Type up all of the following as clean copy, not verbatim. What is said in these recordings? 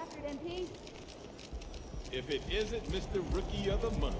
bastard, MP. If it isn't Mr. Rookie of the Month.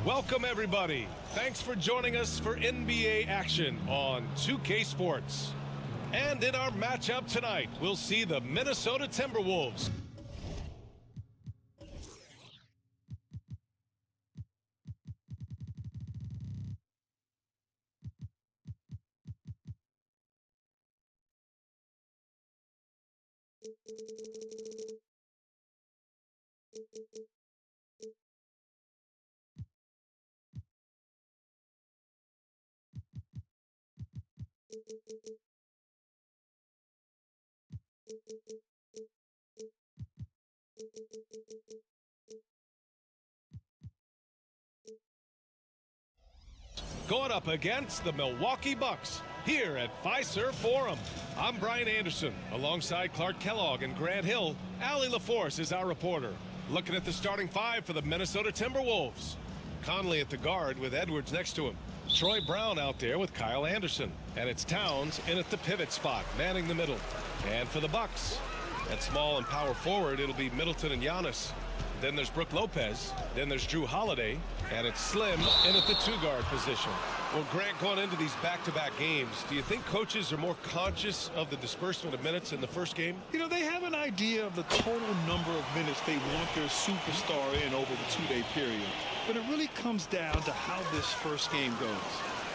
Welcome, everybody. Thanks for joining us for NBA action on 2K Sports. And in our matchup tonight, we'll see the Minnesota Timberwolves. Going up against the Milwaukee Bucks here at Fiserv Forum. I'm Brian Anderson, alongside Clark Kellogg and Grant Hill. Allie LaForce is our reporter. Looking at the starting five for the Minnesota Timberwolves. Conley at the guard with Edwards next to him. Troy Brown out there with Kyle Anderson. And it's Towns in at the pivot spot, manning the middle. And for the Bucks, at small and power forward, it'll be Middleton and Giannis. Then there's Brook Lopez. Then there's Drew Holiday. And it's Slim in at the two-guard position. Well, Grant, going into these back-to-back games, do you think coaches are more conscious of the disbursement of minutes in the first game? You know, they have an idea of the total number of minutes they want their superstar in over the two-day period. But it really comes down to how this first game goes.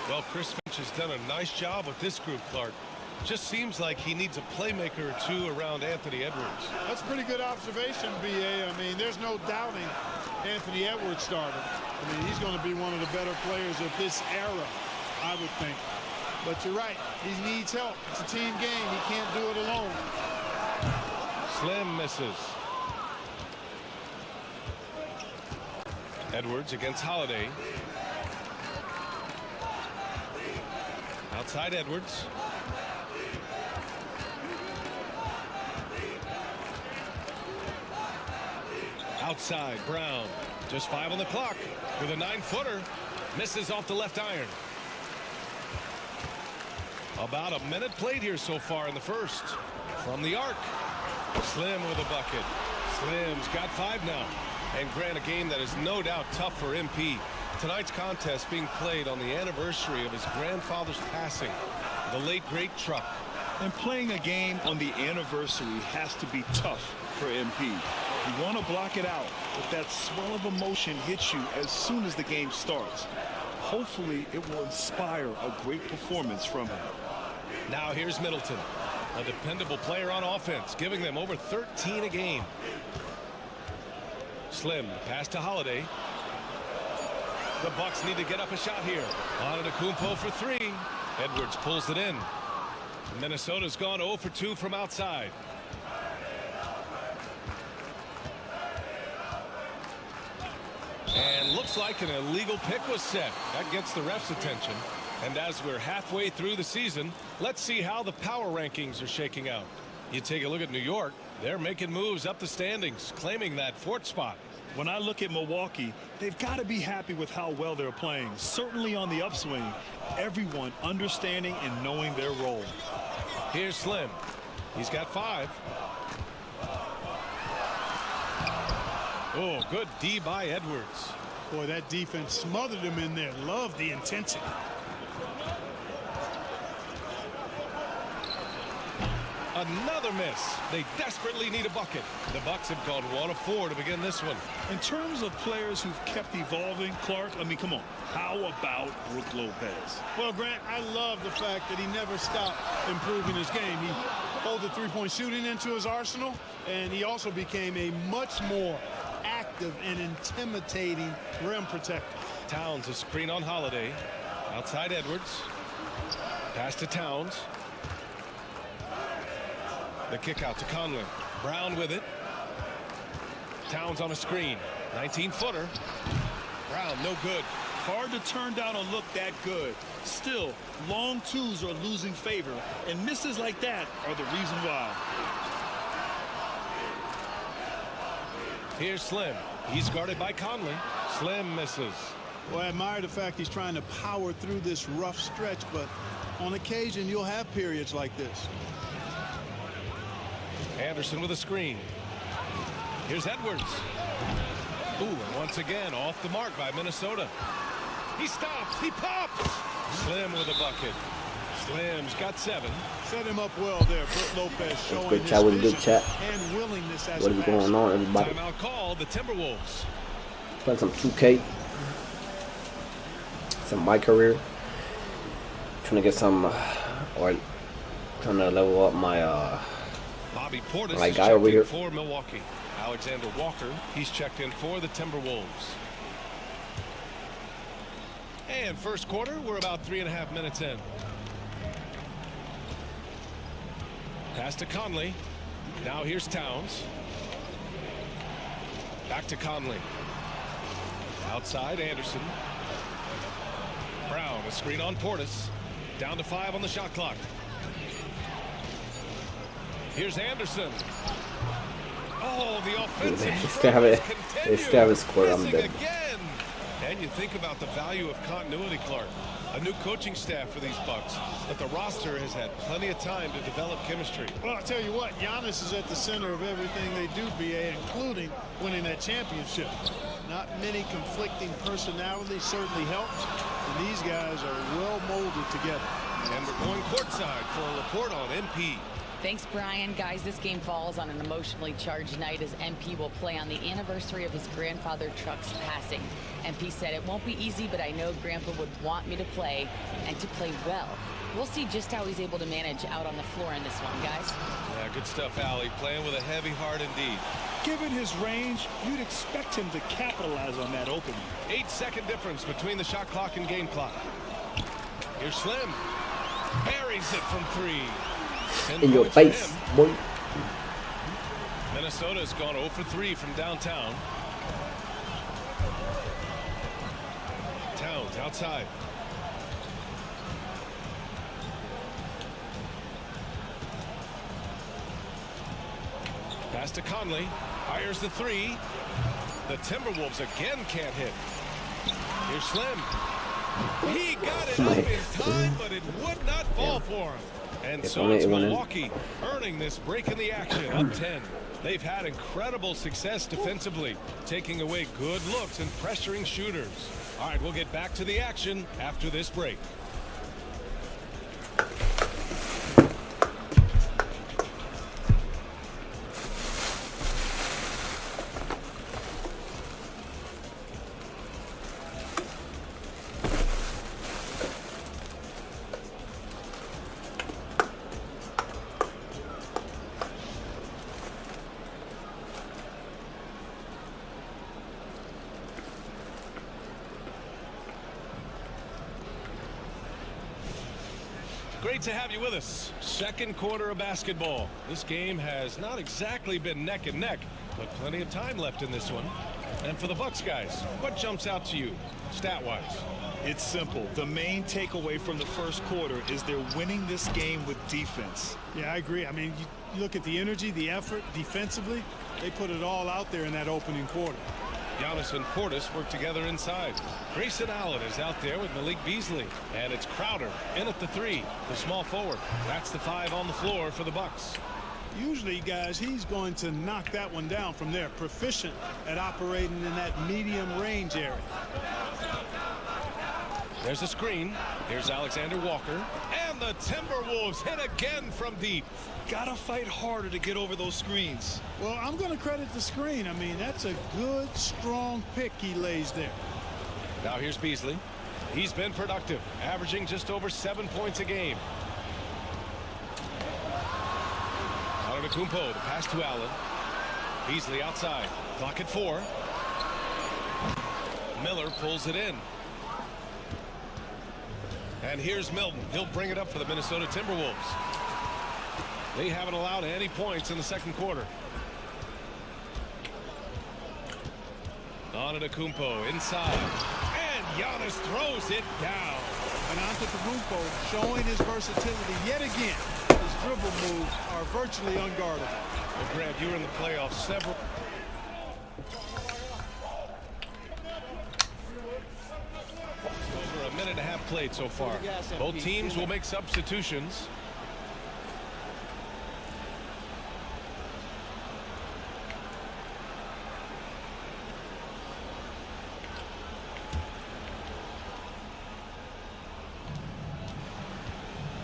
Well, Chris Finch has done a nice job with this group, Clark. Just seems like he needs a playmaker or two around Anthony Edwards. That's a pretty good observation, B.A. I mean, there's no doubting Anthony Edwards starting. I mean, he's going to be one of the better players of this era, I would think. But you're right. He needs help. It's a team game. He can't do it alone. Slim misses. Edwards against Holiday. Outside Edwards. Outside Brown. Just 5 on the clock with a 9-footer. Misses off the left iron. About a minute played here so far in the first. From the arc. Slim with a bucket. Slim's got 5 now. And Grant, a game that is no doubt tough for MP. Tonight's contest being played on the anniversary of his grandfather's passing, the late great Truck. And playing a game on the anniversary has to be tough for MP. You want to block it out, but that swell of emotion hits you as soon as the game starts. Hopefully, it will inspire a great performance from him. Now here's Middleton, a dependable player on offense, giving them over 13 a game. Slim, pass to Holiday. The Bucks need to get up a shot here. Antetokounmpo for 3. Edwards pulls it in. Minnesota's gone 0 for 2 from outside. And looks like an illegal pick was set. That gets the ref's attention. And as we're halfway through the season, let's see how the power rankings are shaking out. You take a look at New York. They're making moves up the standings, claiming that 4th spot. When I look at Milwaukee, they've got to be happy with how well they're playing. Certainly on the upswing, everyone understanding and knowing their role. Here's Slim. He's got 5. Oh, good D by Edwards. Boy, that defense smothered him in there. Love the intensity. Another miss. They desperately need a bucket. The Bucks have gone 1 of 4 to begin this one. In terms of players who've kept evolving, Clark, I mean, come on. How about Brook Lopez? Well, Grant, I love the fact that he never stopped improving his game. He folded three-point shooting into his arsenal, and he also became a much more active and intimidating rim protector. Towns a screen on Holiday. Outside Edwards. Pass to Towns. The kick out to Conley. Brown with it. Towns on a screen. 19-footer. Brown no good. Hard to turn down a look that good. Still, long twos are losing favor, and misses like that are the reason why. Here's Slim. He's guarded by Conley. Slim misses. Well, I admire the fact he's trying to power through this rough stretch, but on occasion you'll have periods like this. Anderson with a screen. Here's Edwards. Ooh, and once again off the mark by Minnesota. He stops. He pops. Slim with a bucket. Slim's got 7. Set him up well there. Brook Lopez showing good his chat with a good vision chat. and willingness as What a is going on, everybody? Timeout called. The Timberwolves. Playing some 2K. Some my career. Trying to get some, or trying to level up my Bobby Portis my is guy checked over in here. for Milwaukee. Alexander Walker, he's checked in for the Timberwolves. And first quarter, we're about 3.5 minutes in. Pass to Conley. Now here's Towns. Back to Conley. Outside Anderson. Brown, a screen on Portis. Down to 5 on the shot clock. Here's Anderson. Oh, the offensive They still have it. struggles They still have it scored on Missing them. again. And you think about the value of continuity, Clark. A new coaching staff for these Bucks, but the roster has had plenty of time to develop chemistry. Well, I'll tell you what, Giannis is at the center of everything they do, BA, including winning that championship. Not many conflicting personalities certainly helps, and these guys are well molded together. And we're going courtside for a report on MP. Thanks, Brian. Guys, this game falls on an emotionally charged night as MP will play on the anniversary of his grandfather Truck's passing. MP said, "It won't be easy, but I know Grandpa would want me to play and to play well." We'll see just how he's able to manage out on the floor in this one, guys. Yeah, good stuff, Allie. Playing with a heavy heart indeed. Given his range, you'd expect him to capitalize on that opening. 8-second difference between the shot clock and game clock. Here's Slim. Buries it from 3. 10 In your points for face, him. boy. Minnesota's gone 0 for 3 from downtown. Towns outside. Pass to Conley. Fires the 3. The Timberwolves again can't hit. Here's Slim. He got it up in time, but it would not fall for him. And so it's Milwaukee earning this break in the action, up 10. They've had incredible success defensively, taking away good looks and pressuring shooters. All right, we'll get back to the action after this break. Great to have you with us. Second quarter of basketball. This game has not exactly been neck and neck, but plenty of time left in this one. And for the Bucks guys, what jumps out to you, stat-wise? It's simple. The main takeaway from the first quarter is they're winning this game with defense. Yeah, I agree. I mean, you look at the energy, the effort defensively, they put it all out there in that opening quarter. Giannis and Portis work together inside. Grayson Allen is out there with Malik Beasley. And it's Crowder in at the 3, the small forward. That's the 5 on the floor for the Bucks. Usually, guys, he's going to knock that one down from there. Proficient at operating in that medium range area. There's a screen. Here's Alexander Walker. And the Timberwolves hit again from deep. Gotta fight harder to get over those screens. Well, I'm going to credit the screen. I mean, that's a good, strong pick he lays there. Now here's Beasley. He's been productive, averaging just over 7 points a game. Antetokounmpo, the pass to Allen. Beasley outside. Clock at 4. Miller pulls it in. And here's Milton. He'll bring it up for the Minnesota Timberwolves. They haven't allowed any points in the second quarter. Antetokounmpo inside. And Giannis throws it down. And Antetokounmpo showing his versatility yet again. His dribble moves are virtually unguardable. Well, Grant, you were in the playoffs several. Over a minute and a half played so far. Both teams will make substitutions.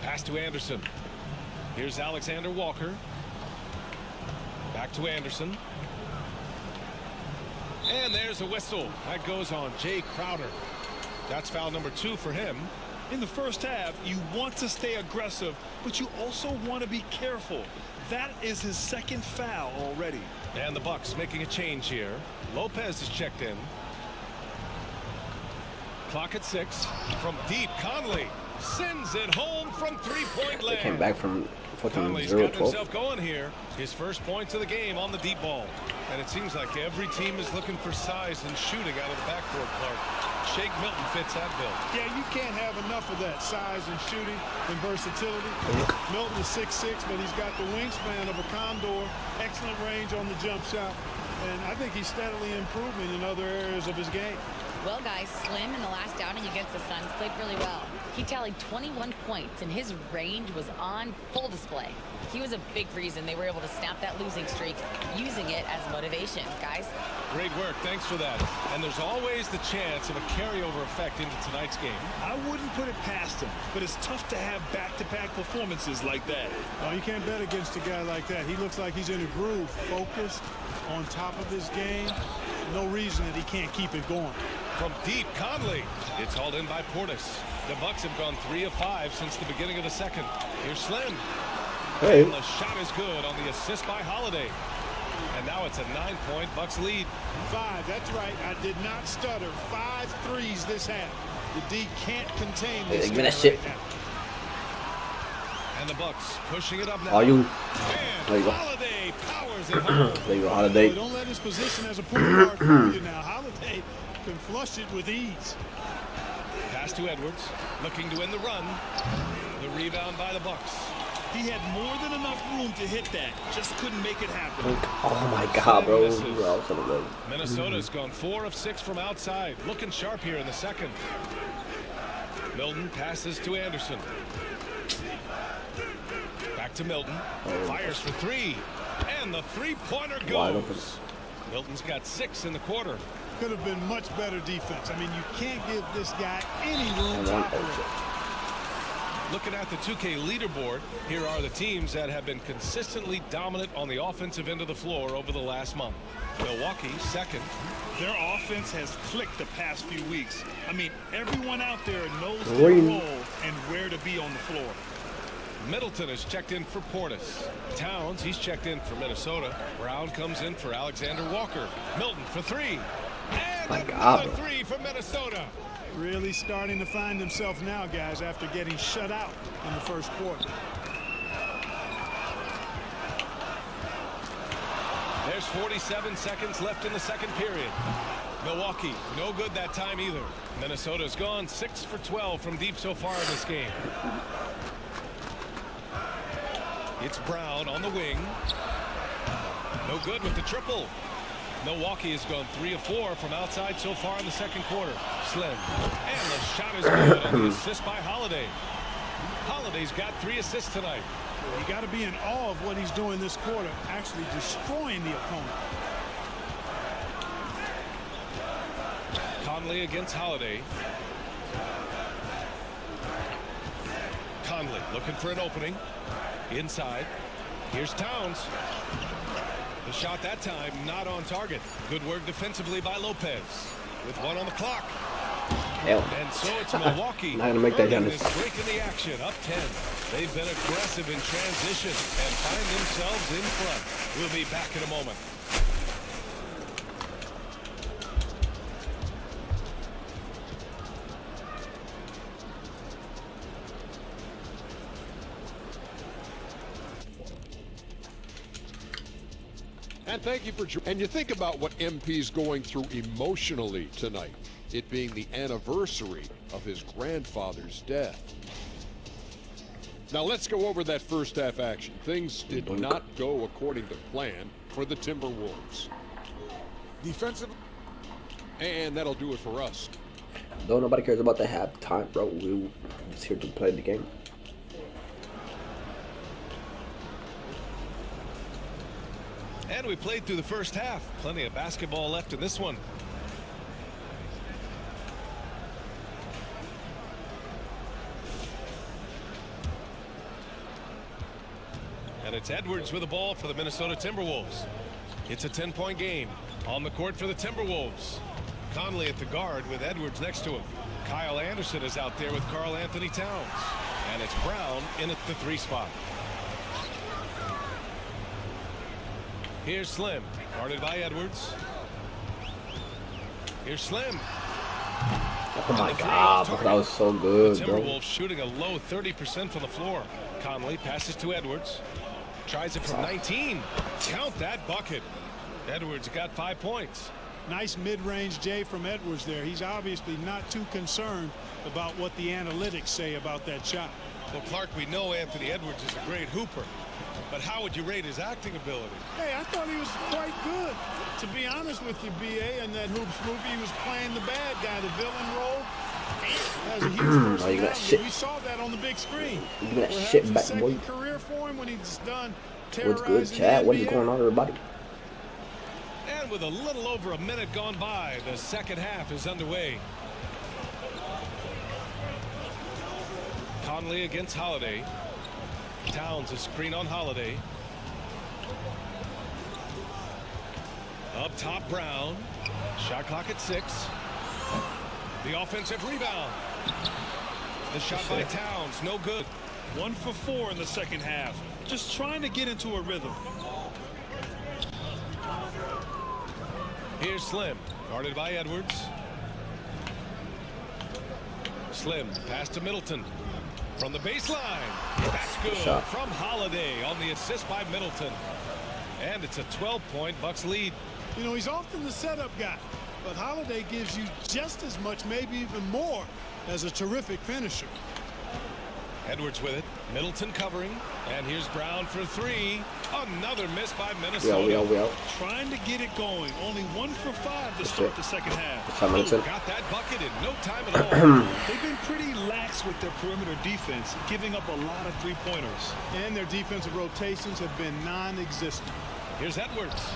Pass to Anderson. Here's Alexander Walker. Back to Anderson. And there's a whistle. That goes on Jay Crowder. That's foul number 2 for him. In the first half, you want to stay aggressive, but you also want to be careful. That is his second foul already. And the Bucks making a change here. Lopez is checked in. Clock at 6. From deep, Conley sends it home from three-point land. They came back from Conley's 14-0, got himself going here. His first points of the game on the deep ball. And it seems like every team is looking for size and shooting out of the backcourt, Clark. Shake Milton fits that bill. Yeah, you can't have enough of that size and shooting and versatility. Milton is 6'6", but he's got the wingspan of a condor. Excellent range on the jump shot. And I think he's steadily improving in other areas of his game. Well, guys, Slim in the last outing against the Suns played really well. He tallied 21 points, and his range was on full display. He was a big reason they were able to snap that losing streak, using it as motivation, guys. Great work. Thanks for that. And there's always the chance of a carryover effect into tonight's game. I wouldn't put it past him, but it's tough to have back-to-back performances like that. No, you can't bet against a guy like that. He looks like he's in a groove, focused, on top of his game. No reason that he can't keep it going. From deep, Conley. It's hauled in by Portis. The Bucks have gone 3 of 5 since the beginning of the second. Here's Slim. Hey. And the shot is good on the assist by Holiday. And now it's a 9-point Bucks lead. 5, that's right. I did not stutter. 5 threes this half. The D can't contain this. Give me that guy shit. right now. And the Bucks pushing it up now. Are you? And There you go. Holiday powers it home. There you go, Holiday. Well, don't let his position as a point guard fool you now. Holiday can flush it with ease. Pass to Edwards. Looking to win the run. The rebound by the Bucks. He had more than enough room to hit that. Just couldn't make it happen. Oh my God, bro. I was gonna go. Minnesota's gone 4 of 6 from outside. Looking sharp here in the second. Milton passes to Anderson. Back to Milton. Fires for 3. And the three-pointer Wide open. goes. Milton's got 6 in the quarter. Could have been much better defense. I mean, you can't give this guy any room to operate. Looking at the 2K leaderboard, here are the teams that have been consistently dominant on the offensive end of the floor over the last month. Milwaukee, second. Their offense has clicked the past few weeks. I mean, everyone out there knows their Green. role and where to be on the floor. Middleton is checked in for Portis. Towns, he's checked in for Minnesota. Brown comes in for Alexander Walker. Milton for 3. And My God, another bro. 3 for Minnesota. Really starting to find himself now, guys, after getting shut out in the first quarter. There's 47 seconds left in the second period. Milwaukee, no good that time either. Minnesota's gone 6 for 12 from deep so far in this game. It's Brown on the wing. No good with the triple. Milwaukee has gone 3 of 4 from outside so far in the second quarter. Slim. And the shot is good on the assist by Holiday. Holiday's got 3 assists tonight. You got to be in awe of what he's doing this quarter, actually destroying the opponent. Conley against Holiday. Conley looking for an opening. Inside. Here's Towns. The shot that time not on target. Good work defensively by Lopez. With 1 on the clock. Hell. And so it's Milwaukee. Not gonna make that, earning Giannis. this break in the action, up 10. They've been aggressive in transition and find themselves in front. We'll be back in a moment. And thank you for joining. And you think about what MP's going through emotionally tonight, it being the anniversary of his grandfather's death. Now let's go over that first half action. Things did not go according to plan for the Timberwolves. Defensive, and that'll do it for us. Though nobody cares about the halftime, bro. We just here to play the game. And we played through the first half. Plenty of basketball left in this one. And it's Edwards with the ball for the Minnesota Timberwolves. It's a 10-point game. On the court for the Timberwolves. Conley at the guard with Edwards next to him. Kyle Anderson is out there with Karl Anthony Towns. And it's Brown in at the 3 spot. Here's Slim, guarded by Edwards. Here's Slim. Oh my God, that was so good, the bro. Timberwolves shooting a low 30% from the floor. Conley passes to Edwards. Tries it from 19. Count that bucket. Edwards got 5 points. Nice mid-range Jay from Edwards there. He's obviously not too concerned about what the analytics say about that shot. Well, Clark, we know Anthony Edwards is a great hooper. But how would you rate his acting ability? Hey, I thought he was quite good. To be honest with you, BA, in that Hoops movie, he was playing the bad guy, the villain role. Has a huge Oh, you got personality. shit. We saw that on the big screen. You got Perhaps shit a back, second boy. career for him when he's done What's terrorizing good, the chat? What is NBA. going on, everybody? And with a little over a minute gone by, the second half is underway. Conley against Holiday. Towns a screen on Holiday. Up top, Brown. Shot clock at 6. The offensive rebound. The shot by Towns, no good. 1 for 4 in the second half. Just trying to get into a rhythm. Here's Slim, guarded by Edwards. Slim, pass to Middleton. From the baseline. That's good. Shot. From Holiday on the assist by Middleton. And it's a 12-point Bucks lead. You know, he's often the setup guy, but Holiday gives you just as much, maybe even more, as a terrific finisher. Edwards with it. Middleton covering. And here's Brown for 3. Another miss by Minnesota. We out. Trying to get it going. Only 1 for 5 to start the second half. Got that bucket in no time at all. They've been pretty lax with their perimeter defense, giving up a lot of 3-pointers. And their defensive rotations have been non-existent. Here's Edwards.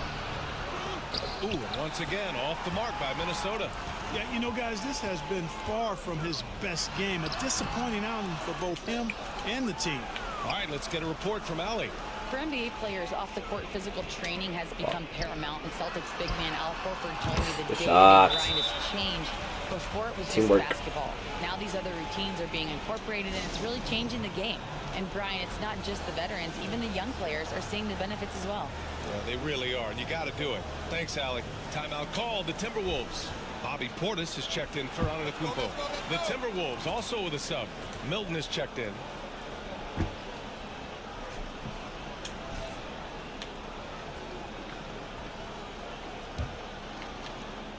Ooh, and once again off the mark by Minnesota. Yeah, you know, guys, this has been far from his best game. A disappointing outing for both him and the team. All right, let's get a report from Allie. For NBA players, off-the-court physical training has become paramount, and Celtics big man Al Horford told me the day-to-day grind has changed. Before it was just basketball. Now these other routines are being incorporated, and it's really changing the game. And Brian, it's not just the veterans, even the young players are seeing the benefits as well. Yeah, they really are, and you got to do it. Thanks, Allie. Timeout called. The Timberwolves. Bobby Portis has checked in for Antetokounmpo. The Timberwolves also with a sub. Milton has checked in.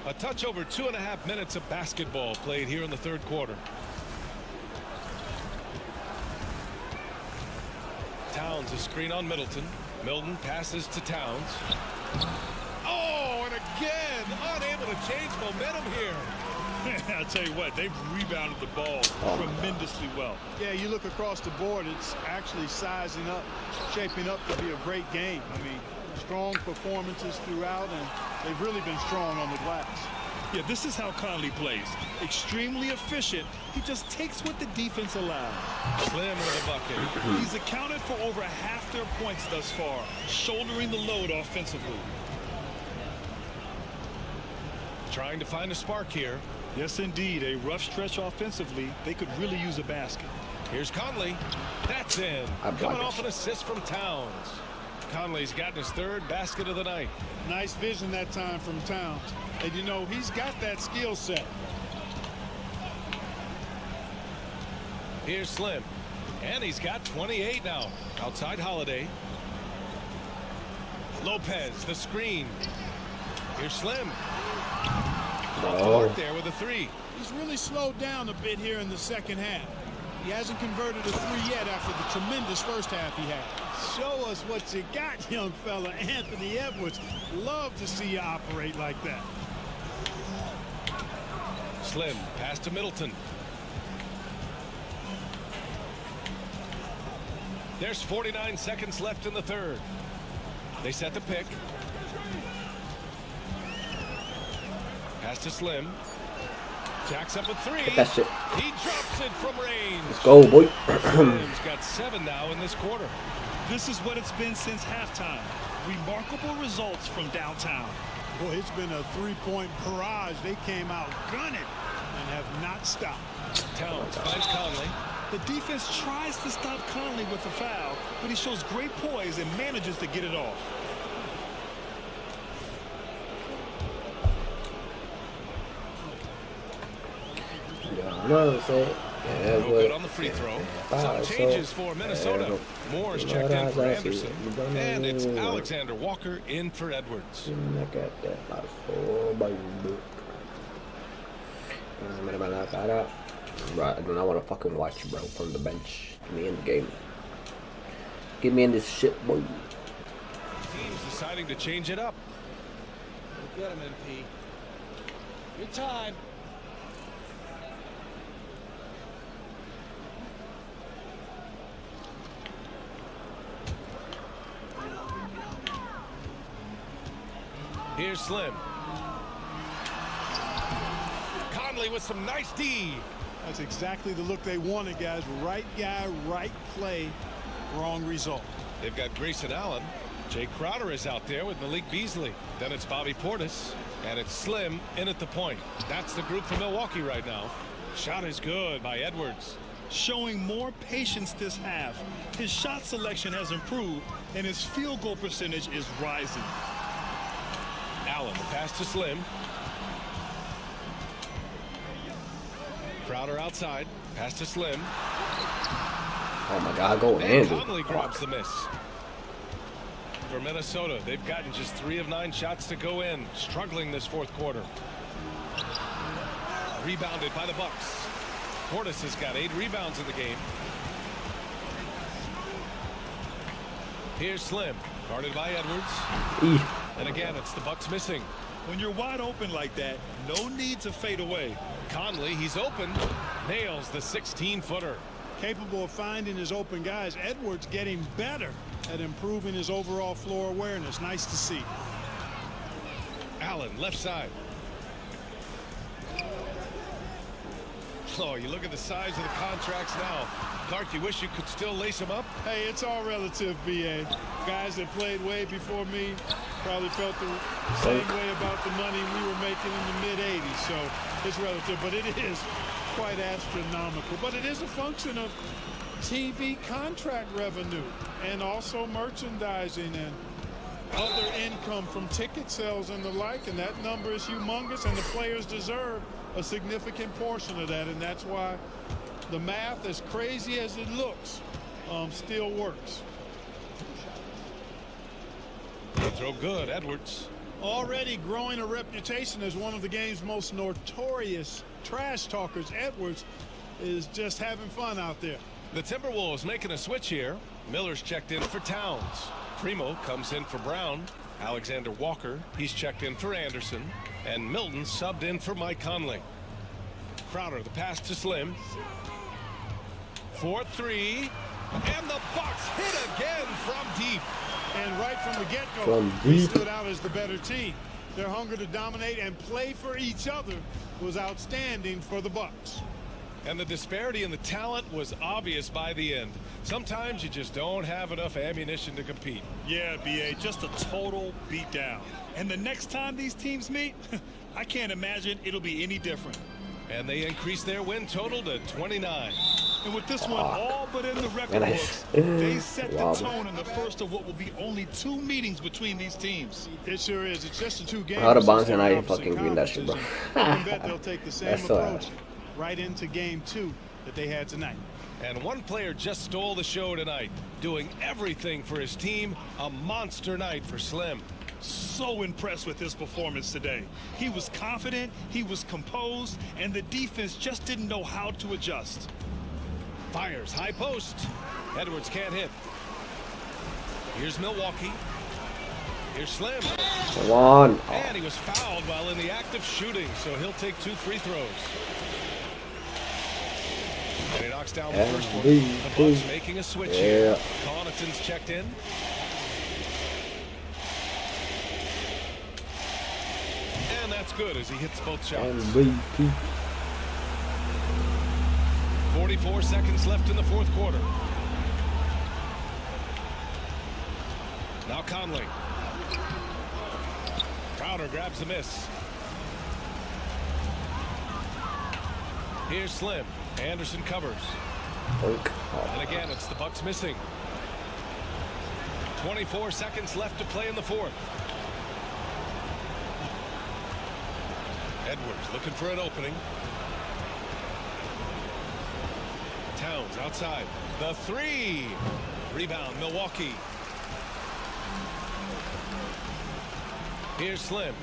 A touch over 2.5 minutes of basketball played here in the third quarter. Towns a screen on Middleton. Milton passes to Towns. Oh, and again, unable to change momentum here. I'll tell you what, they've rebounded the ball tremendously well. Yeah, you look across the board, it's actually sizing up, shaping up to be a great game. I mean, strong performances throughout, and they've really been strong on the glass. Yeah, this is how Conley plays. Extremely efficient. He just takes what the defense allows. Slim with a bucket. He's accounted for over half their points thus far, shouldering the load offensively. Trying to find a spark here. Yes, indeed. A rough stretch offensively. They could really use a basket. Here's Conley. That's in. Coming off an assist from Towns. Conley's gotten his third basket of the night. Nice vision that time from Towns. And you know, he's got that skill set. Here's Slim. And he's got 28 now. Outside Holiday. Lopez, the screen. Here's Slim. There with a three. He's really slowed down a bit here in the second half. He hasn't converted a three yet after the tremendous first half he had. Show us what you got, young fella. Anthony Edwards. Love to see you operate like that. Slim, pass to Middleton. There's 49 seconds left in the third. They set the pick. Pass to Slim. Jacks up a three. Get that shit. He drops it from range. Let's go, boy. Slim's got 7 now in this quarter. This is what it's been since halftime. Remarkable results from downtown. Boy, it's been a three-point barrage. They came out gunning and have not stopped. Towns finds Conley. The defense tries to stop Conley with a foul, but he shows great poise and manages to get it off. No good on the free throw. Some changes for Minnesota. Moore's checked in for Anderson. And it's Alexander Walker in for Edwards. Right, I do not want to fucking watch, bro, from the bench. Get me in the game. Get me in this shit, boy. Team's deciding to change it up. Get him, MP. Your time. Here's Slim. Conley with some nice D. That's exactly the look they wanted, guys. Right guy, right play, wrong result. They've got Grayson Allen. Jay Crowder is out there with Malik Beasley. Then it's Bobby Portis. And it's Slim in at the point. That's the group for Milwaukee right now. Shot is good by Edwards. Showing more patience this half. His shot selection has improved, and his field goal percentage is rising. Allen, the pass to Slim. Crowder outside. Pass to Slim. Oh my God, go in. Conley grabs the miss. For Minnesota, they've gotten just 3 of 9 shots to go in. Struggling this fourth quarter. Rebounded by the Bucks. Portis has got 8 rebounds in the game. Here's Slim, guarded by Edwards. And again, it's the Bucks missing. When you're wide open like that, no need to fade away. Conley, he's open. Nails the 16-footer. Capable of finding his open guys. Edwards getting better at improving his overall floor awareness. Nice to see. Allen, left side. Oh, you look at the size of the contracts now. Clark, you wish you could still lace them up? Hey, it's all relative, BA. Guys that played way before me probably felt the same way about the money we were making in the mid-'80s. So it's relative, but it is quite astronomical. But it is a function of TV contract revenue and also merchandising and other income from ticket sales and the like. And that number is humongous, and the players deserve a significant portion of that, and that's why the math, as crazy as it looks, still works. They throw good, Edwards. Already growing a reputation as one of the game's most notorious trash talkers, Edwards is just having fun out there. The Timberwolves making a switch here. Miller's checked in for Towns. Primo comes in for Brown. Alexander Walker, he's checked in for Anderson. And Milton subbed in for Mike Conley. Crowder, the pass to Slim. 4-3. And the Bucks hit again from deep. And right from the get-go, From they deep. stood out as the better team. Their hunger to dominate and play for each other was outstanding for the Bucks. And the disparity in the talent was obvious by the end. Sometimes you just don't have enough ammunition to compete. Yeah, BA, just a total beatdown. And the next time these teams meet, I can't imagine it'll be any different. And they increased their win total to 29. And with this one all but in the record Nice. books, they set the Wow. tone in the first of what will be only 2 meetings between these teams. It sure is. It's just a 2 games. Out of bounds since and they're I opposite fucking green that shit, bro. conferences, and I can bet they'll take the same That's so approach ass. right into game 2 that they had tonight. And one player just stole the show tonight, doing everything for his team. A monster night for Slim. So impressed with his performance today. He was confident, he was composed, and the defense just didn't know how to adjust. Fires high post. Edwards can't hit. Here's Milwaukee. Here's Slim. Come on. And he was fouled while in the act of shooting, so he'll take 2 free throws. And he knocks down the first one. The Bucks making a switch here. Connaughton's checked in. And that's good as he hits both shots. MVP. 44 seconds left in the fourth quarter. Now Conley. Crowder grabs the miss. Here's Slim. Anderson covers. Dunk. And again, it's the Bucks missing. 24 seconds left to play in the fourth. Edwards looking for an opening. Towns outside. The 3. Rebound, Milwaukee. Here's Slim.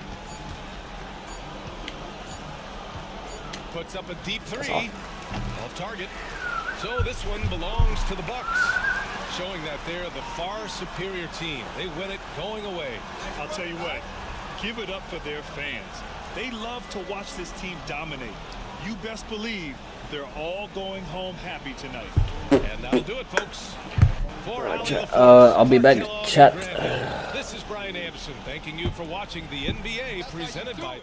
Puts up a deep 3. Off target. So this one belongs to the Bucks, showing that they're the far superior team. They win it going away. I'll tell you what, give it up for their fans. They love to watch this team dominate. You best believe they're all going home happy tonight. And that'll do it, folks. For Ali LaForce, I'll be back. Kellogg, and Chat. Grant Hill, this is Brian Anderson thanking you for watching the NBA presented by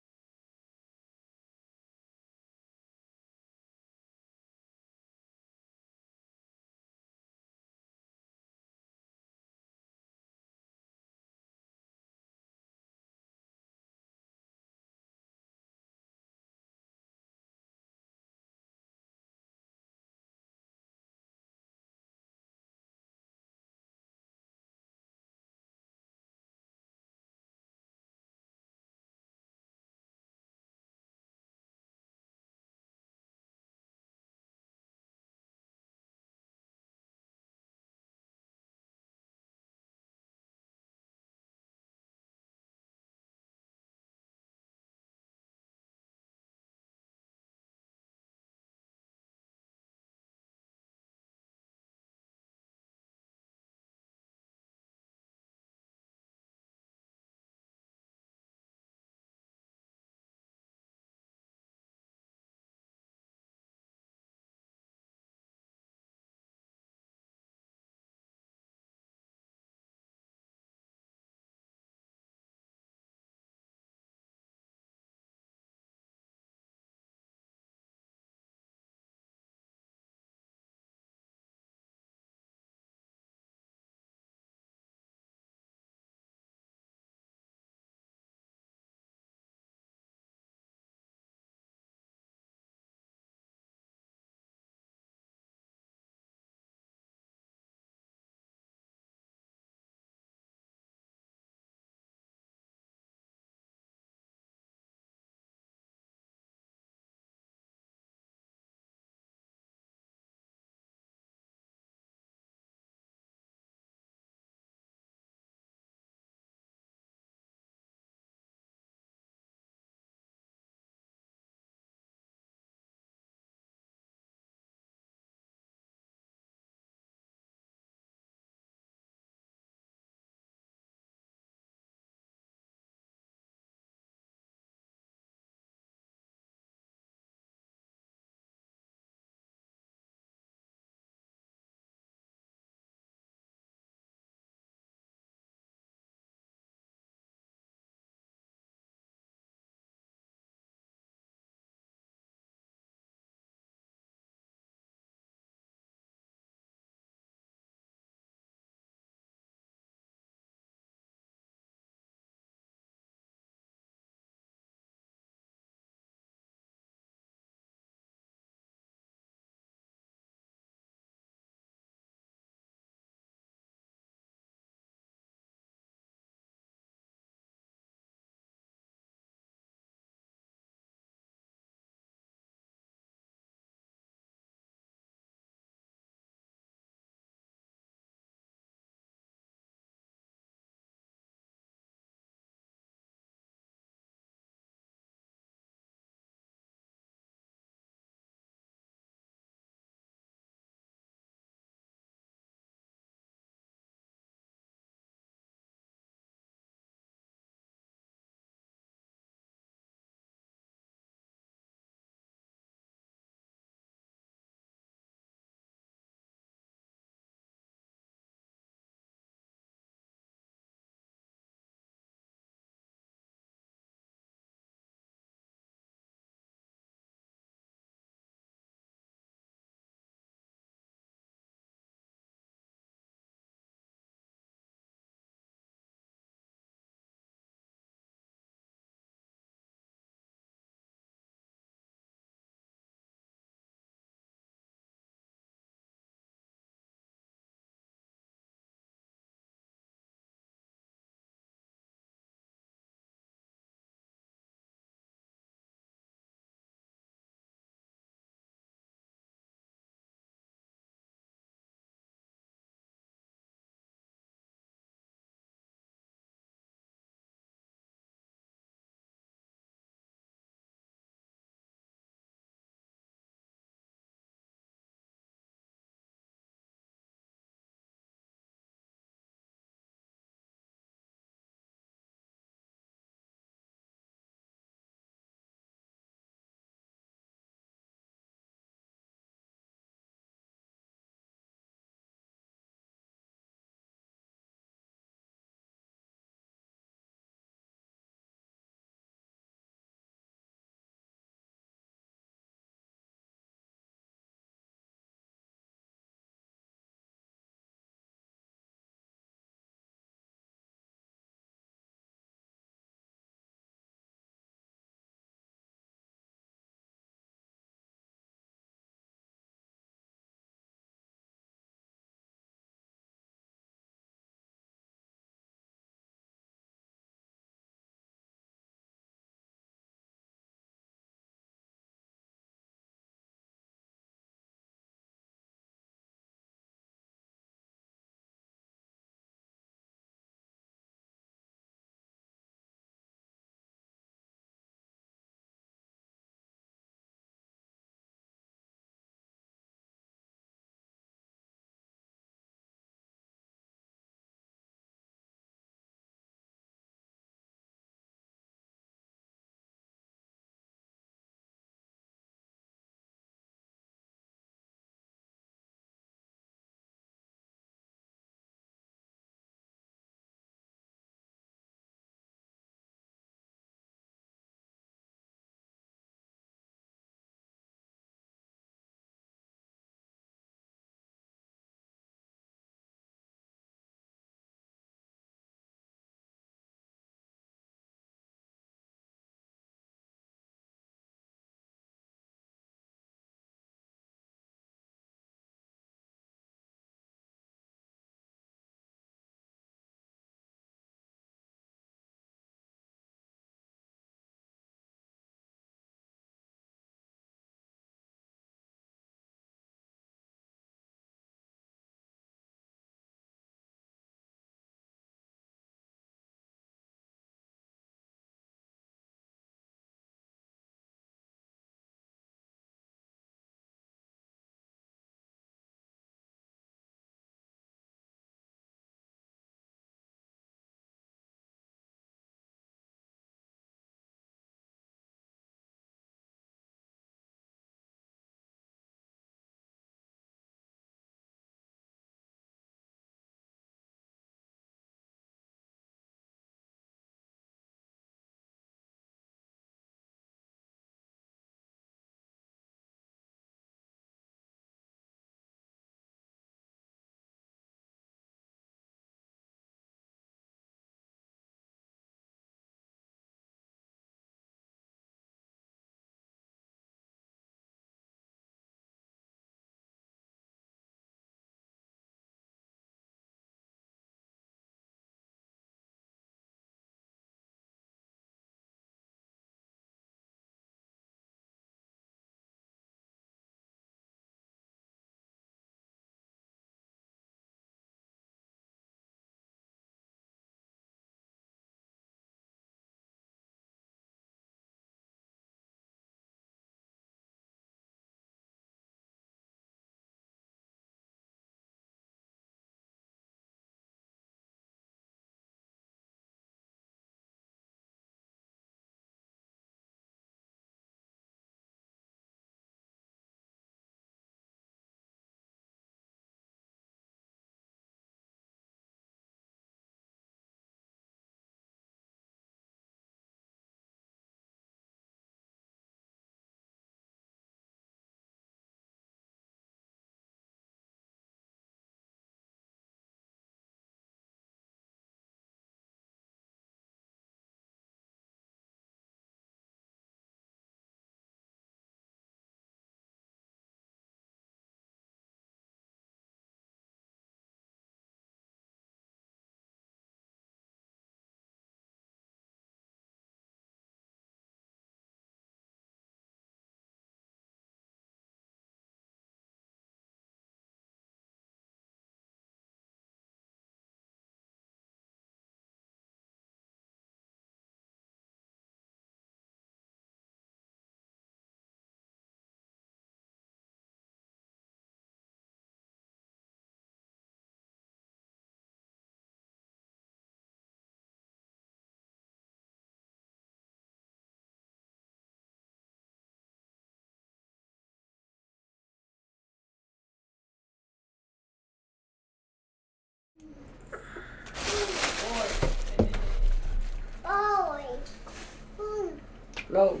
No.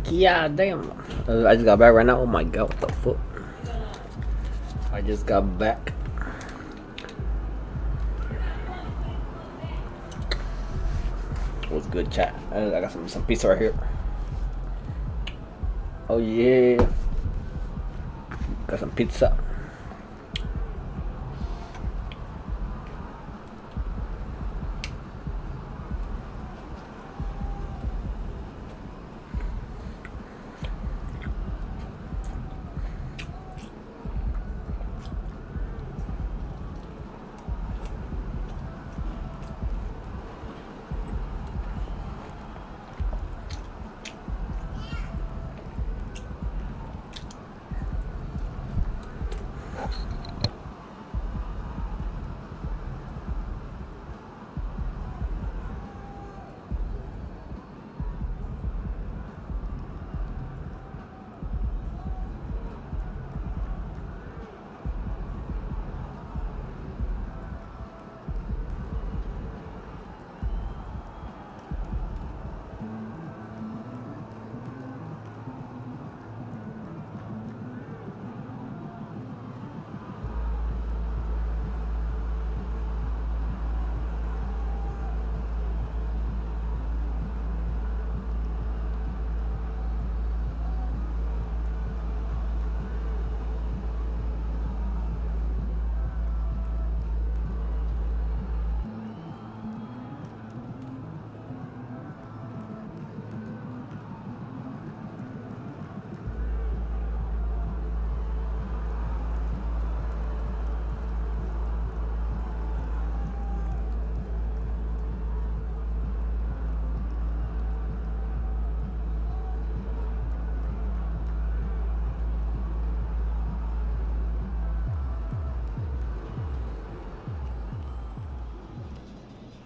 Yeah, damn. I just got back right now. Oh my god, what the fuck? I just got back. What's good, chat? I got some pizza right here. Oh yeah, got some pizza.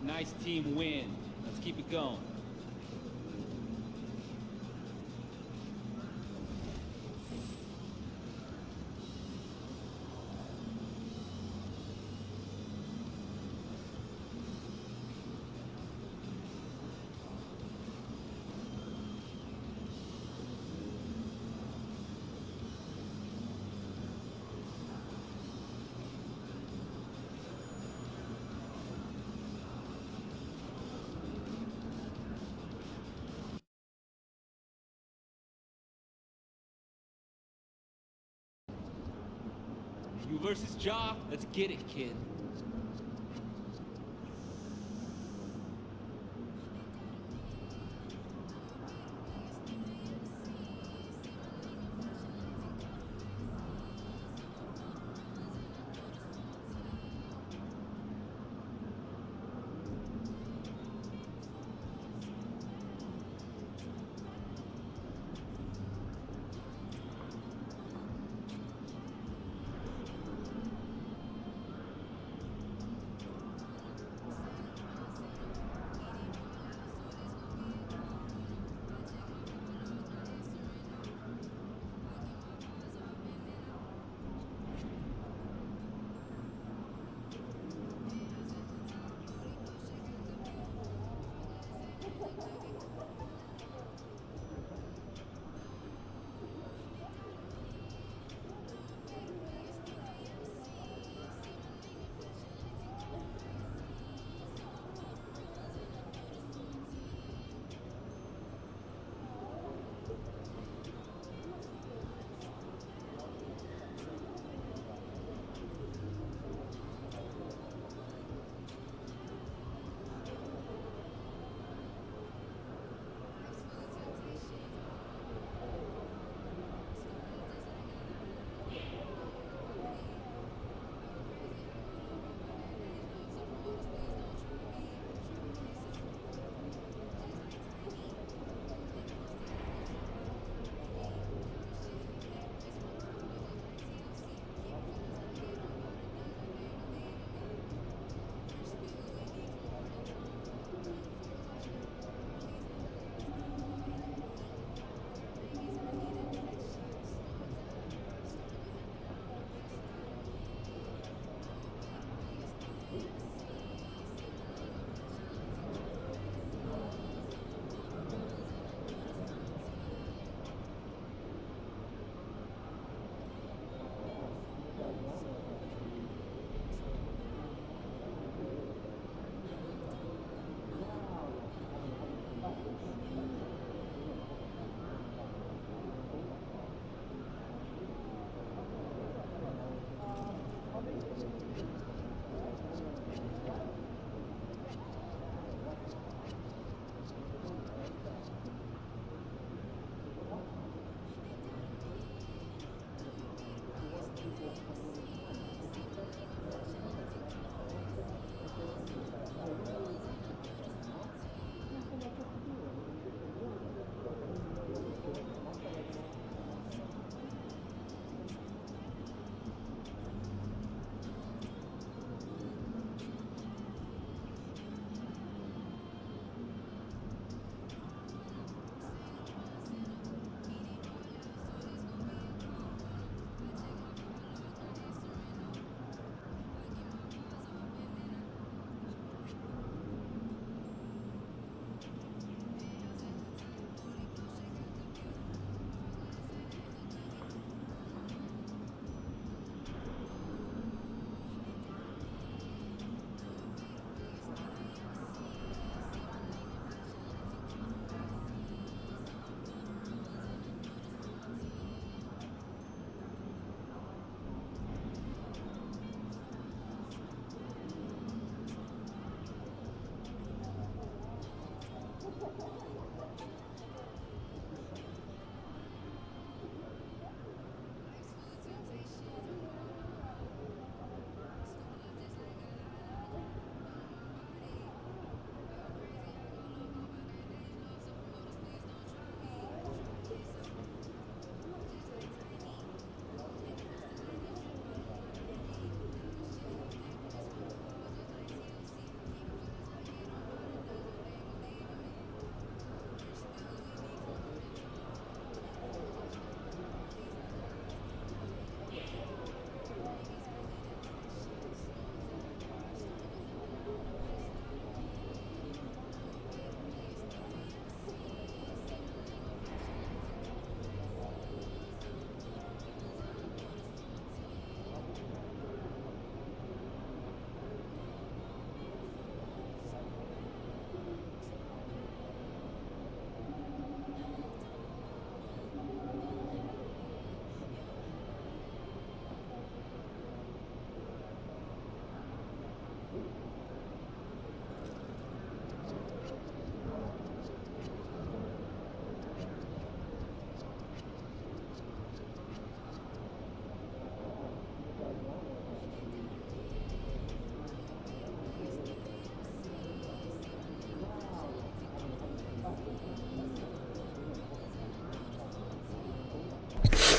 Nice team win. Let's keep it going. You versus Ja, let's get it, kid.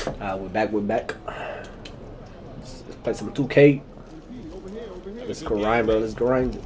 We're back. Let's play some 2K. Let's grind, bro. Let's grind.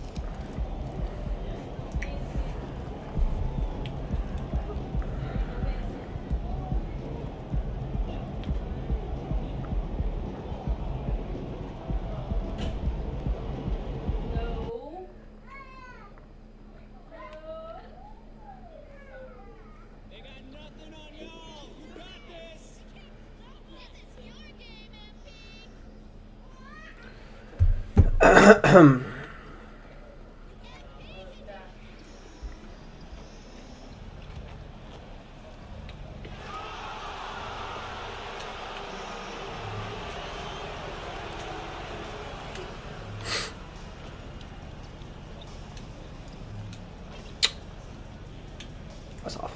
That's off.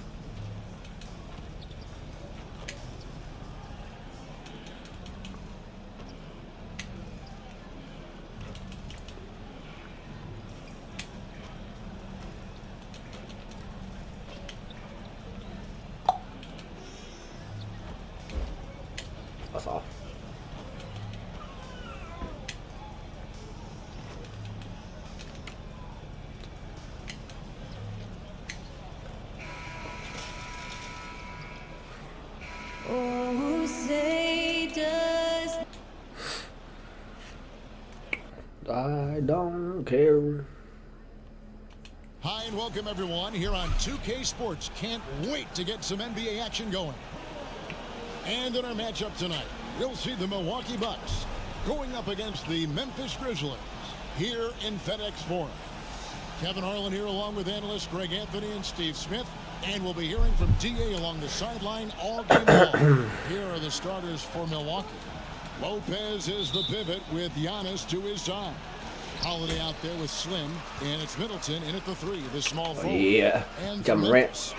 That's off. Oh, say does I don't care. Hi and welcome everyone here on 2K Sports. Can't wait to get some NBA action going. And in our matchup tonight, we'll see the Milwaukee Bucks going up against the Memphis Grizzlies here in FedEx Forum. Kevin Harlan here along with analysts Greg Anthony and Steve Smith. And we'll be hearing from DA along the sideline all game long. Here are the starters for Milwaukee. Lopez is the pivot with Giannis to his side. Holiday out there with Slim, and it's Middleton in at the 3, the small forward. Yeah, And Ja Morant.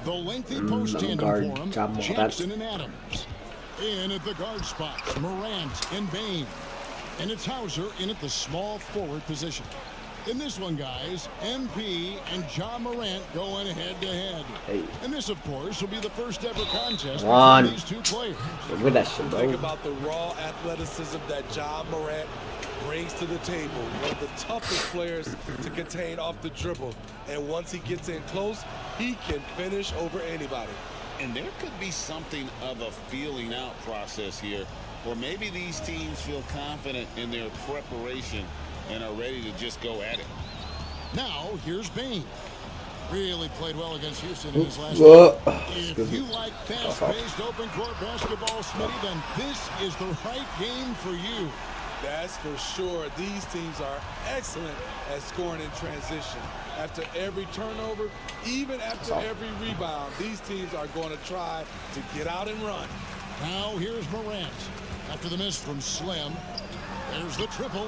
the lengthy post tandem guard, for him, Ja Morant. Jackson and Adams. In at the guard spots, Morant and Bain. And it's Hauser in at the small forward position. In this one, guys, MP and Ja Morant going head-to-head. Hey. And this, of course, will be the first ever contest Come on. between these two players. Look at that shit, bro. Think about the raw athleticism that Ja Morant brings to the table. One of the toughest players to contain off the dribble. And once he gets in close, he can finish over anybody. And there could be something of a feeling out process here, or maybe these teams feel confident in their preparation and are ready to just go at it. Now, here's Bain. Really played well against Houston in his last Whoa. game. If you like fast-paced open court basketball, Smitty, then this is the right game for you. That's for sure. These teams are excellent at scoring in transition. After every turnover, even after every rebound, these teams are going to try to get out and run. Now here's Morant. After the miss from Slim, there's the triple.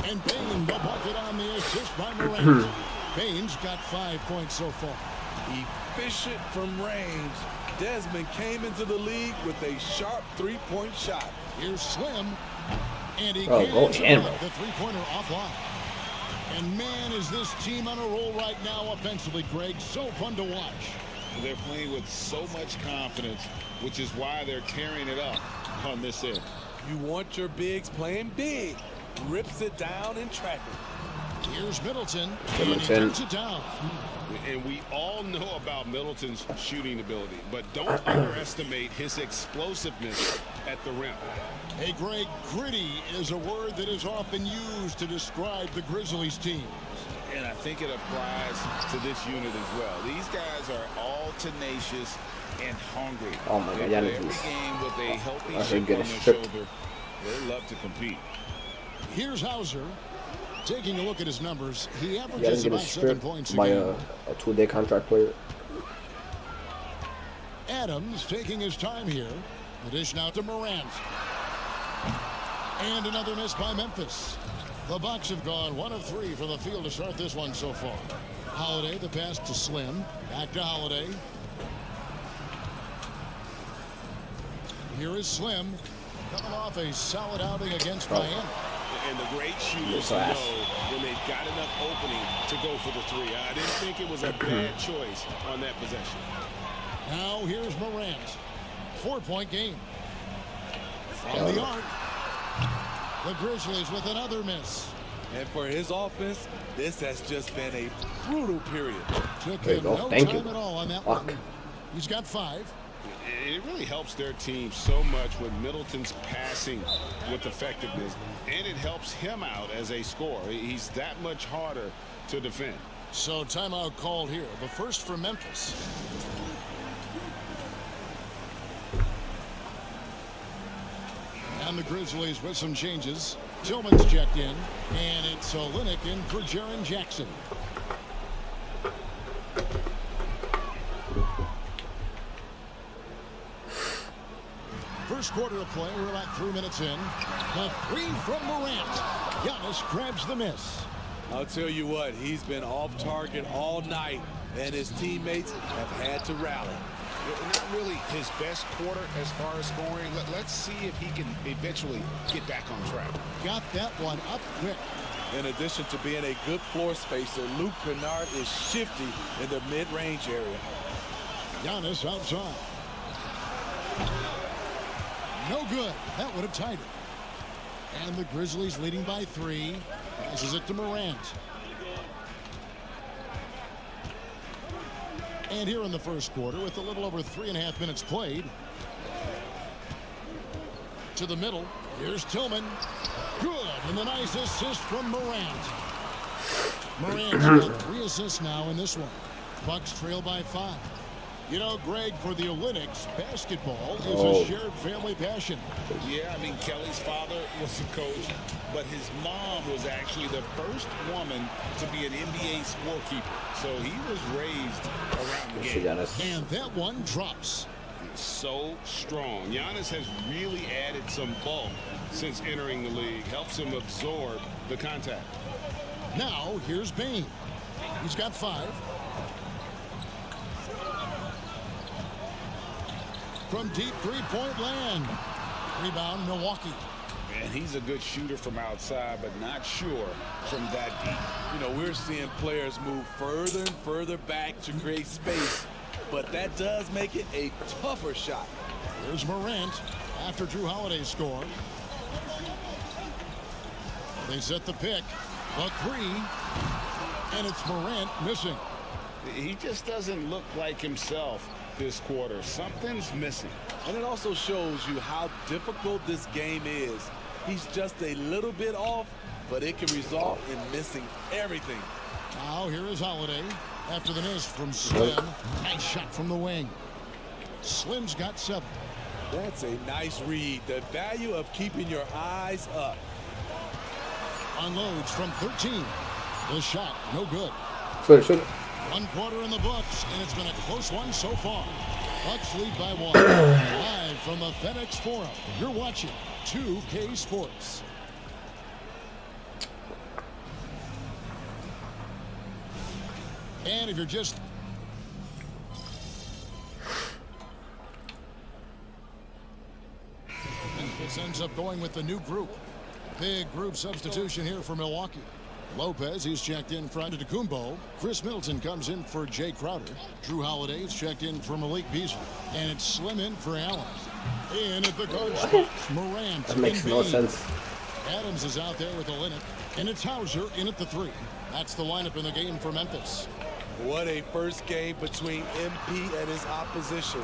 And Bain, the bucket on the assist by Morant. Bain's got 5 points so far. Efficient from range. Desmond came into the league with a sharp three-point shot. Here's Slim. And he Oh, go can't in, the three-pointer offline. And man, is this team on a roll right now offensively, Greg. So fun to watch. They're playing with so much confidence, which is why they're tearing it up on this end. You want your bigs playing big. Rips it down in traffic. Here's Middleton. Middleton. And he turns it down. And we all know about Middleton's shooting ability, but don't underestimate his explosiveness at the rim. Hey, Greg, gritty is a word that is often used to describe the Grizzlies team. And I think it applies to this unit as well. These guys are all tenacious and hungry. Oh my They God, play Giannis every is- game with a healthy I chip think on get their a strip. shoulder. They love to compete. Here's Hauser. Taking a look at his numbers, he Yeah, averages get about a 7 strip points a by game. a 2-day contract player. Adams taking his time here. The dish now to Morant. And another miss by Memphis. The Bucks have gone 1 of 3 from the field to start this one so far. Holiday, the pass to Slim. Back to Holiday. Here is Slim. Coming off a solid outing against Miami. And the great shooters So ass. know when they've got enough opening to go for the three. I didn't think it was a bad choice on that possession. Now here's Morant. 4-point game. From the arc. The Grizzlies with another miss. And for his offense, this has just been a brutal period. Took There you him go. no Thank time you. at all on that Fuck. one. He's got 5. It really helps their team so much when Middleton's passing with effectiveness, and it helps him out as a scorer. He's that much harder to defend. So timeout called here. The first for Memphis. And the Grizzlies with some changes. Tillman's checked in, and it's Olynyk in for Jaren Jackson. First quarter of play, we're about 3 minutes in. The 3 from Morant. Giannis grabs the miss. I'll tell you what, he's been off target all night, and his teammates have had to rally. Not really his best quarter as far as scoring. Let's see if he can eventually get back on track. Got that one up quick. In addition to being a good floor spacer, Luke Kennard is shifty in the mid-range area. Giannis outside. No good. That would have tied it. And the Grizzlies leading by 3. Passes it to Morant. And here in the first quarter, with a little over 3.5 minutes played. To the middle. Here's Tillman. Good. And the nice assist from Morant. Morant's got 3 assists now in this one. Bucks trail by 5. You know, Greg, for the Olympics, basketball is a shared family passion. Yeah, I mean, Kelly's father was a coach, but his mom was actually the first woman to be an NBA scorekeeper. So he was raised around the game. And that one drops. So strong. Giannis has really added some bulk since entering the league. Helps him absorb the contact. Now, here's Bane. He's got 5. From deep three-point land. Rebound, Milwaukee. And he's a good shooter from outside, but not sure from that deep. You know, we're seeing players move further and further back to create space, but that does make it a tougher shot. Here's Morant after Drew Holiday scored. They set the pick. A 3. And it's Morant missing. He just doesn't look like himself this quarter. Something's missing. And it also shows you how difficult this game is. He's just a little bit off, but it can result in missing everything. Now here is Holiday after the miss from Slim. Nice shot from the wing. Slim's got 7. That's a nice read. The value of keeping your eyes up. Unloads from 13. The shot, no good. Should. 1 quarter in the books, and it's been a close one so far. Bucks lead by 1. Live from the FedEx Forum, you're watching 2K Sports. And if you're just... This ends up going with the new group. Big group substitution here for Milwaukee. Lopez, he's checked in for Antetokounmpo. Chris Middleton comes in for Jay Crowder. Drew Holiday is checked in for Malik Beasley. And it's Slim in for Allen. In at the guard spot, Morant. That makes no sense. Adams is out there with Olynyk. And it's Hauser in at the 3. That's the lineup in the game for Memphis. What a first game between MP and his opposition.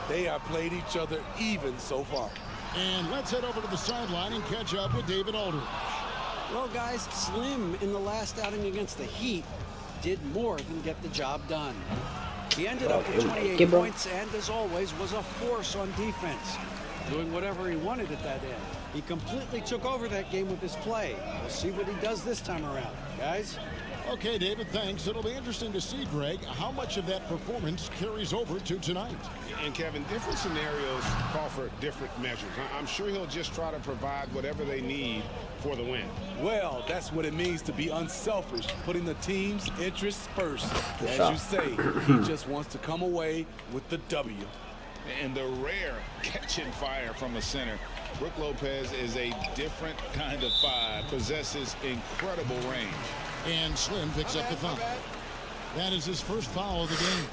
They have played each other even so far. And let's head over to the sideline and catch up with David Aldridge. Well, guys, Slim in the last outing against the Heat did more than get the job done. He ended up with 28 points and, as always, was a force on defense, doing whatever he wanted at that end. He completely took over that game with his play. We'll see what he does this time around, guys. Okay, David, thanks. It'll be interesting to see, Greg, how much of that performance carries over to tonight. And, Kevin, different scenarios call for different measures. I'm sure he'll just try to provide whatever they need for the win. Well, that's what it means to be unselfish, putting the team's interests first. As you say, he just wants to come away with the W. And the rare catching fire from a center. Brook Lopez is a different kind of 5, possesses incredible range. And Slim picks up the foul. That is his first foul of the game.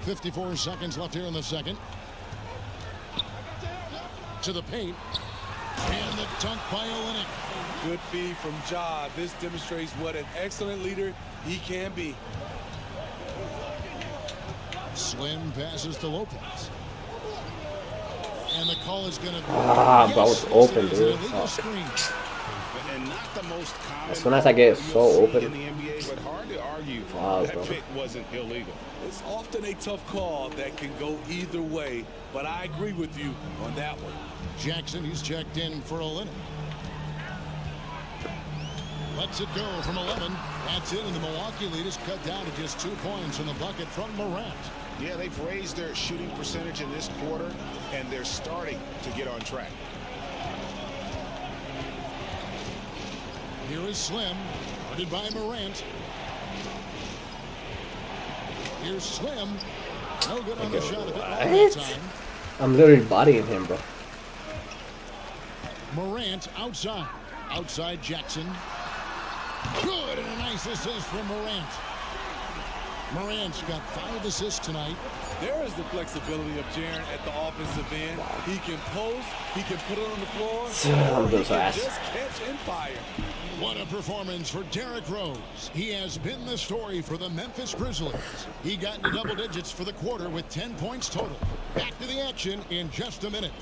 54 seconds left here in the second. To the paint. And the dunk by Olynyk. Good feed from Ja. This demonstrates what an excellent leader he can be. Slim passes to Lopez. And the call is going to be... Ah, but I was open, dude. Fuck. And not the most common As soon as I get so open. in the NBA, but hard to argue Wow, that bro. pick wasn't illegal. It's often a tough call that can go either way, but I agree with you on that one. Jackson, he's checked in for Olynyk. Lets it go from 11. That's it, and the Milwaukee lead is cut down to just 2 points in the bucket from Morant. Yeah, they've raised their shooting percentage in this quarter, and they're starting to get on track. Here is Slim, guarded by Morant. Here's Slim. No good on the shot. A bit long that time. I'm literally bodying him, bro. Morant outside. Outside Jackson. Good, and a nice assist from Morant. Morant's got 5 assists tonight. There is the flexibility of Jaren at the offensive end. He can post, he can put it on the floor, or he can just catch and fire. What a performance for Derrick Rose. He has been the story for the Memphis Grizzlies. He got into double digits for the quarter with 10 points total. Back to the action in just a minute.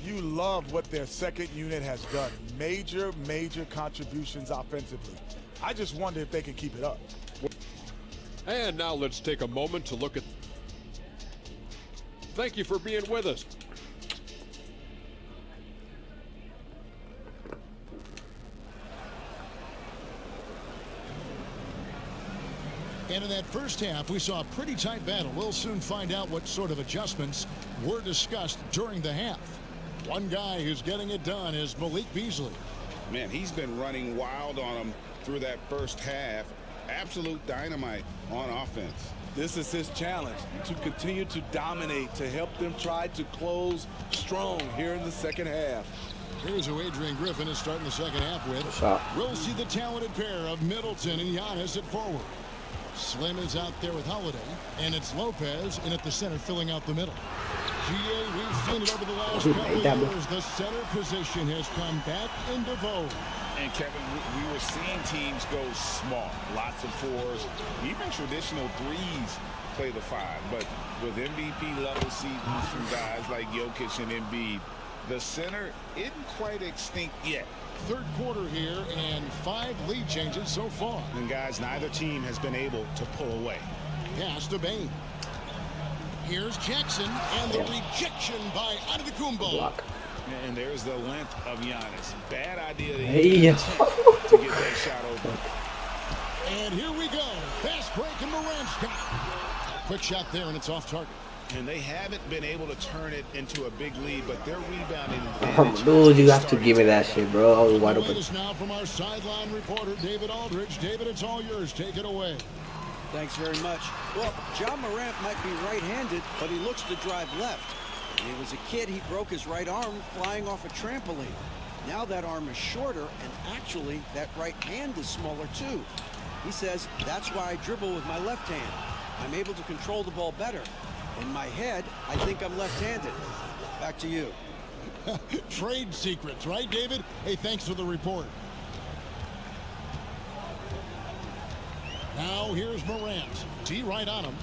You love what their second unit has done. Major contributions offensively. I just wonder if they can keep it up. And now let's take a moment to look at... Thank you for being with us. And in that first half, we saw a pretty tight battle. We'll soon find out what sort of adjustments were discussed during the half. One guy who's getting it done is Malik Beasley. Man, he's been running wild on them through that first half. Absolute dynamite on offense. This is his challenge, to continue to dominate, to help them try to close strong here in the second half. Here's who Adrian Griffin is starting the second half with. We'll see the talented pair of Middleton and Giannis at forward. Slim is out there with Holiday, and it's Lopez in at the center filling out the middle. GA, we've seen it over the last couple of years. The center position has come back into vogue. And Kevin, we were seeing teams go small, lots of fours, even traditional threes play the 5. But with MVP level seasons from guys like Jokic and Embiid, the center isn't quite extinct yet. Third quarter here and 5 lead changes so far. And guys, neither team has been able to pull away. Pass to Bane. Here's Jackson and the rejection by Antetokounmpo. Block. And there's the length of Giannis. Bad idea to get that shot open. And here we go. Fast break and Morant's got it. Quick shot there, and it's off target. And they haven't been able to turn it into a big lead, but they're rebounding. Dude, you have to give me that shit, bro. I was wide open. Now from our sideline reporter, David Aldridge. David, it's all yours. Take it away. Thanks very much. Well, John Morant might be right-handed, but he looks to drive left. When he was a kid, he broke his right arm flying off a trampoline. Now that arm is shorter, and actually, that right hand is smaller too. He says, that's why I dribble with my left hand. I'm able to control the ball better. In my head, I think I'm left-handed. Back to you. Trade secrets, right, David? Hey, thanks for the report. Now here's Morant. T right on him.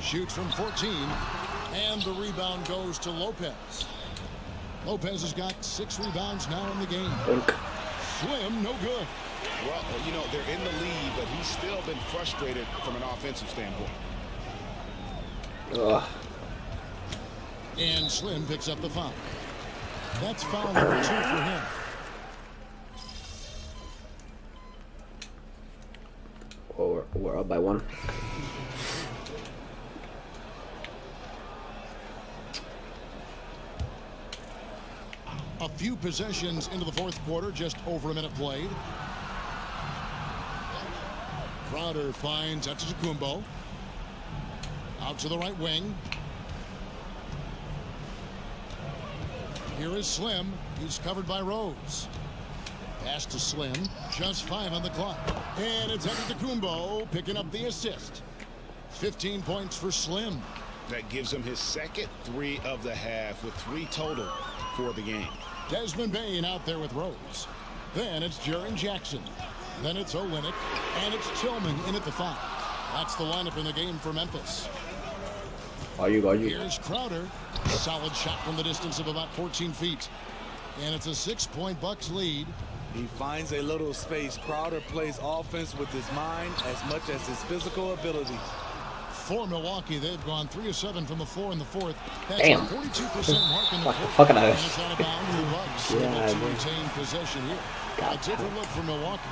Shoots from 14. And the rebound goes to Lopez. Lopez has got 6 rebounds now in the game. Slim, no good. Well, you know, they're in the lead, but he's still been frustrated from an offensive standpoint. And Slim picks up the foul. That's foul number 2 for him. Oh, we're up by 1. A few possessions into the fourth quarter, just over a minute played. Crowder finds Antetokounmpo. Out to the right wing. Here is Slim. He's covered by Rose. Pass to Slim. Just 5 on the clock. And it's Antetokounmpo picking up the assist. 15 points for Slim. That gives him his second 3 of the half with 3 total for the game. Desmond Bain out there with Rose. Then it's Jaren Jackson. Then it's Olynyk. And it's Tillman in at the 5. That's the lineup in the game for Memphis. Are you? Here's Crowder. Solid shot from the distance of about 14 feet. And it's a 6-point Bucks lead. He finds a little space. Crowder plays offense with his mind as much as his physical abilities. For Milwaukee, they've gone 3 of 7 from the floor in the fourth. That's Damn. a 42% mark in the What the fourth. fuck am I? And it's out of bounds for the Bucks. Yeah, Able to I retain possession here. A different look for Milwaukee.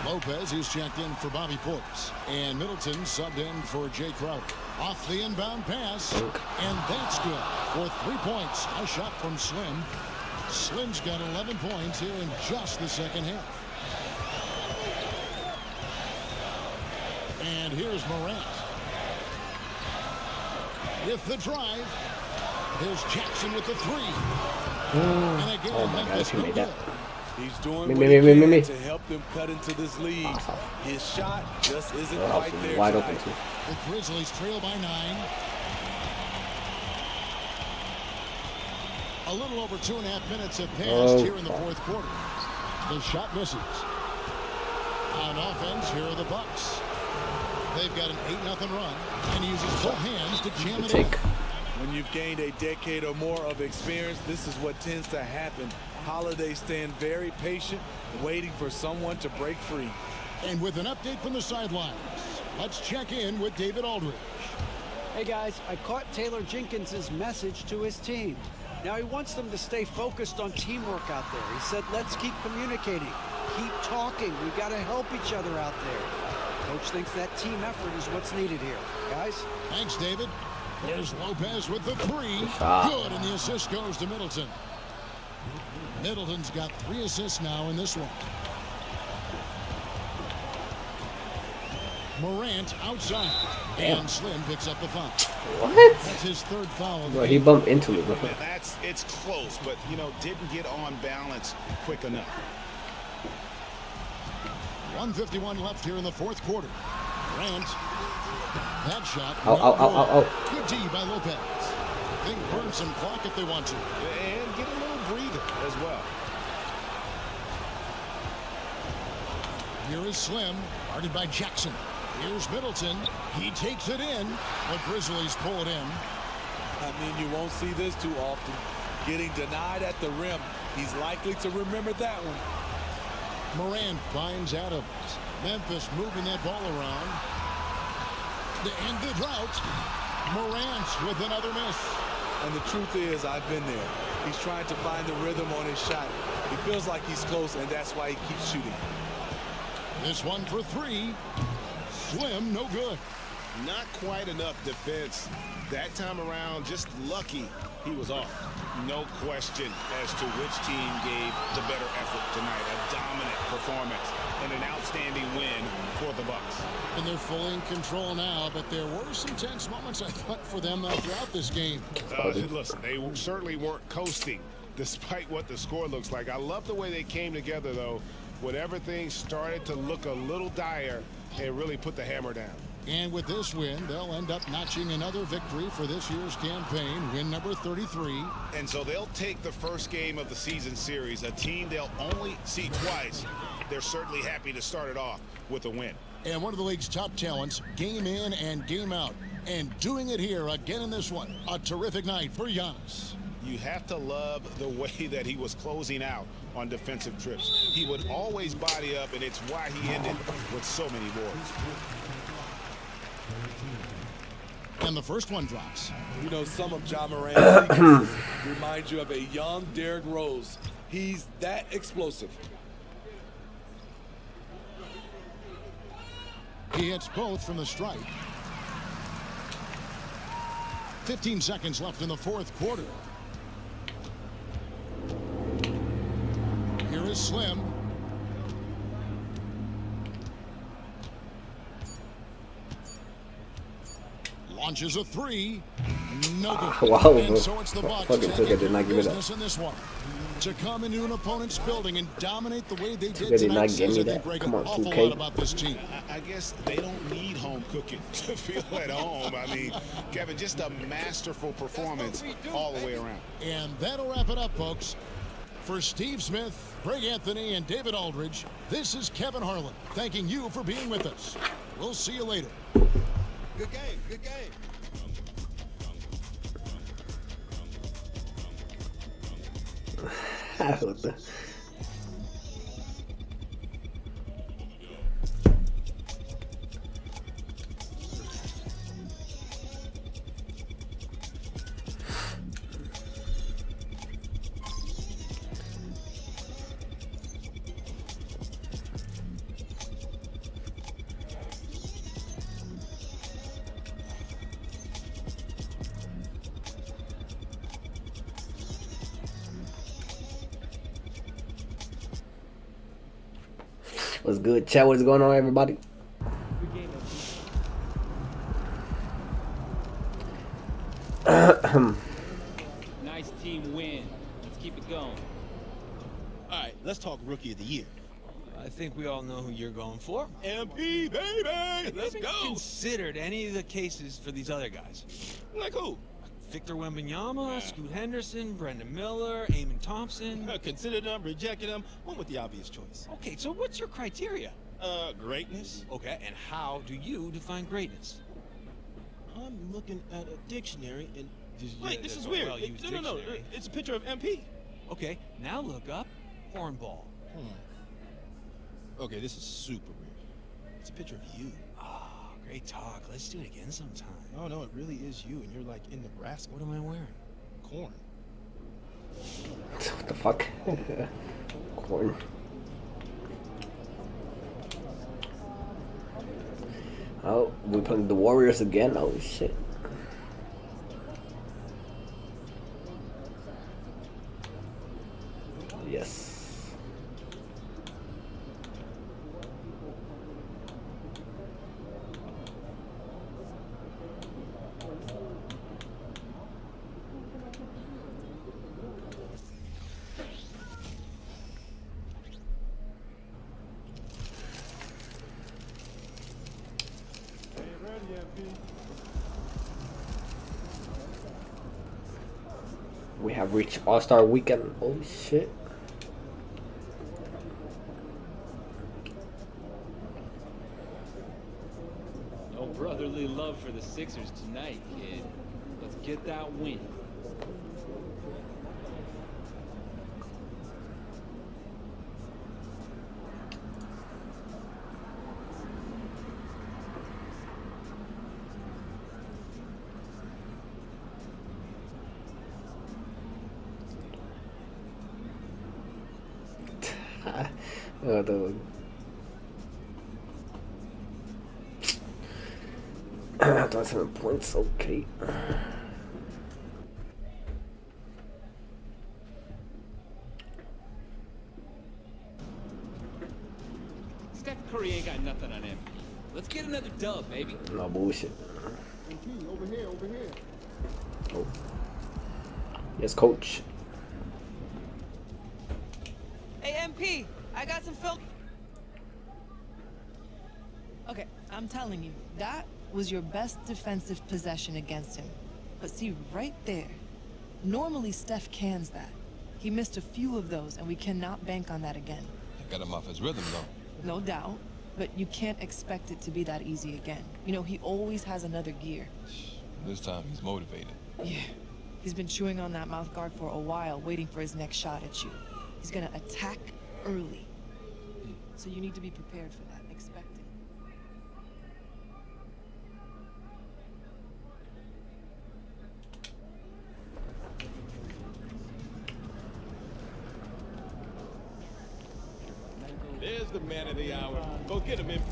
Lopez is checked in for Bobby Portis. And Middleton subbed in for Jay Crowder. Off the inbound pass. And that's good for 3 points. A shot from Slim. Slim's got 11 points here in just the second half. And here's Morant. With the drive. Here's Jackson with the 3. And again, Oh my gosh, he made that. He's doing Me. what he can to help them cut into this lead. His shot just isn't quite there Wide tonight. open too. The Grizzlies trail by 9. A little over 2.5 minutes have passed here in the fourth quarter. The shot misses. On offense, here are the Bucks. They've got an 8-0 run and he uses both hands to jam it in. When you've gained a decade or more of experience, this is what tends to happen. Holiday stand very patient, waiting for someone to break free. And with an update from the sidelines, let's check in with David Aldridge. Hey guys, I caught Taylor Jenkins' message to his team. Now he wants them to stay focused on teamwork out there. He said, let's keep communicating, keep talking. We've got to help each other out there. Coach thinks that team effort is what's needed here. Guys? Thanks, David. There's Lopez with the 3. Good, and the assist goes to Middleton. Middleton's got 3 assists now in this one. Morant outside. Damn. And Slim picks up the foul. What? That's his 3rd foul. Bro, he bumped into me, bro. It's close, but didn't get on balance quick enough. 1:51 left here in the fourth quarter. Grant. That shot. Good D by Lopez. They can burn some clock if they want to. And get a little breather as well. Here is Slim, guarded by Jackson. Here's Middleton. He takes it in. The Grizzlies pull it in. I mean, you won't see this too often. Getting denied at the rim. He's likely to remember that one. Morant finds Adams. Memphis moving that ball around. To end the drought. Morant with another miss. And the truth is, I've been there. He's trying to find the rhythm on his shot. He feels like he's close, and that's why he keeps shooting. This one for 3. Slim, no good. Not quite enough defense. That time around, just lucky he was off. No question as to which team gave the better effort tonight. A dominant performance and an outstanding win for the Bucks. And they're fully in control now, but there were some tense moments, I thought, for them throughout this game. Listen, they certainly weren't coasting despite what the score looks like. I love the way they came together, though, when everything started to look a little dire and really put the hammer down. And with this win, they'll end up notching another victory for this year's campaign, win number 33. And so they'll take the first game of the season series, a team they'll only see twice. They're certainly happy to start it off with a win. And one of the league's top talents, game in and game out. And doing it here again in this one. A terrific night for Giannis. You have to love the way that he was closing out on defensive trips. He would always body up, and it's why he ended with so many boards. And the first one drops. You know, some of Ja Morant's sequences remind you of a young Derrick Rose. He's that explosive. He hits both from the stripe. 15 seconds left in the fourth quarter. Here is Slim. Launches a three. No good. Wow, And so it's the Bucks fucking took it, did not give it up. business in this one. To come into an opponent's building and dominate the way they did They did tonight not give says me I think that. break Come an on, awful 2K. lot about this team. I guess they don't need home cooking to feel at home. I mean, Kevin, just a masterful performance all the way around. And that'll wrap it up, folks. For Steve Smith, Greg Anthony, and David Aldridge, this is Kevin Harlan thanking you for being with us. We'll see you later. Good game. Good game. What the- What's good, chat? What's going on, everybody? Nice team win. Let's keep it going. All right, let's talk Rookie of the Year. I think we all know who you're going for. MP, baby! Let's Have you go! considered any of the cases for these other guys? Like who? Victor Wembanyama, Scoot Henderson, Brendan Miller, Eamon Thompson. Considered them, rejected them, went with the obvious choice. Okay, so what's your criteria? Greatness. Okay, and how do you define greatness? I'm looking at a dictionary and... Just- Wait, yeah, this is a weird. well-used No. dictionary. It's a picture of MP. Okay, now look up hornball. Okay, this is super weird. It's a picture of you. Oh, great talk. Let's do it again sometime. Oh, no, it really is you, and you're like in Nebraska. What am I wearing? Corn. What the fuck? Corn. Oh, we playing the Warriors again? Oh shit. Yes. We have reached All-Star Weekend. Holy shit. No brotherly love for the Sixers tonight, kid. Let's get that win. The 27 points, okay. Steph Curry ain't got nothing on him. Let's get another dub, baby. No bullshit. Over here, over here. Oh. Yes, coach. Hey, MP, I got some film. Okay, I'm telling you, that was your best defensive possession against him. But see, right there, normally Steph cans that. He missed a few of those, and we cannot bank on that again. Got him off his rhythm, though. No doubt, but you can't expect it to be that easy again. You know, he always has another gear. This time he's motivated. Yeah, he's been chewing on that mouth guard for a while, waiting for his next shot at you. He's gonna attack early. So you need to be prepared for that. Expect it. There's the man of the hour. Go get him, MP.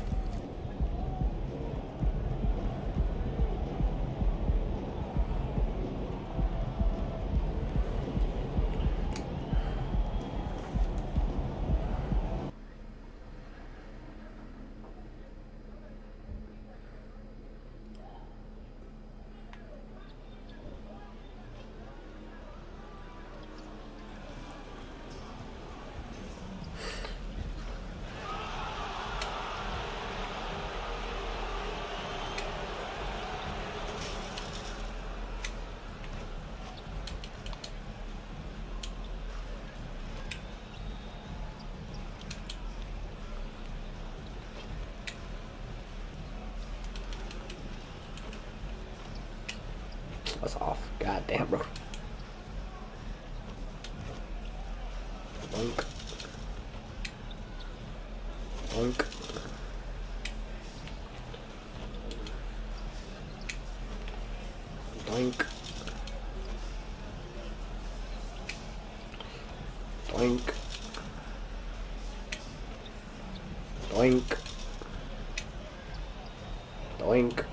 That's off. God damn, bro. Boink. Boink. Boink. Boink. Doink. Doink.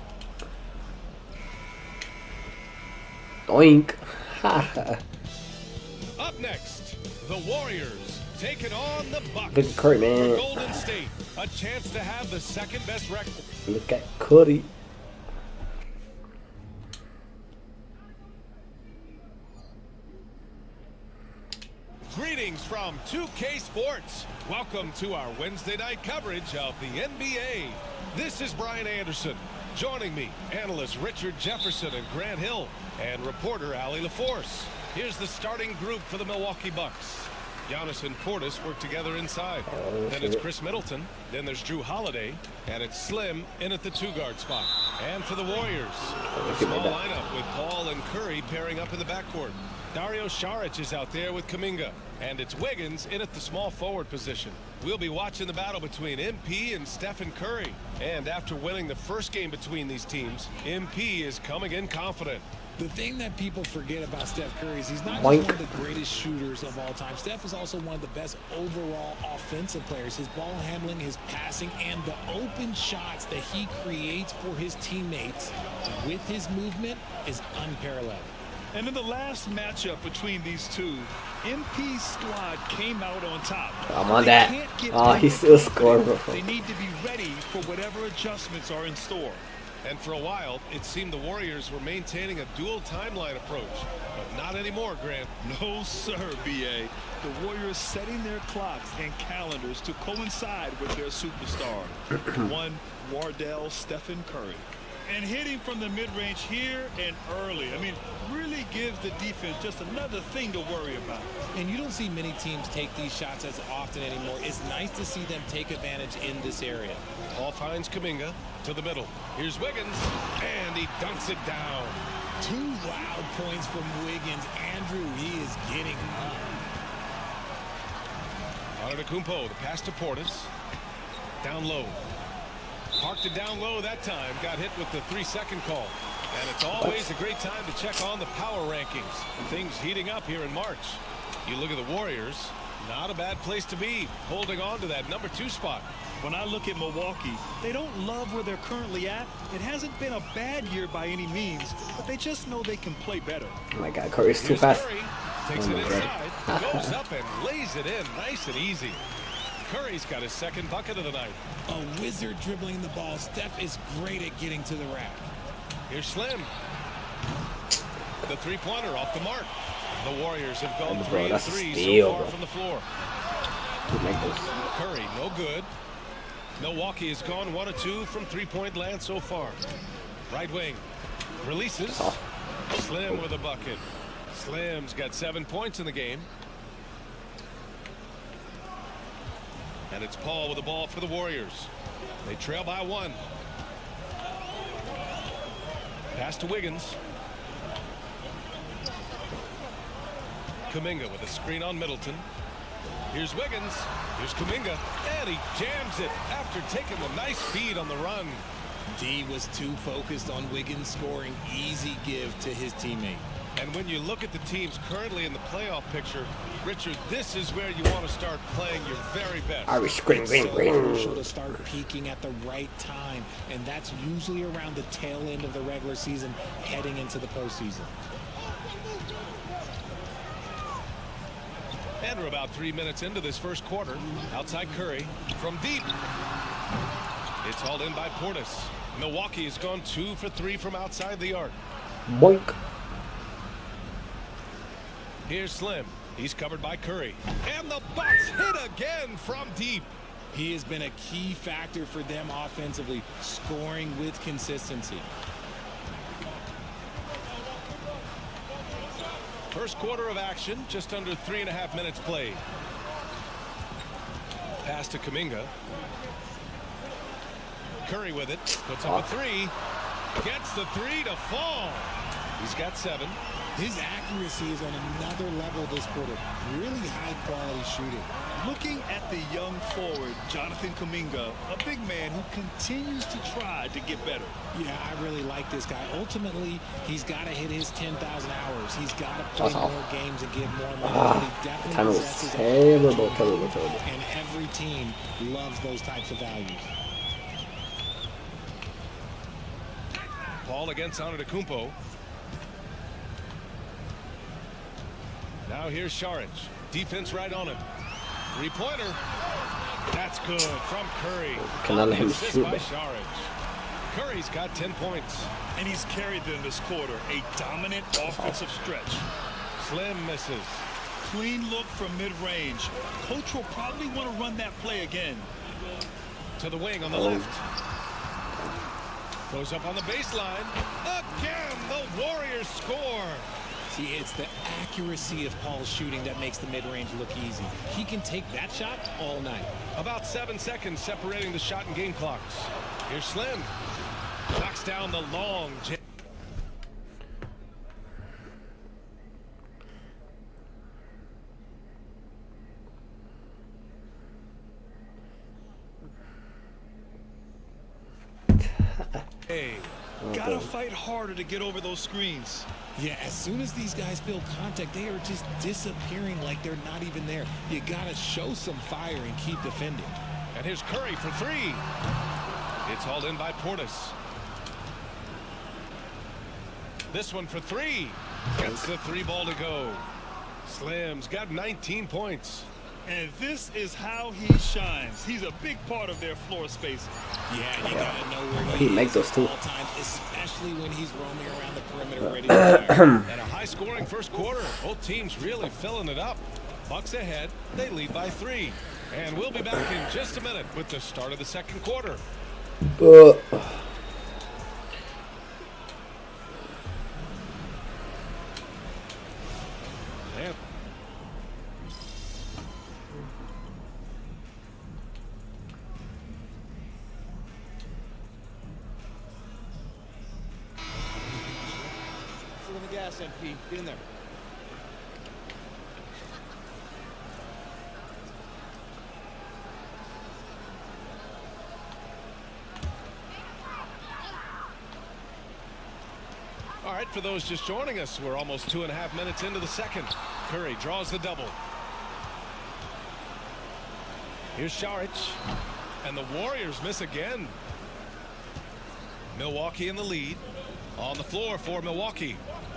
Doink. Up next, the Warriors taking on the Bucks. Look at Curry, man. For Golden State, a chance to have the second best record. Look at Curry. Greetings from 2K Sports. Welcome to our Wednesday night coverage of the NBA. This is Brian Anderson. Joining me, analysts Richard Jefferson and Grant Hill, and reporter Allie LaForce. Here's the starting group for the Milwaukee Bucks. Giannis and Portis work together inside. Then it's Chris Middleton. Then there's Drew Holiday. And it's Slim in at the two-guard spot. And for the Warriors, a small lineup with Paul and Curry pairing up in the backcourt. Dario Saric is out there with Kuminga. And it's Wiggins in at the small forward position. We'll be watching the battle between MP and Stephen Curry. And after winning the first game between these teams, MP is coming in confident. The thing that people forget about Steph Curry is he's not just one of the greatest shooters of all time. Steph is also one of the best overall offensive players. His ball handling, his passing, and the open shots that he creates for his teammates with his movement is unparalleled. And in the last matchup between these two, MP's squad came out on top. I'm on that. Oh, he still scored, bro. They need to be ready for whatever adjustments are in store. And for a while, it seemed the Warriors were maintaining a dual timeline approach. But not anymore, Grant. No, sir, B.A. The Warriors setting their clocks and calendars to coincide with their superstar. One, Wardell Stephen Curry. And hitting from the mid-range here and early. I mean, really gives the defense just another thing to worry about. And you don't see many teams take these shots as often anymore. It's nice to see them take advantage in this area. Ball finds Kuminga to the middle. Here's Wiggins, and he dunks it down. 2 loud points from Wiggins. Andrew, he is getting up. Antetokounmpo, the pass to Portis. Down low. Parked it down low that time. Got hit with the 3-second call. And it's always a great time to check on the power rankings. Things heating up here in March. You look at the Warriors, not a bad place to be, holding on to that number 2 spot. When I look at Milwaukee, they don't love where they're currently at. It hasn't been a bad year by any means, but they just know they can play better. Oh my God, Curry's too fast. Curry takes it inside, goes up and lays it in nice and easy. Curry's got his second bucket of the night. A wizard dribbling the ball. Steph is great at getting to the rack. Here's Slim. The three-pointer off the mark. The Warriors have gone 3 of 3 so far from the floor. Curry, no good. Milwaukee has gone 1 of 2 from three-point land so far. Right wing. Releases. Slim with a bucket. Slim's got 7 points in the game. And it's Paul with the ball for the Warriors. They trail by 1. Pass to Wiggins. Kuminga with a screen on Middleton. Here's Wiggins. Here's Kuminga. And he jams it after taking the nice feed on the run. D was too focused on Wiggins scoring. Easy give to his teammate. And when you look at the teams currently in the playoff picture, Richard, this is where you want to start playing your very best. Irish green, green, green. It's crucial to start peaking at the right time, and that's usually around the tail end of the regular season, heading into the postseason. And we're about 3 minutes into this first quarter. Outside Curry from deep. It's hauled in by Portis. Milwaukee has gone 2 for 3 from outside the arc. Boink. Here's Slim. He's covered by Curry. And the Bucks hit again from deep. He has been a key factor for them offensively, scoring with consistency. First quarter of action, just under 3.5 minutes played. Pass to Kuminga. Curry with it. Puts up a 3. Gets the 3 to fall. He's got 7. His accuracy is on another level this quarter. Really high quality shooting. Looking at the young forward, Jonathan Kuminga, a big man who continues to try to get better. Yeah, I really like this guy. Ultimately, he's got to hit his 10,000 hours. He's got to play more games and get more money. He definitely possesses terrible. And every team loves those types of values. Paul against Antetokounmpo. Now here's Šarić. Defense right on him. 3-pointer. That's good from Curry. Can I let him Assist shoot by me? Šarić. Curry's got 10 points. And he's carried them this quarter. A dominant offensive stretch. Slim misses. Clean look from mid-range. Coach will probably want to run that play again. To the wing on the left. Goes up on the baseline. Again, the Warriors score. See, it's the accuracy of Paul's shooting that makes the mid-range look easy. He can take that shot all night. About 7 seconds separating the shot and game clocks. Here's Slim. Knocks down the long jam. Hey, gotta fight harder to get over those screens. Yeah, as soon as these guys feel contact, they are just disappearing like they're not even there. You gotta show some fire and keep defending. And here's Curry for 3. It's hauled in by Portis. This one for 3. Gets the 3 ball to go. Slim's got 19 points. And this is how he shines. He's a big part of their floor space. Yeah, you gotta know where he makes those too. all times, especially when he's roaming around the perimeter ready to fire. And a high-scoring first quarter. Both teams really filling it up. Bucks ahead. They lead by 3. And we'll be back in just a minute with the start of the second quarter. Full of the gas, MP. Get in there. All right, for those just joining us, we're almost 2.5 minutes into the second. Curry draws the double. Here's Šarić. And the Warriors miss again. Milwaukee in the lead. On the floor for Milwaukee.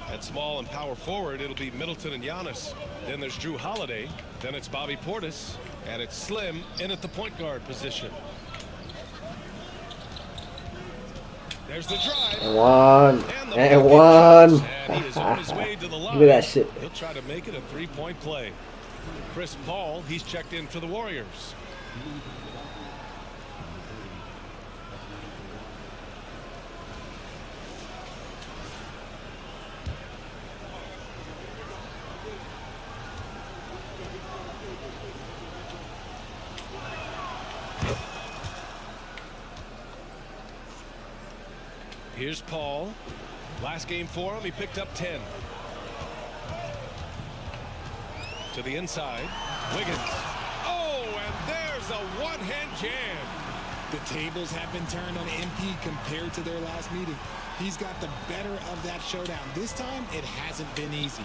At small and power forward, it'll be Middleton and Giannis. Then there's Drew Holiday. Then it's Bobby Portis. And it's Slim in at the point guard position. There's the drive. And one. And he is on his way to the line. Look at that shit. He'll try to make it a 3-point play. Chris Paul, he's checked in for the Warriors. Here's Paul. Last game for him, he picked up 10. To the inside. Wiggins. Oh, and there's a one-hand jam. The tables have been turned on MP compared to their last meeting. He's got the better of that showdown. This time, it hasn't been easy.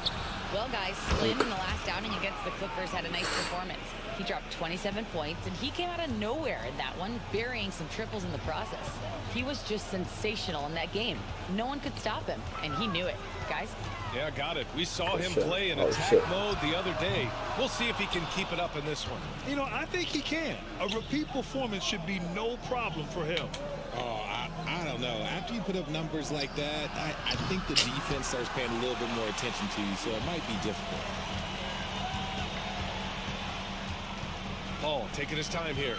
Well, guys, Slim in the last outing against the Clippers had a nice performance. He dropped 27 points, and he came out of nowhere in that one, burying some triples in the process. He was just sensational in that game. No one could stop him, and he knew it. Guys? Yeah, got it. We saw him play in attack mode the other day. We'll see if he can keep it up in this one. You know, I think he can. A repeat performance should be no problem for him. Oh, I don't know. After you put up numbers like that, I think the defense starts paying a little bit more attention to you, so it might be difficult. Paul taking his time here.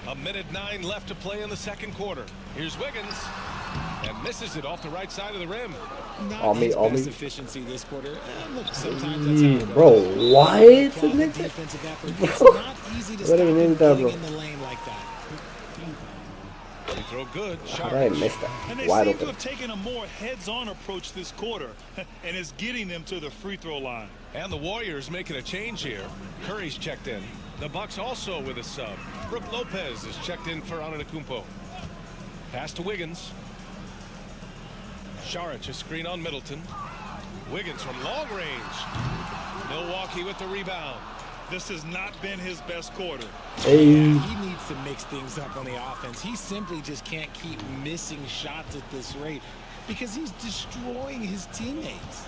1:09 left to play in the second quarter. Here's Wiggins. And misses it off the right side of the rim. Not his best efficiency this quarter. Look, sometimes that's how it goes. Bro, what? Defensive effort. It's not easy to stop him getting in the lane like that. Free throw good. How did I miss that? And they Wide seem open. to have taken a more heads-on approach this quarter, and it's getting them to the free throw line. And the Warriors making a change here. Curry's checked in. The Bucks also with a sub. Brook Lopez is checked in for Antetokounmpo. Pass to Wiggins. Saric a screen on Middleton. Wiggins from long range. Milwaukee with the rebound. This has not been his best quarter. Hey. He needs to mix things up on the offense. He simply just can't keep missing shots at this rate because he's destroying his teammates.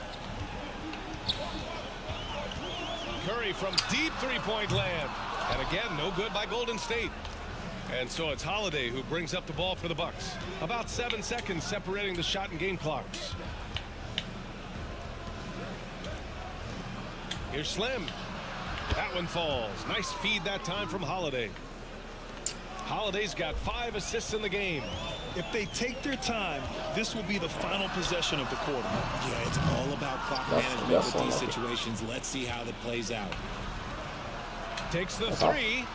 Curry from deep three-point land. And again, no good by Golden State. And so it's Holiday who brings up the ball for the Bucks. About 7 seconds separating the shot and game clocks. Here's Slim. That one falls. Nice feed that time from Holiday. Holiday's got 5 assists in the game. If they take their time, this will be the final possession of the quarter. Yeah, it's all about clock management with these situations. Let's see how that plays out. Takes the three.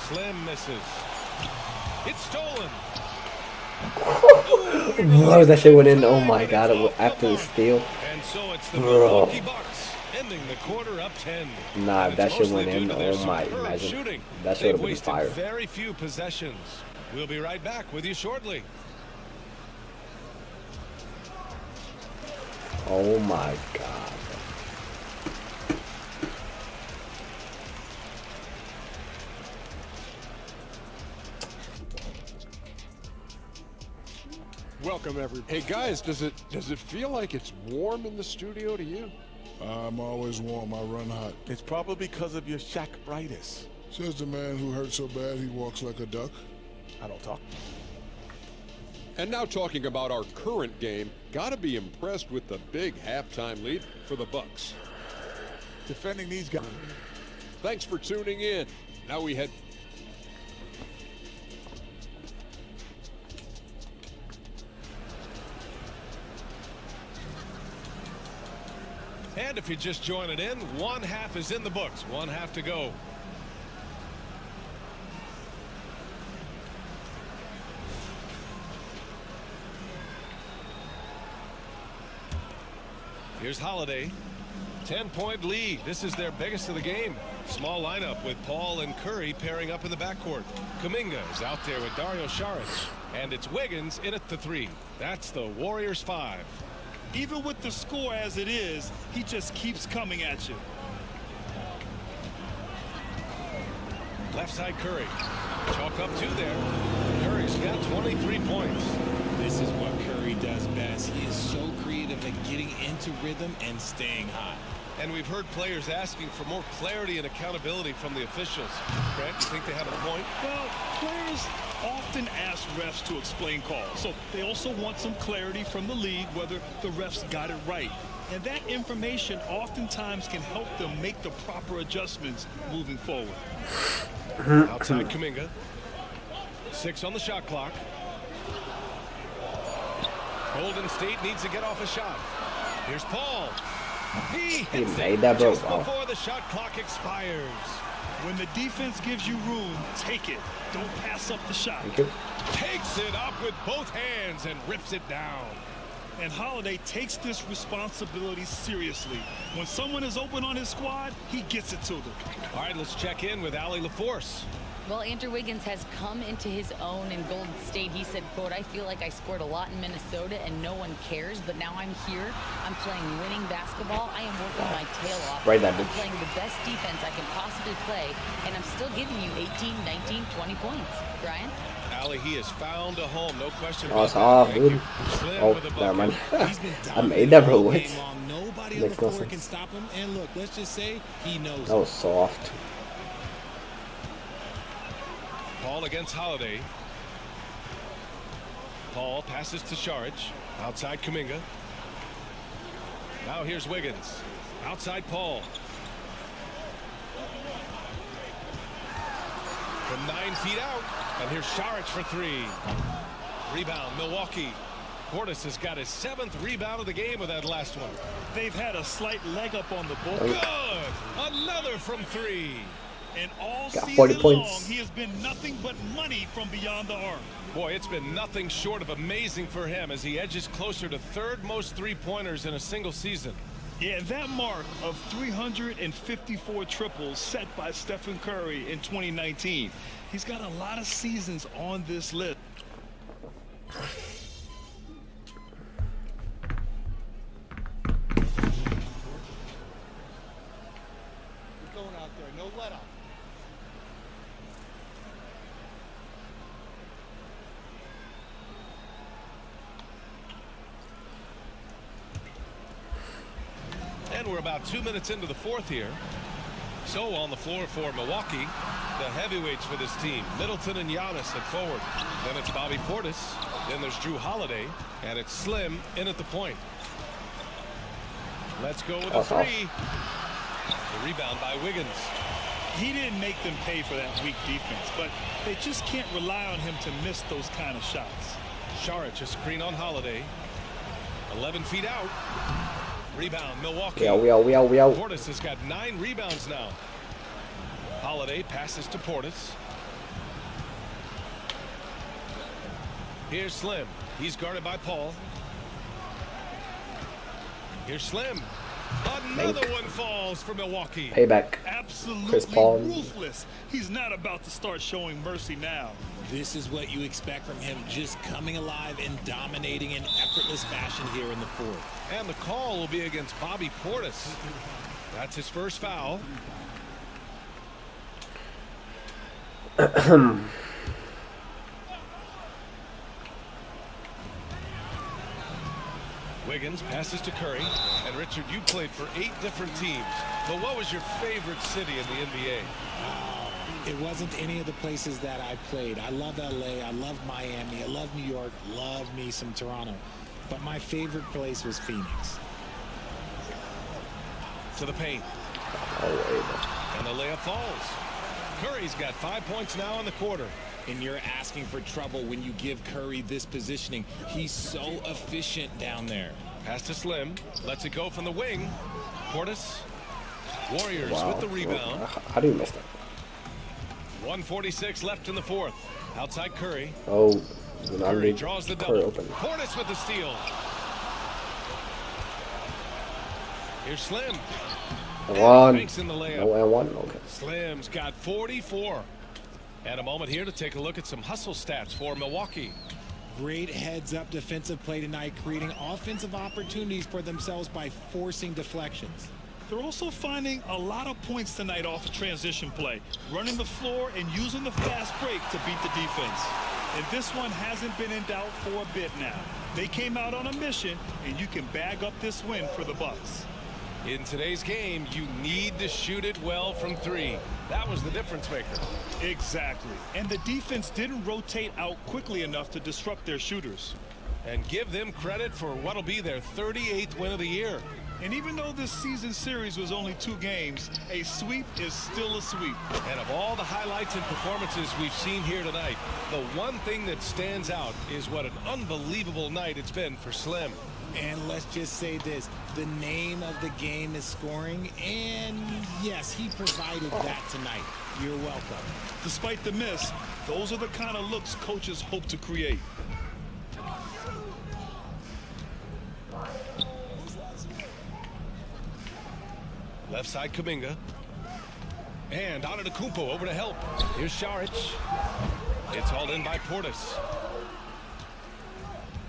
Slim misses. It's stolen. Oh, that shit went in. Oh my god, after the steal. And so it's the Milwaukee Bucks ending the quarter up 10. Nah, if that shit went in, oh my, imagine. Shooting. That should have been wasted fire. very few possessions. We'll be right back with you shortly. Oh my god. Welcome, everybody. Hey guys, does it feel like it's warm in the studio to you? I'm always warm. I run hot. It's probably because of your Shaq-ritis. Says the man who hurt so bad he walks like a duck. I don't talk. And now talking about our current game, gotta be impressed with the big halftime lead for the Bucks. Defending these guys. Thanks for tuning in. Now we head. And if you're just joining in, one half is in the books. One half to go. Here's Holiday. 10-point lead. This is their biggest of the game. Small lineup with Paul and Curry pairing up in the backcourt. Kuminga is out there with Dario Saric. And it's Wiggins in at the 3. That's the Warriors 5. Even with the score as it is, he just keeps coming at you. Left side Curry. Chalk up 2 there. Curry's got 23 points. This is what Curry does best. He is so creative at getting into rhythm and staying hot. And we've heard players asking for more clarity and accountability from the officials. Grant, you think they have a point? Well, players often ask refs to explain calls. So they also want some clarity from the league whether the refs got it right. And that information oftentimes can help them make the proper adjustments moving forward. Outside Kuminga. 6 on the shot clock. Golden State needs to get off a shot. Here's Paul. He made that, bro. Just before the shot clock expires. When the defense gives you room, take it. Don't pass up the shot. Takes it up with both hands and rips it down. And Holiday takes this responsibility seriously. When someone is open on his squad, he gets it to them. All right, let's check in with Allie LaForce. Well, Andrew Wiggins has come into his own in Golden State. He said, quote, I feel like I scored a lot in Minnesota and no one cares, but now I'm here. I'm playing winning basketball. I am working my tail off. Right, that I'm bitch. playing the best defense I can possibly play, and I'm still giving you 18, 19, 20 points. Brian? Allie, he has found a home, no question. Oh, it's off, dude. Oh, never mind. I made that, bro. What? Nobody on the floor can stop him. And look, let's just say he knows. That was soft. Paul against Holiday. Paul passes to Saric. Outside Kuminga. Now here's Wiggins. Outside Paul. From 9 feet out. And here's Saric for 3. Rebound, Milwaukee. Portis has got his 7th rebound of the game with that last one. They've had a slight leg up on the ball. Good! Another from 3. And all Got season 40 long, points. he has been nothing but money from beyond the arc. Boy, it's been nothing short of amazing for him as he edges closer to third most three-pointers in a single season. Yeah, that mark of 354 triples set by Stephen Curry in 2019. He's got a lot of seasons on this list. Going out there, no let up. And we're about 2 minutes into the fourth here. So on the floor for Milwaukee, the heavyweights for this team, Middleton and Giannis at forward. Then it's Bobby Portis. Then there's Drew Holiday. And it's Slim in at the point. Let's go with a three. The rebound by Wiggins. He didn't make them pay for that weak defense, but they just can't rely on him to miss those kind of shots. Saric, a screen on Holiday. 11 feet out. Rebound, Milwaukee. We out. Portis has got 9 rebounds now. Holiday passes to Portis. Here's Slim. He's guarded by Paul. Here's Slim. Another one falls for Milwaukee. Payback. Absolutely Chris Paul. ruthless. He's not about to start showing mercy now. This is what you expect from him, just coming alive and dominating in effortless fashion here in the fourth. And the call will be against Bobby Portis. That's his first foul. Wiggins passes to Curry. And Richard, you played for 8 different teams. But what was your favorite city in the NBA? It wasn't any of the places that I played. I love LA, I love Miami, I love New York, love me some Toronto. But my favorite place was Phoenix. To the paint. And the layup falls. Curry's got 5 points now in the quarter. And you're asking for trouble when you give Curry this positioning. He's so efficient down there. Pass to Slim. Lets it go from the wing. Portis. Warriors with the rebound. How do you miss that? 1:46 left in the fourth. Outside Curry. Oh, Curry draws the double. open. Portis with the steal. Here's Slim. One. Banks in the layup. No and one. Okay. Slim's got 44. And a moment here to take a look at some hustle stats for Milwaukee. Great heads-up defensive play tonight, creating offensive opportunities for themselves by forcing deflections. They're also finding a lot of points tonight off of transition play, running the floor and using the fast break to beat the defense. And this one hasn't been in doubt for a bit now. They came out on a mission, and you can bag up this win for the Bucks. In today's game, you need to shoot it well from 3. That was the difference maker. Exactly. And the defense didn't rotate out quickly enough to disrupt their shooters. And give them credit for what'll be their 38th win of the year. And even though this season series was only 2 games, a sweep is still a sweep. And of all the highlights and performances we've seen here tonight, the one thing that stands out is what an unbelievable night it's been for Slim. And let's just say this, the name of the game is scoring, and yes, he provided that tonight. You're welcome. Despite the miss, those are the kind of looks coaches hope to create. Left side Kuminga. And Antetokounmpo over to help. Here's Saric. It's hauled in by Portis.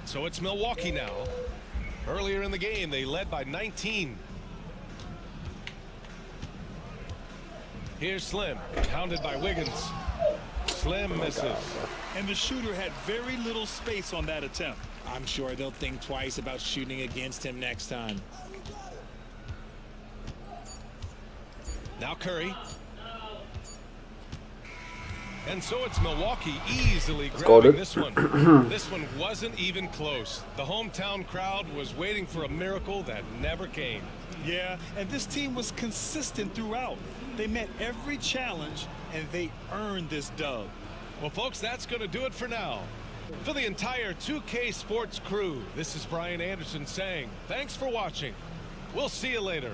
So it's Milwaukee now. Earlier in the game, they led by 19. Here's Slim, pounded by Wiggins. Slim misses. And the shooter had very little space on that attempt. I'm sure they'll think twice about shooting against him next time. Now Curry. And so it's Milwaukee easily grabbing this one. This one wasn't even close. The hometown crowd was waiting for a miracle that never came. Yeah, and this team was consistent throughout. They met every challenge, and they earned this dub. Well, folks, that's going to do it for now. For the entire 2K Sports crew, this is Brian Anderson saying thanks for watching. We'll see you later.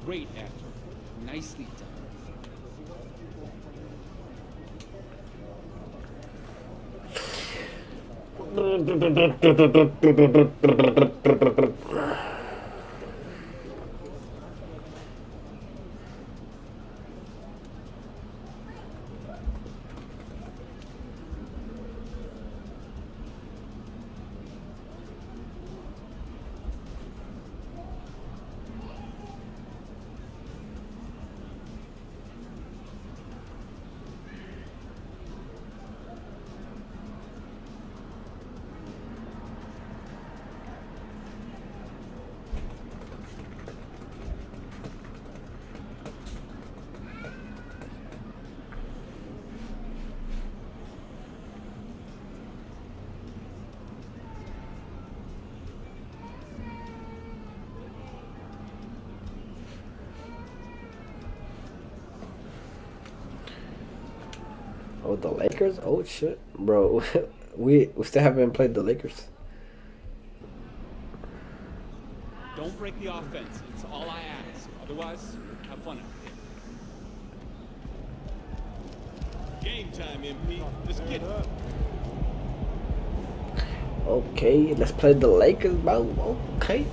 Great effort. Nicely done. Oh, the Lakers? Oh shit, bro. we still haven't played the Lakers. Don't break the offense. It's all I ask. Otherwise, have fun. Game time, MP. Let's get it. Okay, let's play the Lakers, bro. Okay.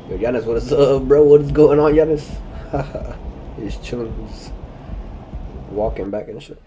Yo, Giannis, what is up, bro? What is going on, Giannis? He's chilling. He's walking back and shit.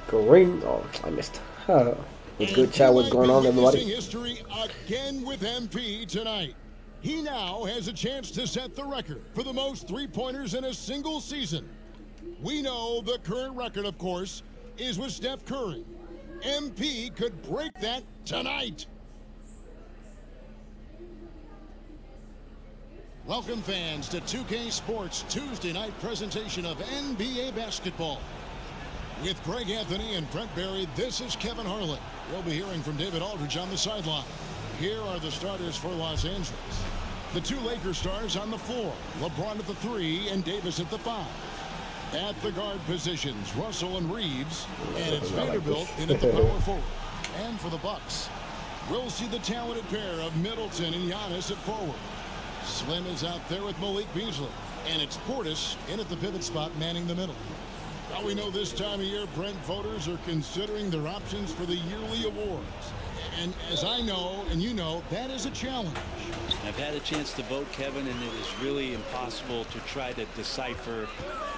Green. Oh, I missed. What's good, chat? What's going on, everybody? History again with MP tonight. He now has a chance to set the record for the most three-pointers in a single season. We know the current record, of course, is with Steph Curry. MP could break that tonight. Welcome, fans, to 2K Sports Tuesday night presentation of NBA basketball. With Greg Anthony and Brent Barry, this is Kevin Harlan. We'll be hearing from David Aldridge on the sideline. Here are the starters for Los Angeles. The two Lakers stars on the floor, LeBron at the 3 and Davis at the 5. At the guard positions, Russell and Reeves, and it's Vanderbilt in at the power forward. And for the Bucks, we'll see the talented pair of Middleton and Giannis at forward. Slim is out there with Malik Beasley, and it's Portis in at the pivot spot manning the middle. Now we know this time of year, Brent, voters are considering their options for the yearly awards. And as I know, and you know, that is a challenge. I've had a chance to vote, Kevin, and it is really impossible to try to decipher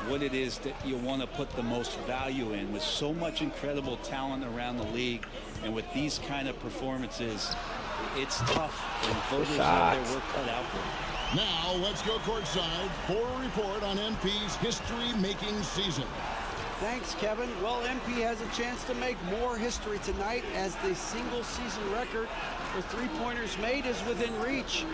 what it is that you want to put the most value in. With so much incredible talent around the league and with these kind of performances, it's tough, and voters have their work cut out for them. Now let's go courtside for a report on MP's history-making season. Thanks, Kevin. Well, MP has a chance to make more history tonight as the single-season record for three-pointers made is within reach.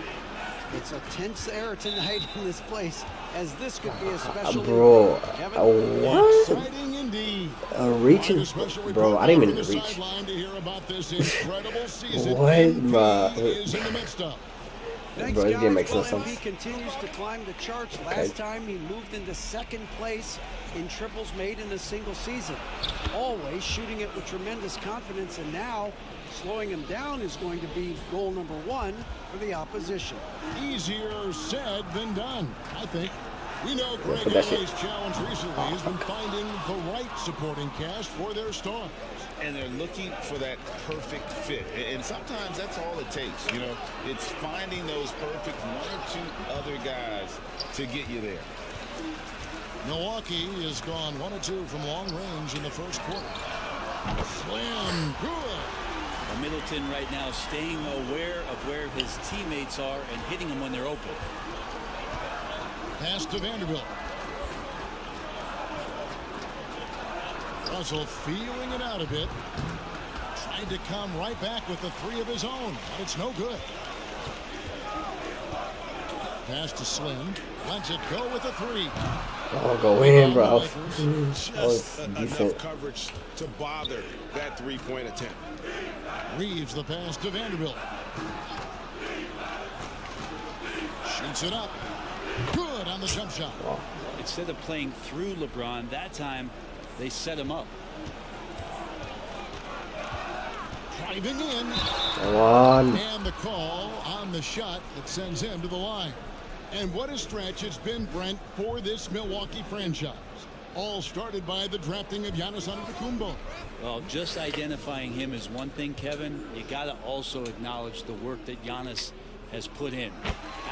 It's a tense era tonight in this place, as this could be a special. Bro, what? Exciting indeed. Reaching, bro. I didn't even reach. What, Thanks, bro, this game makes no guys. sense. MP continues to climb the charts. Last time he moved into second place in triples made in a single season. Always shooting it with tremendous confidence, and now slowing him down is going to be goal number 1 for the opposition. Easier said than done, I think. We know Greg LA's challenge recently has been finding the right supporting cast for their stars. And they're looking for that perfect fit. And sometimes that's all it takes. You know, it's finding those perfect one or two other guys to get you there. Milwaukee has gone 1 or 2 from long range in the first quarter. Slam good. Middleton right now staying aware of where his teammates are and hitting them when they're open. Pass to Vanderbilt. Russell feeling it out a bit. Trying to come right back with the 3 of his own, but it's no good. Pass to Slim. Lets it go with a 3. Oh, go in, bro. Just enough coverage to bother that 3-point attempt. Reeves the pass to Vanderbilt. Shoots it up. Good on the jump shot. Wow. Instead of playing through LeBron, that time they set him up. Driving in. Come on. And the call on the shot that sends him to the line. And what a stretch it's been, Brent, for this Milwaukee franchise. All started by the drafting of Giannis Antetokounmpo. Well, just identifying him is one thing, Kevin. You got to also acknowledge the work that Giannis has put in.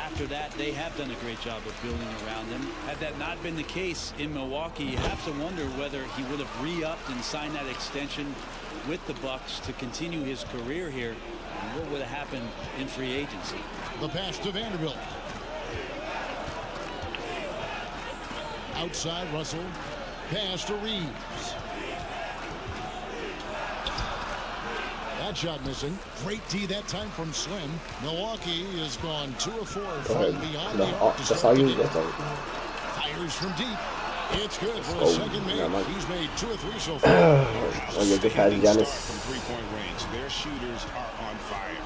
After that, they have done a great job of building around him. Had that not been the case in Milwaukee, you have to wonder whether he would have re-upped and signed that extension with the Bucks to continue his career here. And what would have happened in free agency? The pass to Vanderbilt. Outside Russell. Pass to Reeves. That shot missing. Great D that time from Slim. Milwaukee has gone 2 of 4 from beyond the arc. That's all you need. Fires from deep. It's good for the second make. He's made 2 or 3 so far. Oh, you just had Giannis from 3-point range. Their shooters are on fire.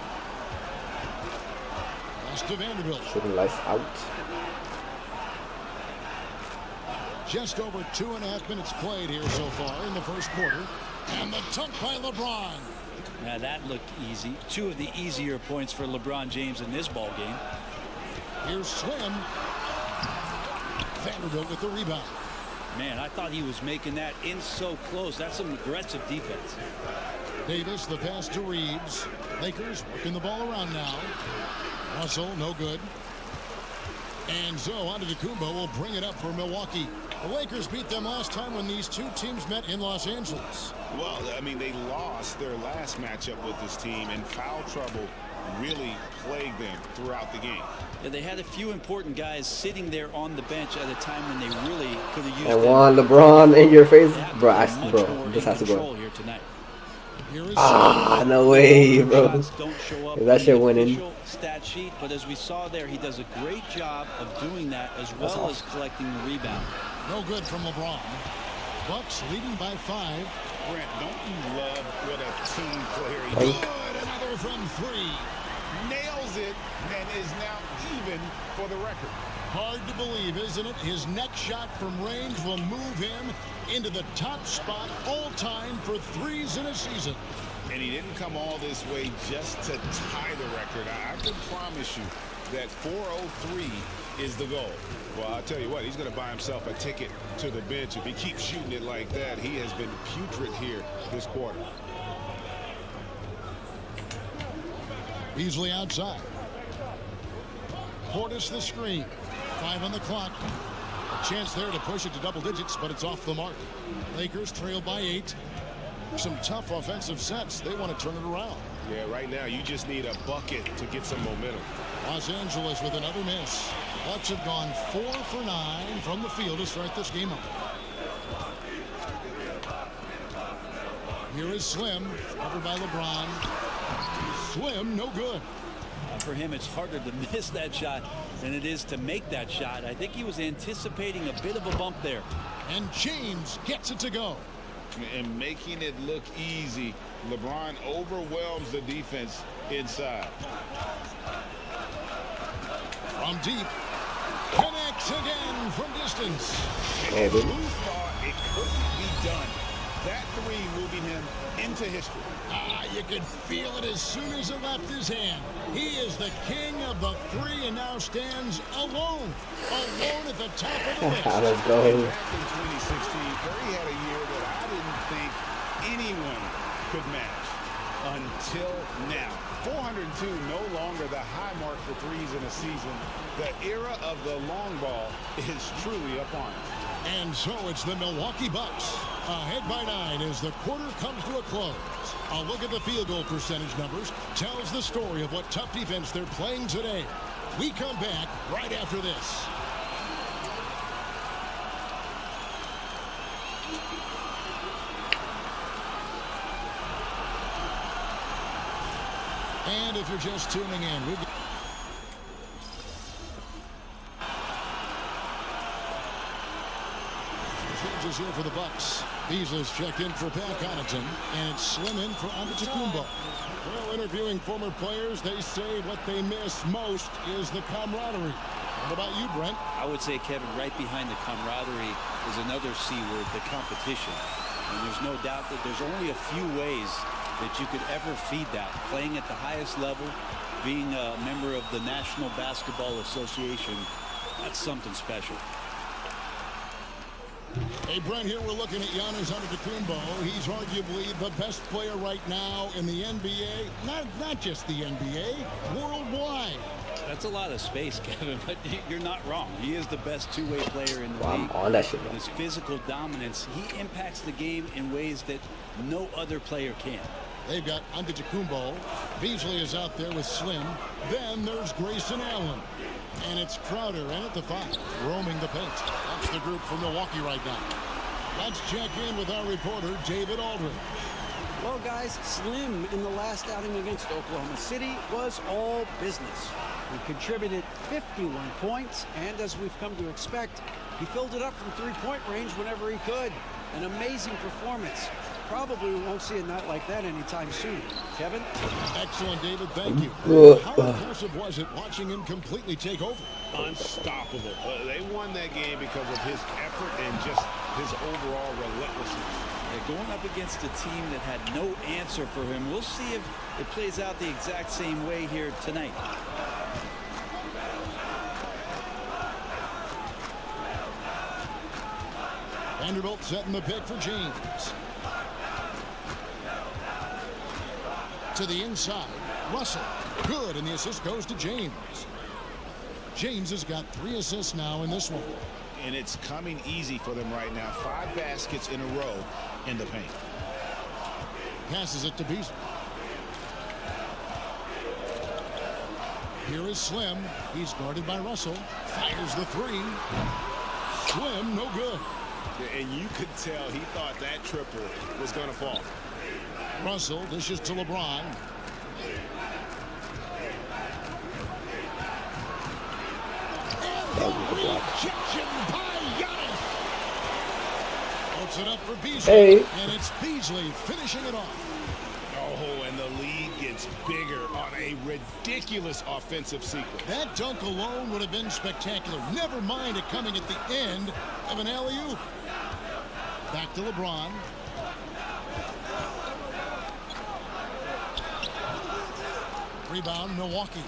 Pass to Vanderbilt. Shooting lights out. Just over 2.5 minutes played here so far in the first quarter. And the dunk by LeBron. Now that looked easy. 2 of the easier points for LeBron James in this ball game. Here's Slim. Vanderbilt with the rebound. Man, I thought he was making that in so close. That's some aggressive defense. Davis, the pass to Reeves. Lakers working the ball around now. Russell, no good. And so Antetokounmpo will bring it up for Milwaukee. The Lakers beat them last time when these 2 teams met in Los Angeles. Well, I mean, they lost their last matchup with this team, and foul trouble really plagued them throughout the game. Yeah, they had a few important guys sitting there on the bench at a time when they really could have used and one LeBron in your face. Bro, this has to go. Here tonight. Ah, no way, bro. That shit went in. Stat sheet, but as we saw there, he does a great job of doing that as well as collecting the rebound. No good from LeBron. Bucks leading by 5. Brent, don't you love what a team player he does? Good, another from 3. Nails it and is now even for the record. Hard to believe, isn't it? His next shot from range will move him into the top spot all time for 3s in a season. And he didn't come all this way just to tie the record. I can promise you that 403 is the goal. Well, I'll tell you what, he's going to buy himself a ticket to the bench. If he keeps shooting it like that, he has been putrid here this quarter. Beasley outside. Portis the screen. 5 on the clock. A chance there to push it to double digits, but it's off the mark. Lakers trail by 8. Some tough offensive sets. They want to turn it around. Yeah, right now you just need a bucket to get some momentum. Los Angeles with another miss. Bucks have gone 4 for 9 from the field to start this game up. Here is Slim, covered by LeBron. Slim, no good. For him, it's harder to miss that shot than it is to make that shot. I think he was anticipating a bit of a bump there. And James gets it to go. And making it look easy, LeBron overwhelms the defense inside. From deep, connects again from distance. Who thought it couldn't be done That three moving him into history. You could feel it as soon as it left his hand. He is the king of the three and now stands alone at the top of the list. Let's go. Back in 2016, Curry had a year that I didn't think anyone could match until now. 402, no longer the high mark for threes in a season. The era of the long ball is truly upon us. And so it's the Milwaukee Bucks ahead by 9 as the quarter comes to a close. A look at the field goal percentage numbers tells the story of what tough defense they're playing today. We come back right after this. And if you're just tuning in, we've changes here for the Bucks. Beasley's checked in for Pat Connaughton, and it's Slim in for Antetokounmpo. Well, interviewing former players, they say what they miss most is the camaraderie. What about you, Brent? I would say, Kevin, right behind the camaraderie is another C word, the competition. And there's no doubt that there's only a few ways that you could ever feed that. Playing at the highest level, being a member of the National Basketball Association, that's something special. Hey, Brent, here we're looking at Giannis Antetokounmpo. He's arguably the best player right now in the NBA. Not just the NBA, worldwide. That's a lot of space, Kevin, but you're not wrong. He is the best two-way player in the league. I'm on that shit, With his physical dominance, he impacts the game in ways that no other player can. They've got Antetokounmpo. Beasley is out there with Slim. Then there's Grayson Allen. And it's Crowder in at the 5, roaming the paint. That's the group for Milwaukee right now. Let's check in with our reporter, David Aldridge. Well, guys, Slim in the last outing against Oklahoma City was all business. He contributed 51 points, and as we've come to expect, he filled it up from three-point range whenever he could. An amazing performance. Probably won't see a night like that anytime soon. Kevin? Excellent, David. Thank you. How impressive was it watching him completely take over? Unstoppable. They won that game because of his effort and just his overall relentlessness. Going up against a team that had no answer for him. We'll see if it plays out the exact same way here tonight. Vanderbilt setting the pick for James. To the inside, Russell. Good, and the assist goes to James. James has got 3 assists now in this one. And it's coming easy for them right now. 5 baskets in a row in the paint. Passes it to Beasley. Here is Slim. He's guarded by Russell. Fires the 3. Slim, no good. And you could tell he thought that triple was going to fall. Russell dishes to LeBron. And the rejection by Giannis. Puts it up for Beasley. Hey. And it's Beasley finishing it off. Oh, and the lead gets bigger on a ridiculous offensive sequence. That dunk alone would have been spectacular. Never mind it coming at the end of an alley-oop. Back to LeBron. Rebound, Milwaukee.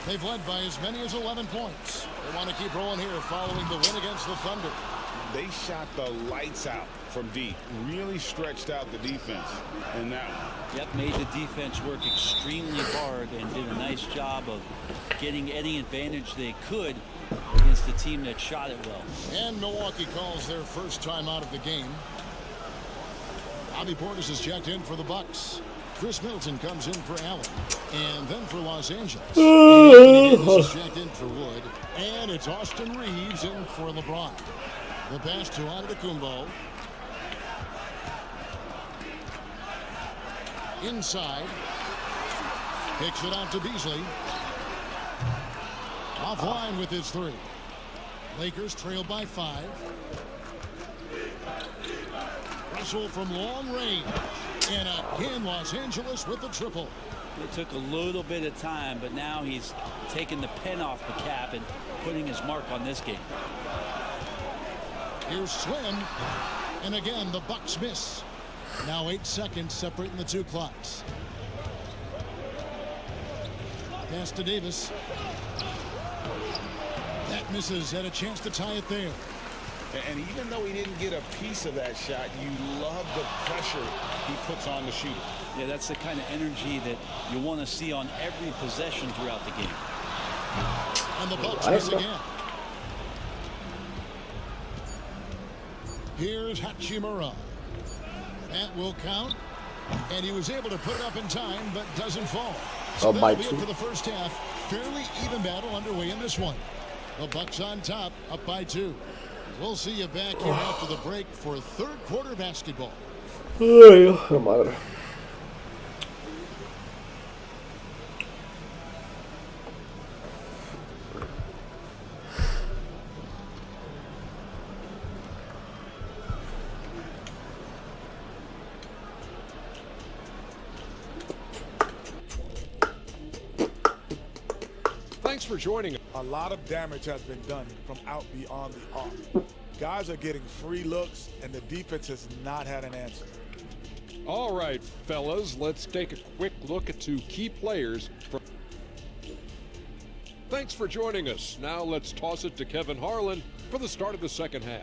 They've led by as many as 11 points. They want to keep rolling here following the win against the Thunder. They shot the lights out from deep. Really stretched out the defense in that one. Yep, made the defense work extremely hard and did a nice job of getting any advantage they could against a team that shot it well. And Milwaukee calls their first time out of the game. Bobby Portis is checked in for the Bucks. Chris Middleton comes in for Allen. And then for Los Angeles. Is checked in for Wood. And it's Austin Reeves in for LeBron. The pass to Antetokounmpo. Inside. Kicks it out to Beasley. Offline with his 3. Lakers trail by 5. Russell from long range. And again, Los Angeles with the triple. It took a little bit of time, but now he's taking the pen off the cap and putting his mark on this game. Here's Slim. And again, the Bucks miss. Now 8 seconds separating the two clocks. Pass to Davis. That misses. Had a chance to tie it there. And even though he didn't get a piece of that shot, you love the pressure he puts on the shooter. Yeah, that's the kind of energy that you want to see on every possession throughout the game. And the Bucks miss again. Here's Hachimura. That will count. And he was able to put it up in time, but doesn't fall. So that'll be it for the first half. Fairly even battle underway in this one. The Bucks on top, up by 2. We'll see you back here after the break for third quarter basketball. Ay, la madre. Thanks for joining us. A lot of damage has been done from out beyond the arc. Guys are getting free looks, and the defense has not had an answer. All right, fellas, let's take a quick look at 2 key players. Thanks for joining us. Now let's toss it to Kevin Harlan for the start of the second half.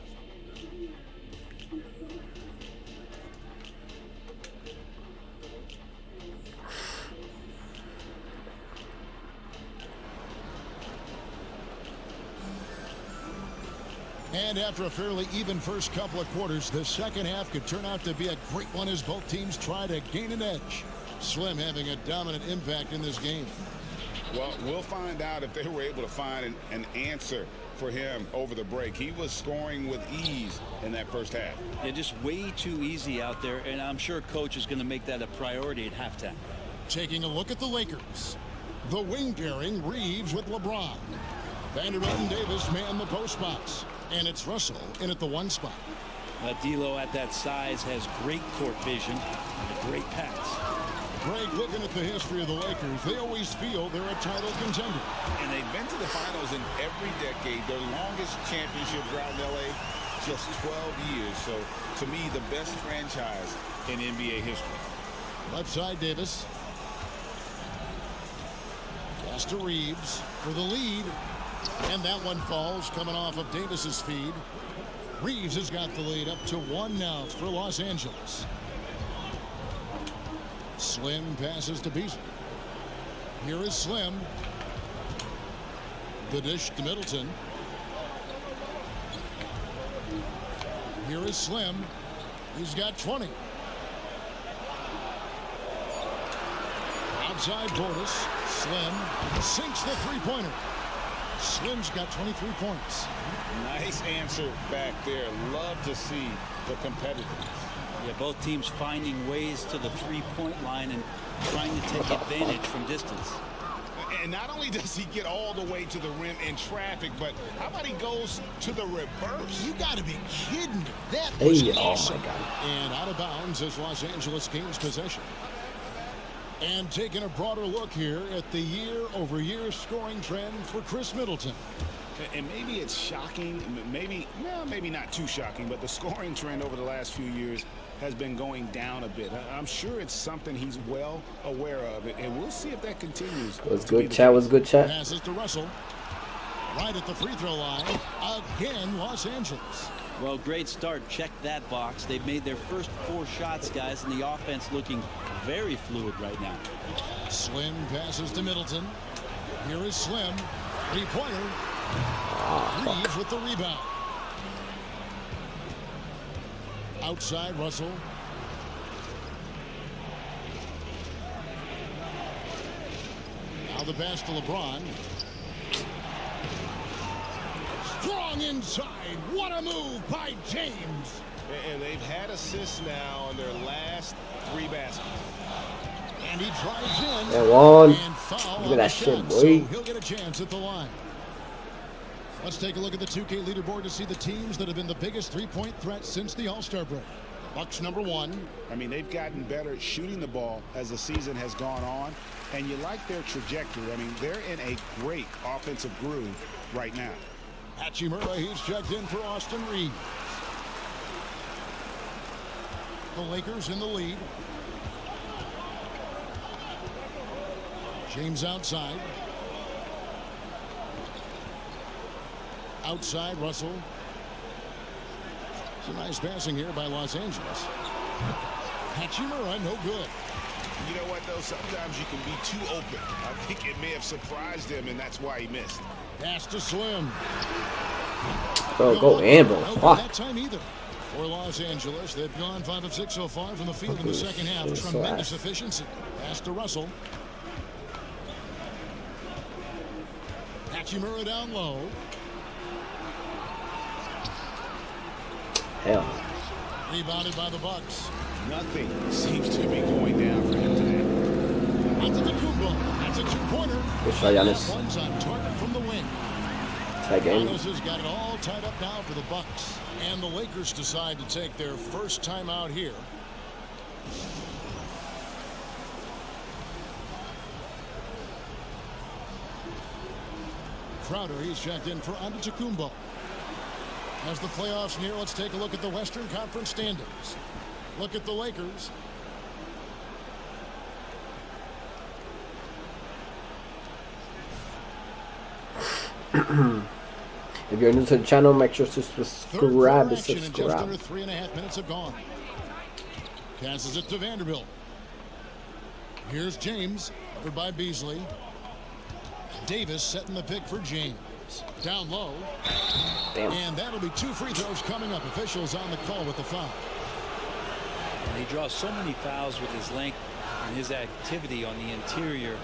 And after a fairly even first couple of quarters, the second half could turn out to be a great one as both teams try to gain an edge. Slim having a dominant impact in this game. Well, we'll find out if they were able to find an answer for him over the break. He was scoring with ease in that first half. Yeah, just way too easy out there, and I'm sure Coach is going to make that a priority at halftime. Taking a look at the Lakers. The wing pairing, Reeves with LeBron. Vanderbilt and Davis man the post box. And it's Russell in at the 1 spot. D'Lo at that size has great court vision and a great pass. Greg, looking at the history of the Lakers, they always feel they're a title contender. And they've been to the finals in every decade. Their longest championship drought in L.A., just 12 years. So, to me, the best franchise in NBA history. Left side, Davis. Pass to Reeves for the lead. And that one falls, coming off of Davis's feed. Reeves has got the lead up to 1 now for Los Angeles. Slim passes to Beasley. Here is Slim. The dish to Middleton. Here is Slim. He's got 20. Outside Portis. Slim sinks the three-pointer. Slim's got 23 points. Nice answer back there. Love to see the competitiveness. Yeah, both teams finding ways to the three-point line and trying to take advantage from distance. And not only does he get all the way to the rim in traffic, but how about he goes to the reverse? You got to be kidding me. That was awesome. Oh my God. And out of bounds as Los Angeles gains possession. And taking a broader look here at the year-over-year scoring trend for Chris Middleton. And maybe it's shocking, maybe not too shocking, but the scoring trend over the last few years has been going down a bit. I'm sure it's something he's well aware of, and we'll see if that continues. Was good chat, was good chat. Passes to Russell. Right at the free throw line. Again, Los Angeles. Well, great start. Check that box. They've made their first 4 shots, guys, and the offense looking very fluid right now. Slim passes to Middleton. Here is Slim. Three-pointer. Reeves with the rebound. Outside Russell. Now the pass to LeBron. Strong inside. What a move by James. And they've had assists now in their last 3 baskets. And he drives in. And one. And foul Look at that shit, boy. So he'll get a chance at the line. Let's take a look at the 2K leaderboard to see the teams that have been the biggest three-point threat since the All-Star break. Bucks #1. I mean, they've gotten better at shooting the ball as the season has gone on, and you like their trajectory. I mean, they're in a great offensive groove right now. Hachimura, he's checked in for Austin Reeves. The Lakers in the lead. James outside. Outside, Russell. It's a nice passing here by Los Angeles. Hachimura, no good. You know what, though? Sometimes you can be too open. I think it may have surprised him, and that's why he missed. Pass to Slim. Bro, go in, bro. Fuck. That time either. For Los Angeles, they've gone 5 of 6 so far from the field in the second half. Tremendous efficiency. Pass to Russell. Hachimura down low. Hell. Rebounded by the Bucks. Nothing seems to be going down for him today. Antetokounmpo. That's a two-pointer. Good shot, Giannis. One's on target from the wing. Tight game. Giannis has got it all tied up now for the Bucks. And the Lakers decide to take their first time out here. Crowder, he's checked in for Antetokounmpo. As the playoffs near, let's take a look at the Western Conference standings. Look at the Lakers. If you're new to the channel, make sure to subscribe. Just under 3.5 minutes have gone. Passes it to Vanderbilt. Here's James, covered by Beasley. Davis setting the pick for James. Down low. Damn. And that'll be 2 free throws coming up. Officials on the call with the foul. He draws so many fouls with his length and his activity on the interior.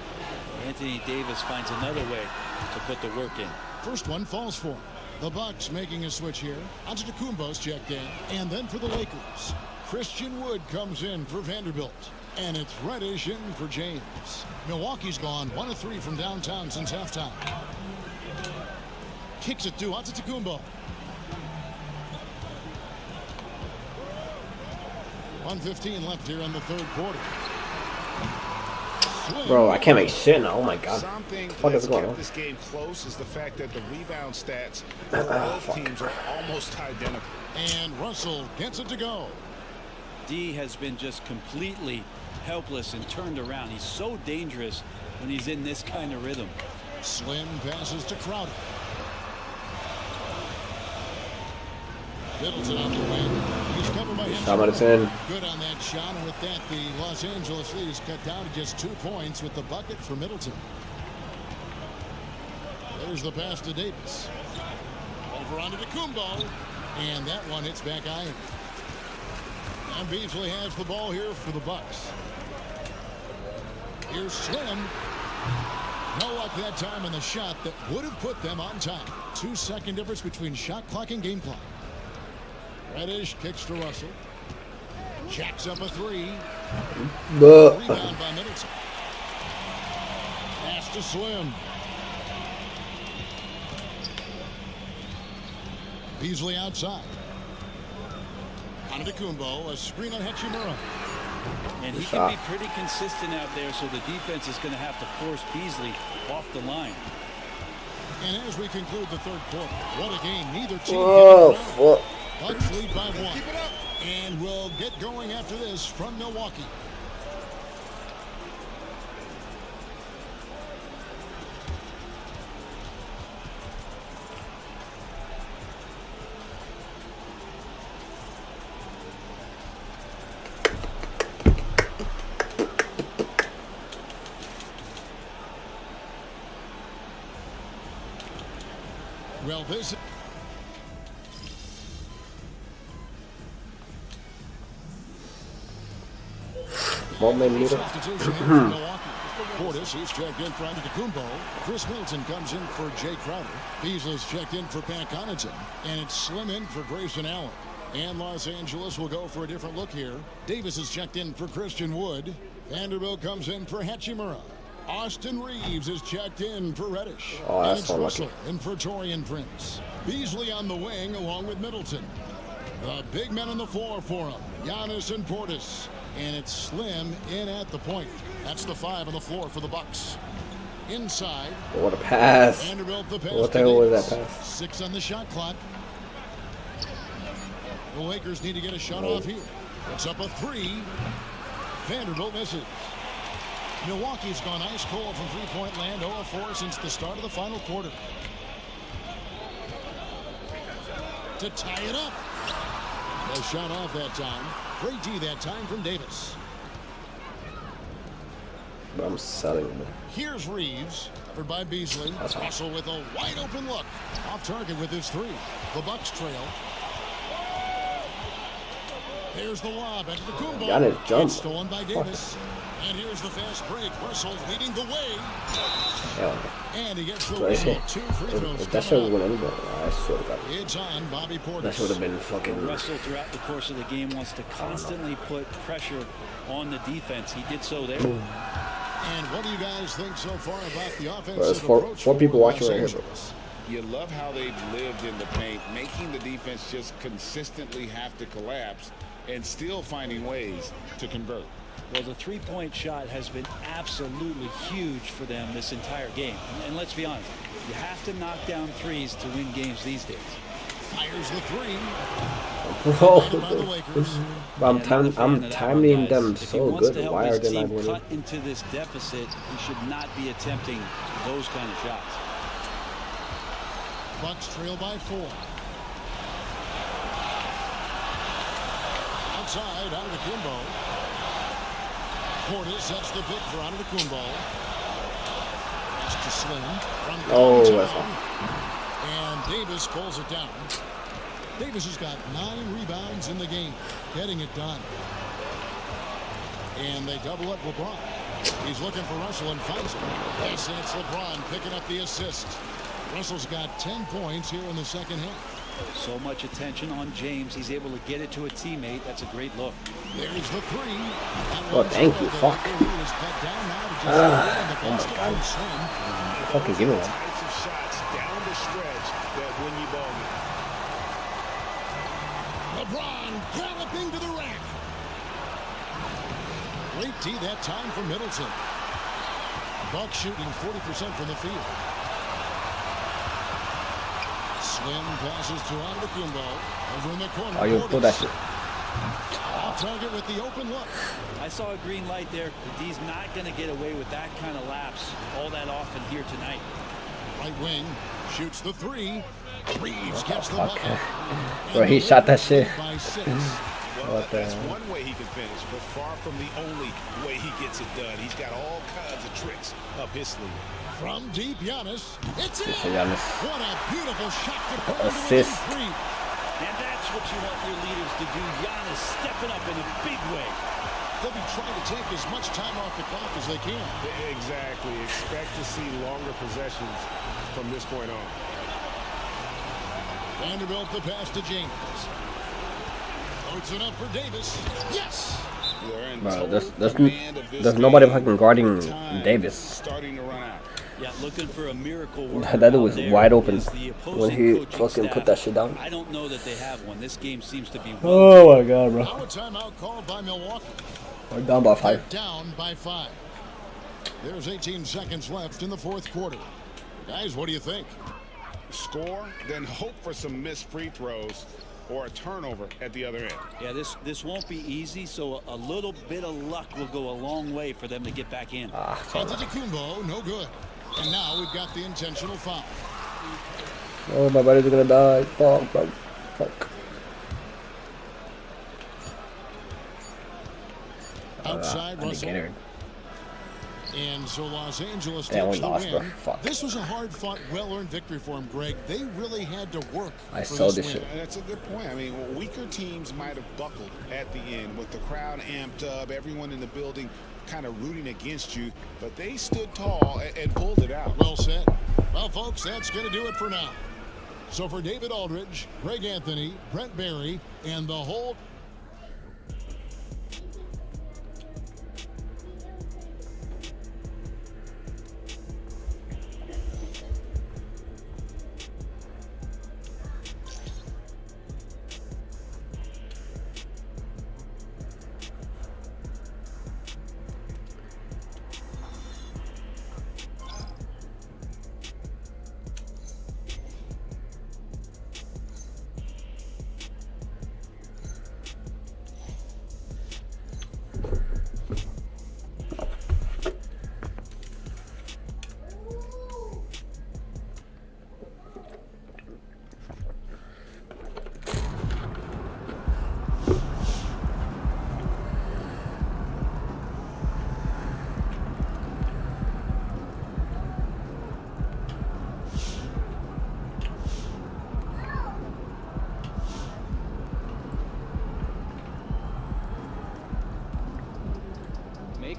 Anthony Davis finds another way to put the work in. First one falls for him. The Bucks making a switch here. Antetokounmpo's checked in. And then for the Lakers, Christian Wood comes in for Vanderbilt. And it's Reddish in for James. Milwaukee's gone 1 of 3 from downtown since halftime. Kicks it to Antetokounmpo. 1:15 left here in the third quarter. Bro, I can't make shit now. Oh my god. Something What is that's going kept on? this game close is the fact that the rebound stats for both teams are almost identical. And Russell gets it to go. D has been just completely helpless and turned around. He's so dangerous when he's in this kind of rhythm. Slim passes to Crowder. Middleton on the wing. He's covered by him. Good on that shot, and with that, the Los Angeles lead is cut down to just 2 points with the bucket for Middleton. There's the pass to Davis. Over onto Antetokounmpo, and that one hits back iron. And Beasley has the ball here for the Bucks. Here's Slim. No luck that time on the shot that would have put them on top. 2-second difference between shot clock and game clock. Reddish kicks to Russell. Jacks up a 3. Rebound by Middleton. Pass to Slim. Beasley outside. Antetokounmpo, a screen on Hachimura. And he can be pretty consistent out there, so the defense is going to have to force Beasley off the line. And as we conclude the third quarter, what a game. Neither team Whoa, Bucks lead by 1. And we'll get going after this from Milwaukee. Well, this... Portis, he's checked in for Antetokounmpo. Chris Middleton comes in for Jay Crowder. Beasley's checked in for Pat Connaughton. And it's Slim in for Grayson Allen. And Los Angeles will go for a different look here. Davis is checked in for Christian Wood. Vanderbilt comes in for Hachimura. Austin Reeves is checked in for Reddish. And it's Russell in for Taurean Prince. Beasley on the wing along with Middleton. The big men on the floor for him. Giannis and Portis. And it's Slim in at the point. That's the 5 on the floor for the Bucks. Inside. What a pass. Vanderbilt the pass. What the hell was that pass? 6 on the shot clock. The Lakers need to get a shot off here. It's up a 3. Vanderbilt misses. Milwaukee's gone ice cold from three-point land, 0 of 4 since the start of the final quarter. To tie it up. A shot off that time. Great D that time from Davis. But I'm selling them. Here's Reeves, covered by Beasley. Russell with a wide open look. Off target with his 3. The Bucks trail. Here's the lob into the Kumbo. Got it, jump. It's stolen by Davis. And here's the fast break. Russell leading the way. Hell. And he gets the Right whistle. here. 2 free throws. If that shit was winning, but I swear to God. It's on Bobby Portis. That should have been fucking. Russell throughout the course of the game wants to constantly put pressure on the defense. He did so there. And what do you guys think so far about the offensive There's approach? four people watching Los right here, bro. Angeles? You love how they've lived in the paint, making the defense just consistently have to collapse and still finding ways to convert. Well, the three-point shot has been absolutely huge for them this entire game. And let's be honest, you have to knock down threes to win games these days. Fires the 3. Bro, I'm timing them so good. Why are they not winning? Cut into this deficit, he should not be attempting those kind of shots. Bucks trail by 4. Outside, Antetokounmpo. Portis sets the pick for Antetokounmpo. Pass to Slim. Oh, that's off. And Davis pulls it down. Davis has got 9 rebounds in the game, getting it done. And they double up LeBron. He's looking for Russell and finds him. Yes, and it's LeBron picking up the assist. Russell's got 10 points here in the second half. So much attention on James. He's able to get it to a teammate. That's a great look. There's the 3. Oh, thank you. Fuck. Oh my God. Fucking give me one. Types of shots down the stretch that win you ball games. LeBron galloping to the rack. Great D that time from Middleton. Bucks shooting 40% from the field. Slim passes to Antetokounmpo. Over in the corner. Oh, you pull that shit. Off target with the open look. I saw a green light there. The D's not going to get away with that kind of lapse all that often here tonight. Right wing shoots the 3. Reeves gets the bucket. Bro, he shot that shit. Well, that's one way he can finish, but far from the only way he gets it done. He's got all kinds of tricks up his sleeve. From deep, Giannis. It's in. Giannis. What a beautiful shot to assist. And that's what you want your leaders to do. Giannis stepping up in a big way. They'll be trying to take as much time off the clock as they can. Exactly. Expect to see longer possessions from this point on. Vanderbilt the pass to James. Loads it up for Davis. Yes! Bro, there's nobody fucking guarding Davis. Starting to run out. Yeah, looking for a miracle. That dude was wide open when he fucking put that shit down. I don't know that they have one. This game seems to be. Oh my God, bro. Now a timeout called by Milwaukee. We're down by 5. Down by 5. There's 18 seconds left in the fourth quarter. Guys, what do you think? Score, then hope for some missed free throws or a turnover at the other end. Yeah, this won't be easy, so a little bit of luck will go a long way for them to get back in. Antetokounmpo, no good. And now we've got the intentional foul. Oh, my buddies are gonna die. Fuck, bro. Fuck. Outside Russell. And so Los Angeles takes the win. This was a hard-fought, well-earned victory for them, Greg. They really had to work for this win. That's a good point. I mean, weaker teams might have buckled at the end with the crowd amped up, everyone in the building kind of rooting against you, but they stood tall and pulled it out. Well said. Well, folks, that's going to do it for now. So for David Aldridge, Greg Anthony, Brent Barry, and the whole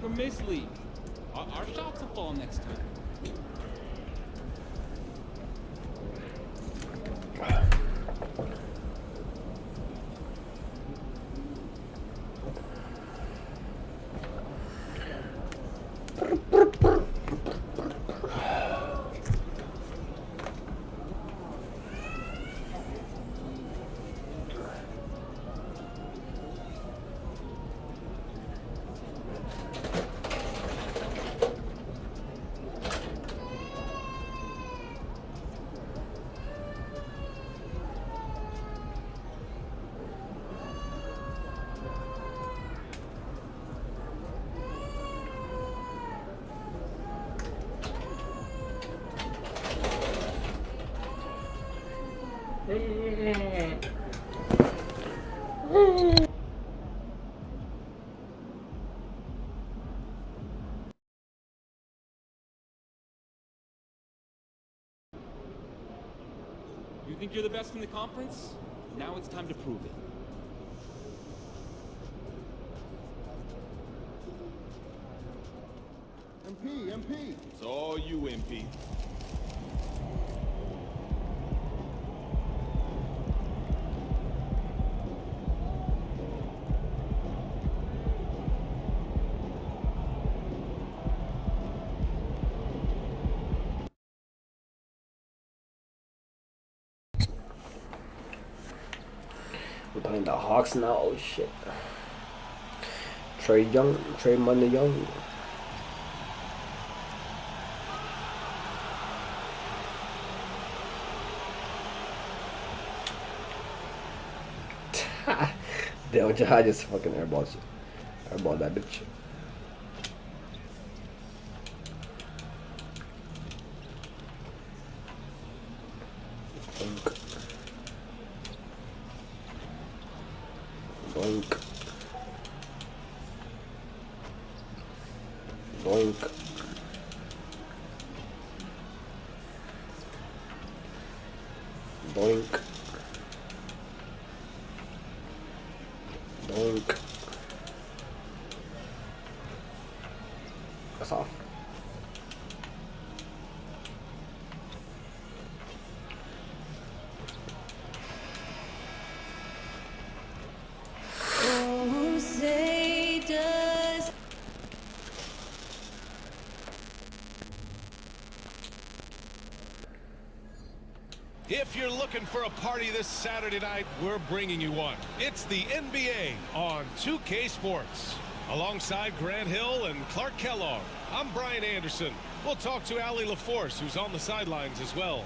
or mislead. Our shots will fall next time. You think you're the best in the conference? Now it's time to prove it. MP. It's all you, MP. We're playing the Hawks now. Oh shit. Trey Monday Young. Damn, I just fucking airball that bitch. Boink. Boink. Boink. Boink. That's off. Oh, say does. If you're looking for a party this Saturday night, we're bringing you one. It's the NBA on 2K Sports. Alongside Grant Hill and Clark Kellogg, I'm Brian Anderson. We'll talk to Allie LaForce, who's on the sidelines as well.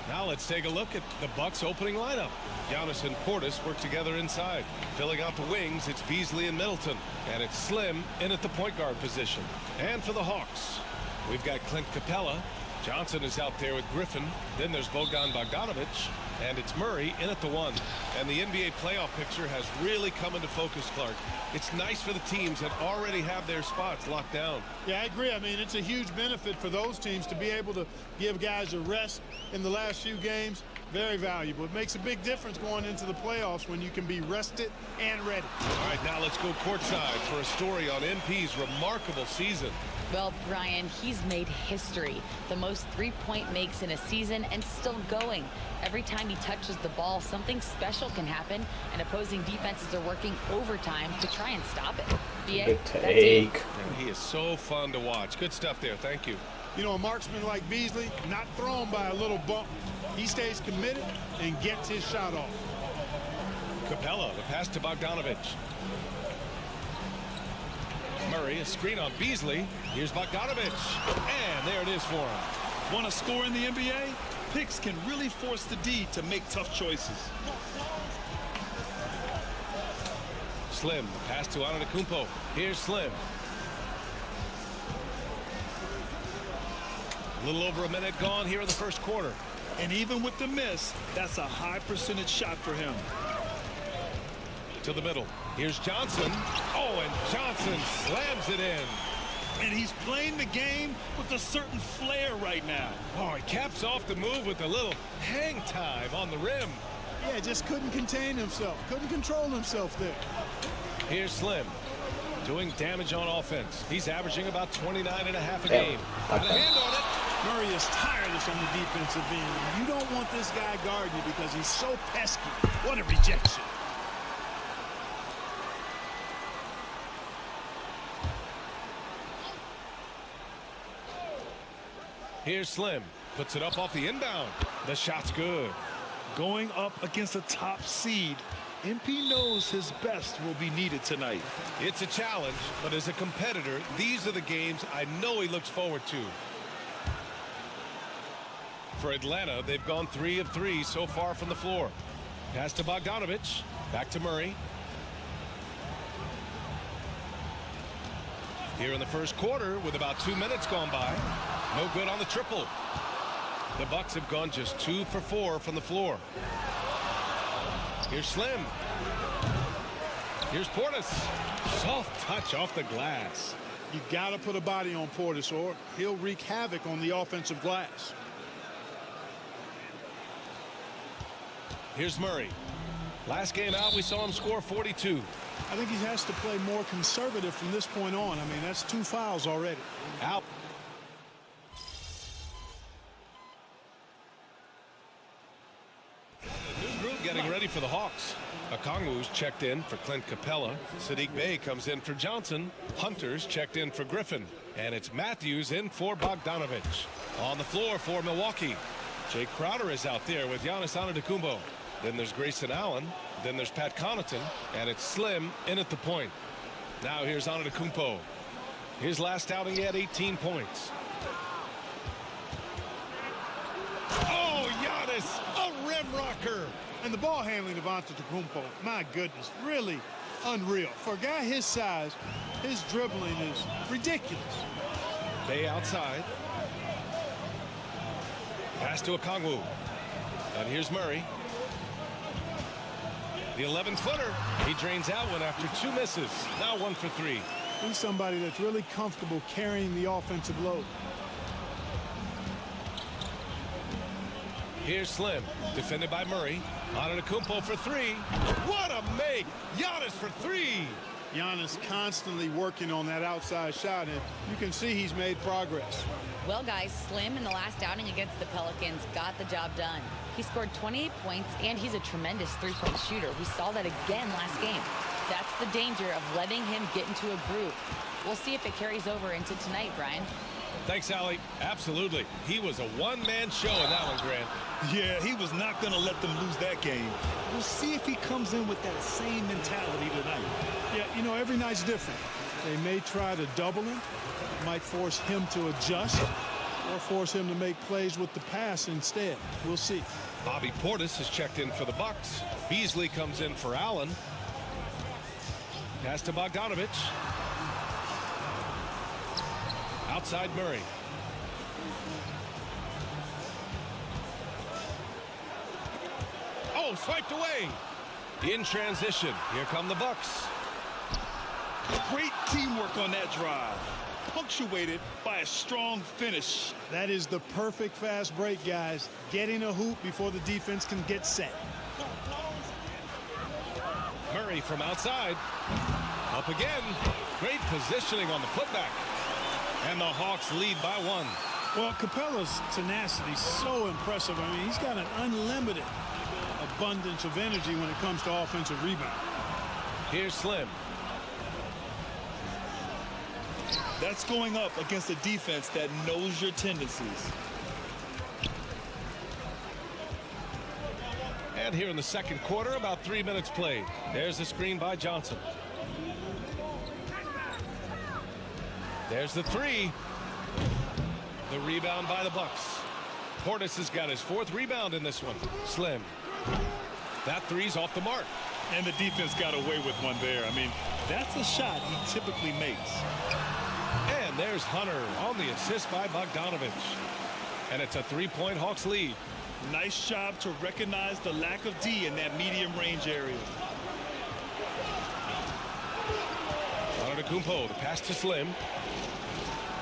Now let's take a look at the Bucks opening lineup. Giannis and Portis work together inside. Filling out the wings, it's Beasley and Middleton. And it's Slim in at the point guard position. And for the Hawks, we've got Clint Capella. Johnson is out there with Griffin. Then there's Bogdan Bogdanovic. And it's Murray in at the one. And the NBA playoff picture has really come into focus, Clark. It's nice for the teams that already have their spots locked down. Yeah, I agree. I mean, it's a huge benefit for those teams to be able to give guys a rest in the last few games. Very valuable. It makes a big difference going into the playoffs when you can be rested and ready. All right, now let's go courtside for a story on MP's remarkable season. Well, Brian, he's made history. The most three-point makes in a season and still going. Every time he touches the ball, something special can happen, and opposing defenses are working overtime to try and stop it. Big take. He is so fun to watch. Good stuff there. Thank you. You know, a marksman like Beasley, not thrown by a little bump. He stays committed and gets his shot off. Capella, the pass to Bogdanovic. Murray, a screen on Beasley. Here's Bogdanovic. And there it is for him. Want to score in the NBA? Picks can really force the D to make tough choices. Slim, the pass to Antetokounmpo. Here's Slim. A little over a minute gone here in the first quarter. And even with the miss, that's a high percentage shot for him. To the middle. Here's Johnson. Oh, and Johnson slams it in. And he's playing the game with a certain flair right now. Oh, he caps off the move with a little hang time on the rim. Yeah, just couldn't contain himself. Couldn't control himself there. Here's Slim. doing damage on offense. He's averaging about 29.5 a game. Got a hand on it. Murray is tireless on the defensive end. You don't want this guy guarding you because he's so pesky. What a rejection. Here's Slim. Puts it up off the inbound. The shot's good. Going up against a top seed, MP knows his best will be needed tonight. It's a challenge, but as a competitor, these are the games I know he looks forward to. For Atlanta, they've gone 3 of 3 so far from the floor. Pass to Bogdanovich. Back to Murray. Here in the first quarter with about 2 minutes gone by. No good on the triple. The Bucks have gone just 2 for 4 from the floor. Here's Slim. Here's Portis. Soft touch off the glass. You got to put a body on Portis or he'll wreak havoc on the offensive glass. Here's Murray. Last game out, we saw him score 42. I think he has to play more conservative from this point on. I mean, that's 2 fouls already. Out. New group getting ready for the Hawks. Okongwu's checked in for Clint Capella. Saddiq Bey comes in for Johnson. Hunter's checked in for Griffin. And it's Matthews in for Bogdanovich. On the floor for Milwaukee. Jay Crowder is out there with Giannis Antetokounmpo. Then there's Grayson Allen. Then there's Pat Connaughton. And it's Slim in at the point. Now here's Antetokounmpo. His last outing, he had 18 points. Oh, Giannis, a rim rocker. And the ball handling of Antetokounmpo, my goodness, really unreal. For a guy his size, his dribbling is ridiculous. Bey outside. Pass to Okongwu. And here's Murray. The 11-footer. He drains out one after 2 misses. Now 1 for 3. He's somebody that's really comfortable carrying the offensive load. Here's Slim. Defended by Murray. Antetokounmpo for 3. What a make! Giannis for 3. Giannis constantly working on that outside shot, and you can see he's made progress. Well, guys, Slim in the last outing against the Pelicans got the job done. He scored 28 points, and he's a tremendous three-point shooter. We saw that again last game. That's the danger of letting him get into a groove. We'll see if it carries over into tonight, Brian. Thanks, Allie. Absolutely. He was a one-man show in that one, Grant. Yeah, he was not going to let them lose that game. We'll see if he comes in with that same mentality tonight. Yeah, you know, every night's different. They may try to double him, might force him to adjust, or force him to make plays with the pass instead. We'll see. Bobby Portis has checked in for the Bucks. Beasley comes in for Allen. Pass to Bogdanovich. Outside Murray. Oh, swiped away. In transition. Here come the Bucks. Great teamwork on that drive. Punctuated by a strong finish. That is the perfect fast break, guys. Getting a hoop before the defense can get set. Murray from outside. Up again. Great positioning on the putback. And the Hawks lead by 1. Well, Capella's tenacity is so impressive. I mean, he's got an unlimited abundance of energy when it comes to offensive rebound. Here's Slim. That's going up against a defense that knows your tendencies. And here in the second quarter, about 3 minutes played. There's the screen by Johnson. There's the 3. The rebound by the Bucks. Portis has got his 4th rebound in this one. Slim. That 3's off the mark. And the defense got away with one there. I mean, that's a shot he typically makes. And there's Hunter on the assist by Bogdanovich. And it's a 3-point Hawks lead. Nice job to recognize the lack of D in that medium range area. Antetokounmpo, the pass to Slim.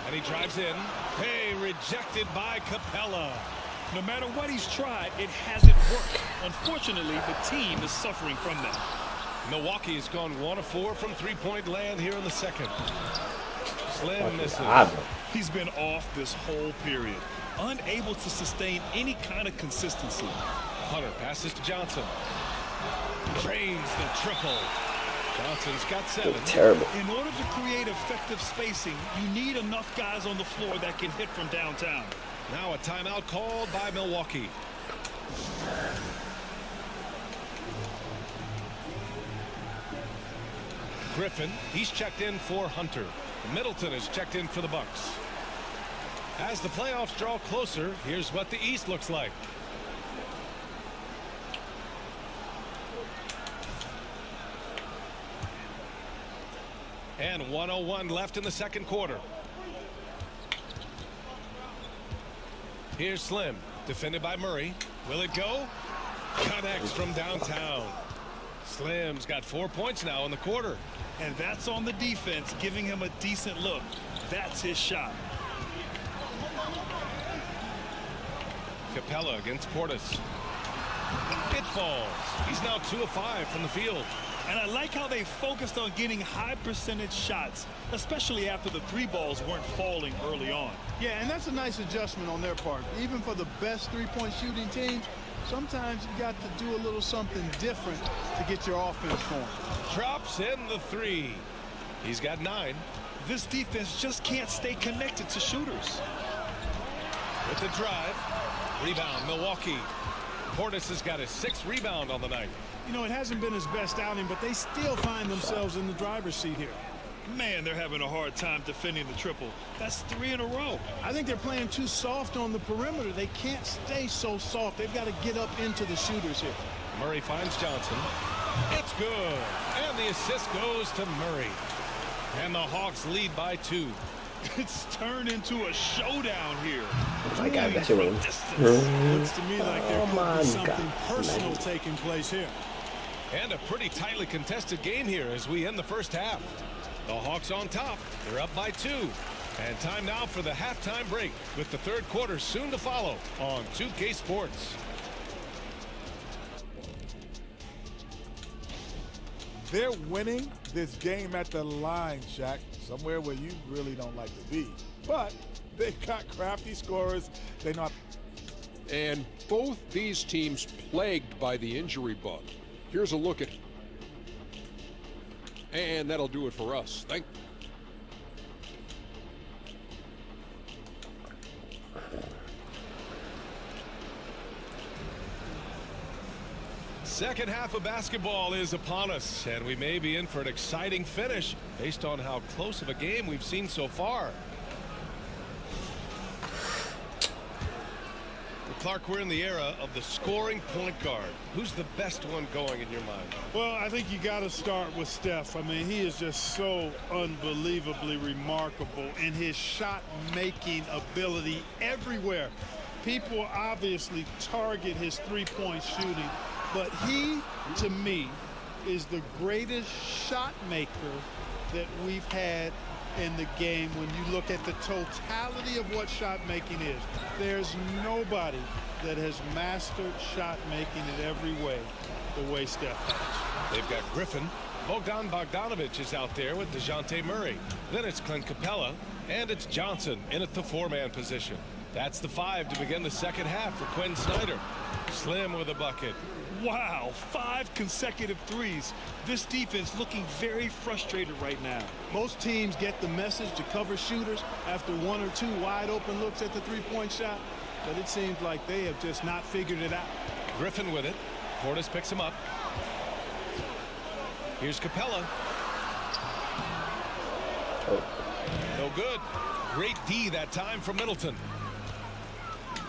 And he drives in. Hey, rejected by Capella. No matter what he's tried, it hasn't worked. Unfortunately, the team is suffering from that. Milwaukee has gone 1 of 4 from three-point land here in the second. Slim misses. He's been off this whole period, unable to sustain any kind of consistency. Hunter passes to Johnson. Drains the triple. Johnson's got 7. Terrible. In order to create effective spacing, you need enough guys on the floor that can hit from downtown. Now a timeout called by Milwaukee. Griffin, he's checked in for Hunter. Middleton is checked in for the Bucks. As the playoffs draw closer, here's what the East looks like. And 1:01 left in the second quarter. Here's Slim, defended by Murray. Will it go? Connects from downtown. Slim's got 4 points now in the quarter. And that's on the defense, giving him a decent look. That's his shot. Capella against Portis. It falls. He's now 2 of 5 from the field. And I like how they focused on getting high percentage shots, especially after the 3 balls weren't falling early on. Yeah, and that's a nice adjustment on their part. Even for the best three-point shooting teams, sometimes you got to do a little something different to get your offense going. Drops in the 3. He's got 9. This defense just can't stay connected to shooters. With the drive. Rebound, Milwaukee. Portis has got his 6th rebound on the night. You know, it hasn't been his best outing, but they still find themselves in the driver's seat here. Man, they're having a hard time defending the triple. That's 3 in a row. I think they're playing too soft on the perimeter. They can't stay so soft. They've got to get up into the shooters here. Murray finds Johnson. It's good. And the assist goes to Murray. And the Hawks lead by 2. It's turned into a showdown here. Oh my God, that's it. Looks to me like there could be something personal taking place here. And a pretty tightly contested game here as we end the first half. The Hawks on top. They're up by 2. And time now for the halftime break with the third quarter soon to follow on 2K Sports. They're winning this game at the line, Shaq, somewhere where you really don't like to be. But they've got crafty scorers. They know. And both these teams plagued by the injury bug. Here's a look at. And that'll do it for us. Thank you. Second half of basketball is upon us, and we may be in for an exciting finish based on how close of a game we've seen so far. Clark, we're in the era of the scoring point guard. Who's the best one going in your mind? Well, I think you got to start with Steph. I mean, he is just so unbelievably remarkable in his shot-making ability everywhere. People obviously target his three-point shooting, but he, to me, is the greatest shot maker that we've had in the game when you look at the totality of what shot making is. There's nobody that has mastered shot making in every way the way Steph has. They've got Griffin. Bogdan Bogdanovic is out there with DeJounte Murray. Then it's Clint Capella, and it's Johnson in at the four-man position. That's the 5 to begin the second half for Quinn Snyder. Slim with a bucket. Wow, 5 consecutive threes. This defense looking very frustrated right now. Most teams get the message to cover shooters after 1 or 2 wide open looks at the three-point shot, but it seems like they have just not figured it out. Griffin with it. Portis picks him up. Here's Capella. No good. Great D that time from Middleton.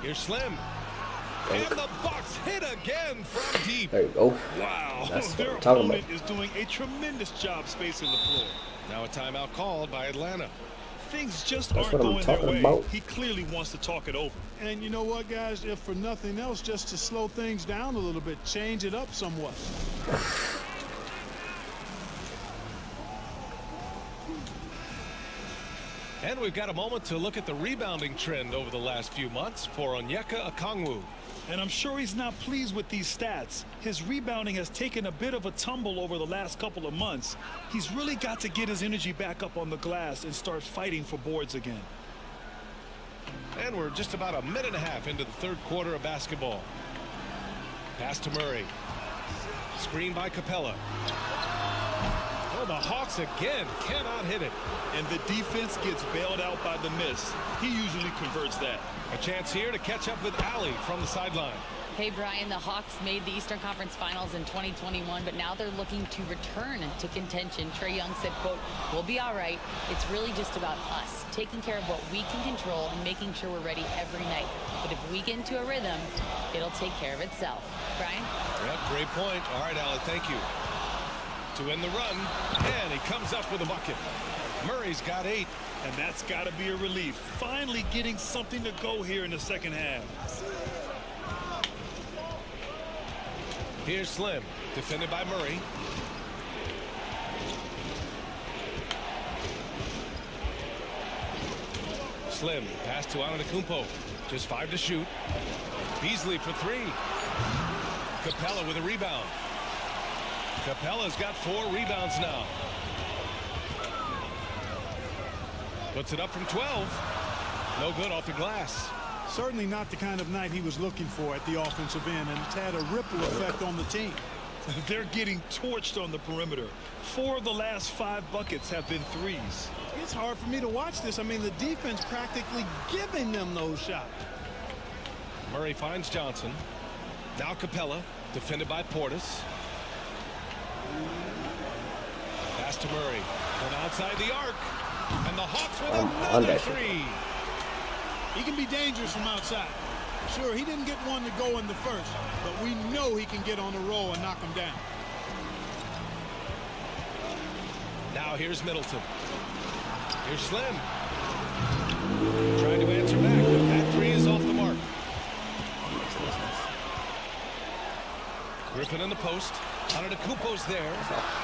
Here's Slim. And the Bucks hit again from deep. There you go. Wow. That's Their what I'm talking opponent about. is doing a tremendous job spacing the floor. Now a timeout called by Atlanta. Things just That's aren't what I'm going their talking way. about. He clearly wants to talk it over. And you know what, guys? If for nothing else, just to slow things down a little bit, change it up somewhat. And we've got a moment to look at the rebounding trend over the last few months for Onyeka Okongwu. And I'm sure he's not pleased with these stats. His rebounding has taken a bit of a tumble over the last couple of months. He's really got to get his energy back up on the glass and start fighting for boards again. And we're just about a minute and a half into the third quarter of basketball. Pass to Murray. Screen by Capella. Oh, the Hawks again cannot hit it. And the defense gets bailed out by the miss. He usually converts that. A chance here to catch up with Allie from the sideline. Hey, Brian, the Hawks made the Eastern Conference Finals in 2021, but now they're looking to return to contention. Trae Young said, quote, "We'll be all right. It's really just about us, taking care of what we can control and making sure we're ready every night. But if we get into a rhythm, it'll take care of itself." Brian? Yep, great point. All right, Allie, thank you. To win the run, and he comes up with a bucket. Murray's got 8. And that's got to be a relief. Finally getting something to go here in the second half. Here's Slim, defended by Murray. Slim, pass to Antetokounmpo. Just 5 to shoot. Beasley for 3. Capella with a rebound. Capella's got 4 rebounds now. Puts it up from 12. No good off the glass. Certainly not the kind of night he was looking for at the offensive end, and it's had a ripple effect on the team. They're getting torched on the perimeter. 4 of the last 5 buckets have been threes. It's hard for me to watch this. I mean, the defense practically giving them those shots. Murray finds Johnson. Now Capella, defended by Portis. Pass to Murray. And outside the arc. And the Hawks with another 3. He can be dangerous from outside. Sure, he didn't get one to go in the first, but we know he can get on the roll and knock him down. Now here's Middleton. Here's Slim. Trying to answer back, but that 3 is off the mark. Griffin in the post. Antetokounmpo's there.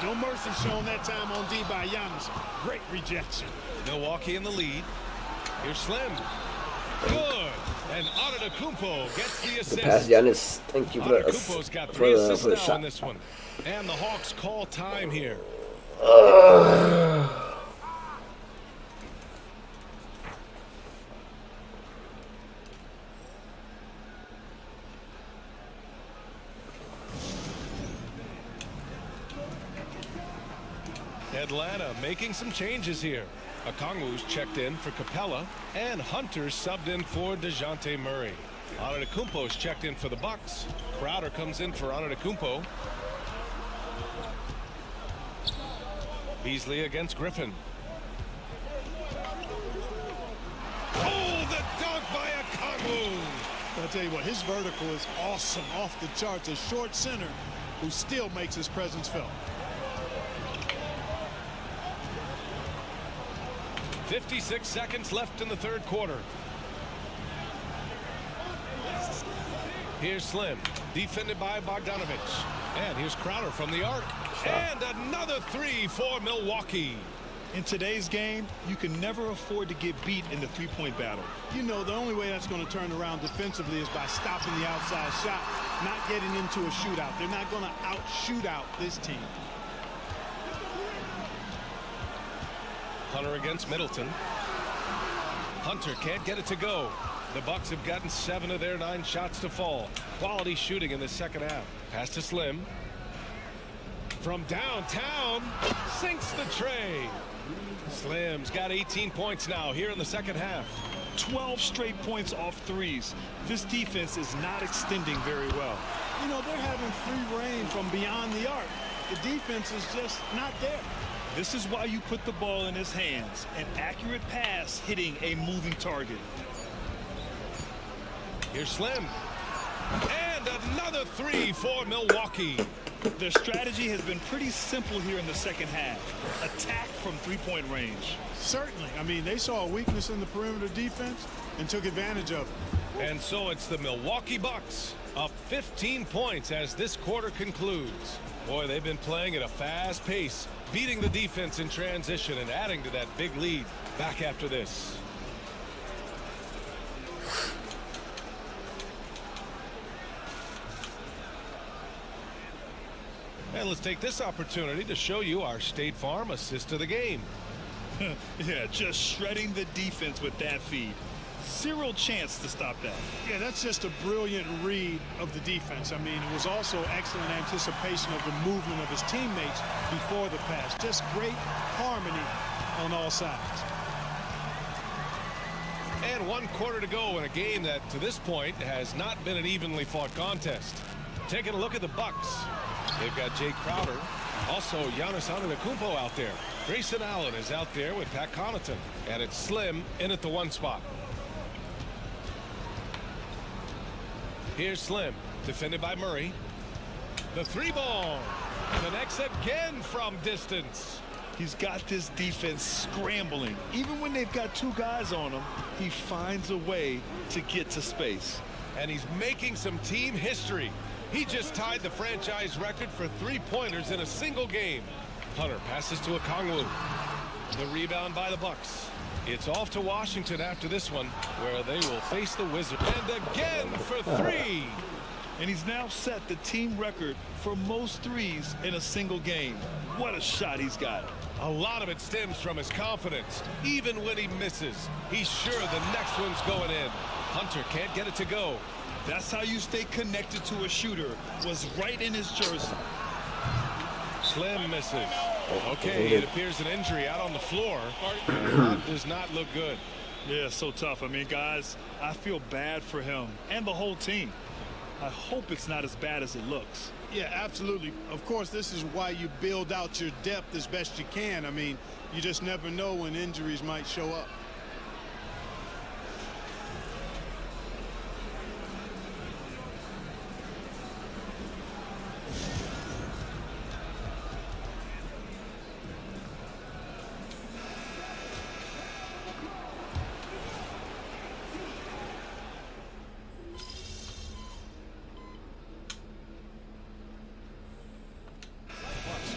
No mercy shown that time on D by Giannis. Great rejection. Milwaukee in the lead. Here's Slim. Good. And Antetokounmpo gets the assist. Good pass, Giannis. Thank you for Antetokounmpo's got 3 assists now in this one. And the Hawks call time here. Atlanta making some changes here. Okongwu's checked in for Capella, and Hunter's subbed in for DeJounte Murray. Antetokounmpo's checked in for the Bucks. Crowder comes in for Antetokounmpo. Beasley against Griffin. Oh, the dunk by Okongwu! I'll tell you what, his vertical is awesome, off the charts. A short center who still makes his presence felt. 56 seconds left in the third quarter. Here's Slim, defended by Bogdanovich. And here's Crowder from the arc. And another 3 for Milwaukee. In today's game, you can never afford to get beat in the three-point battle. You know, the only way that's going to turn around defensively is by stopping the outside shot, not getting into a shootout. They're not going to out-shootout this team. Hunter against Middleton. Hunter can't get it to go. The Bucks have gotten 7 of their 9 shots to fall. Quality shooting in the second half. Pass to Slim. From downtown, sinks the tray. Slim's got 18 points now here in the second half. 12 straight points off threes. This defense is not extending very well. You know, they're having free reign from beyond the arc. The defense is just not there. This is why you put the ball in his hands. An accurate pass hitting a moving target. Here's Slim. And another 3 for Milwaukee. Their strategy has been pretty simple here in the second half. Attack from three-point range. Certainly. I mean, they saw a weakness in the perimeter defense and took advantage of it. And so it's the Milwaukee Bucks up 15 points as this quarter concludes. Boy, they've been playing at a fast pace, beating the defense in transition and adding to that big lead. Back after this. And let's take this opportunity to show you our State Farm assist of the game. Yeah, just shredding the defense with that feed. Zero chance to stop that. Yeah, that's just a brilliant read of the defense. I mean, it was also excellent anticipation of the movement of his teammates before the pass. Just great harmony on all sides. And 1 quarter to go in a game that, to this point, has not been an evenly fought contest. Taking a look at the Bucks. They've got Jay Crowder. Also, Giannis Antetokounmpo out there. Grayson Allen is out there with Pat Connaughton. And it's Slim in at the 1 spot. Here's Slim, defended by Murray. The 3-ball connects again from distance. He's got this defense scrambling. Even when they've got 2 guys on him, he finds a way to get to space. And he's making some team history. He just tied the franchise record for 3-pointers in a single game. Hunter passes to Okongwu. The rebound by the Bucks. It's off to Washington after this one, where they will face the Wizards. And again for 3. And he's now set the team record for most threes in a single game. What a shot he's got. A lot of it stems from his confidence. Even when he misses, he's sure the next one's going in. Hunter can't get it to go. That's how you stay connected to a shooter. Was right in his jersey. Slim misses. Okay, it appears an injury out on the floor. That does not look good. Yeah, so tough. I mean, guys, I feel bad for him and the whole team. I hope it's not as bad as it looks. Yeah, absolutely. Of course, this is why you build out your depth as best you can. I mean, you just never know when injuries might show up.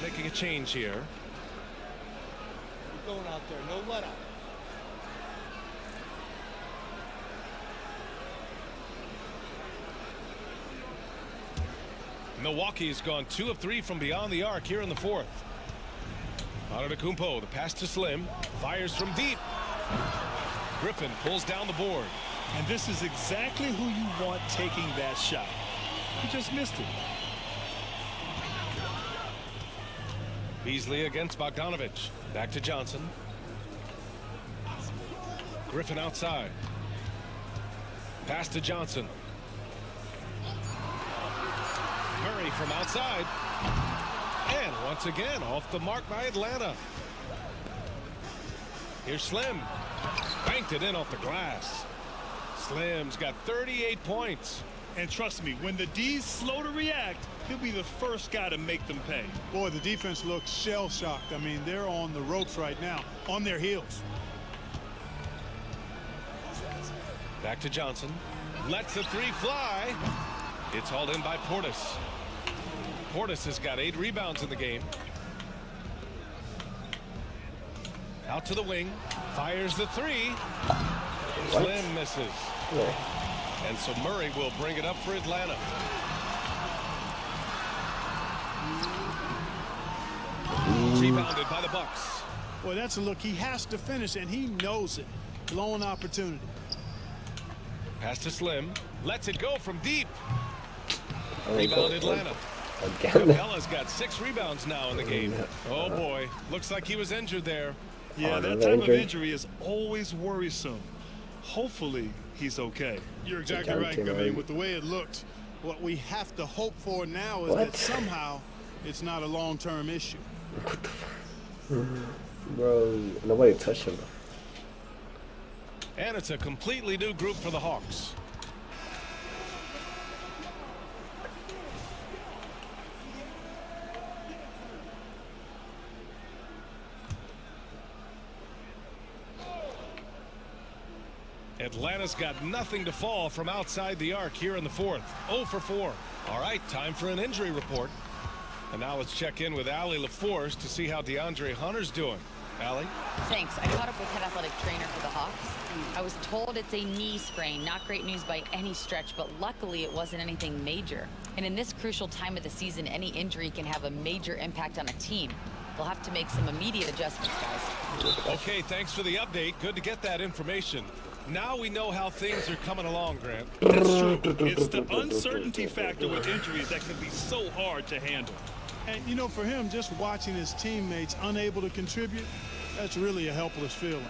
Making a change here. We're going out there, no let up. Milwaukee has gone 2 of 3 from beyond the arc here in the 4th. Antetokounmpo, the pass to Slim, fires from deep. Griffin pulls down the board. And this is exactly who you want taking that shot. He just missed it. Beasley against Bogdanovich. Back to Johnson. Griffin outside. Pass to Johnson. Murray from outside. And once again off the mark by Atlanta. Here's Slim. Banked it in off the glass. Slim's got 38 points. And trust me, when the D's slow to react, he'll be the first guy to make them pay. Boy, the defense looks shell-shocked. I mean, they're on the ropes right now, on their heels. Back to Johnson. Lets the 3 fly. It's hauled in by Portis. Portis has got 8 rebounds in the game. Out to the wing. Fires the 3. What? Slim misses. Yeah. And so Murray will bring it up for Atlanta. Rebounded by the Bucks. Boy, that's a look he has to finish, and he knows it. Blown opportunity. Pass to Slim. Lets it go from deep. Rebound Atlanta. Again. Capella's got 6 rebounds now in the game. Oh boy, looks like he was injured there. Yeah, that type of injury is always worrisome. Hopefully he's okay. You're exactly right. I mean, with the way it looked, what we have to hope for now is that somehow it's not a long-term issue. What the fuck? Bro, nobody touched him. And it's a completely new group for the Hawks. Atlanta's got nothing to fall from outside the arc here in the 4th. 0 for 4. All right, time for an injury report. And now let's check in with Allie LaForce to see how DeAndre Hunter's doing. Allie? Thanks. I caught up with head athletic trainer for the Hawks. I was told it's a knee sprain. Not great news by any stretch, but luckily it wasn't anything major. And in this crucial time of the season, any injury can have a major impact on a team. They'll have to make some immediate adjustments, guys. Okay, thanks for the update. Good to get that information. Now we know how things are coming along, Grant. That's true. It's the uncertainty factor with injuries that can be so hard to handle. And, you know, for him, just watching his teammates unable to contribute, that's really a helpless feeling.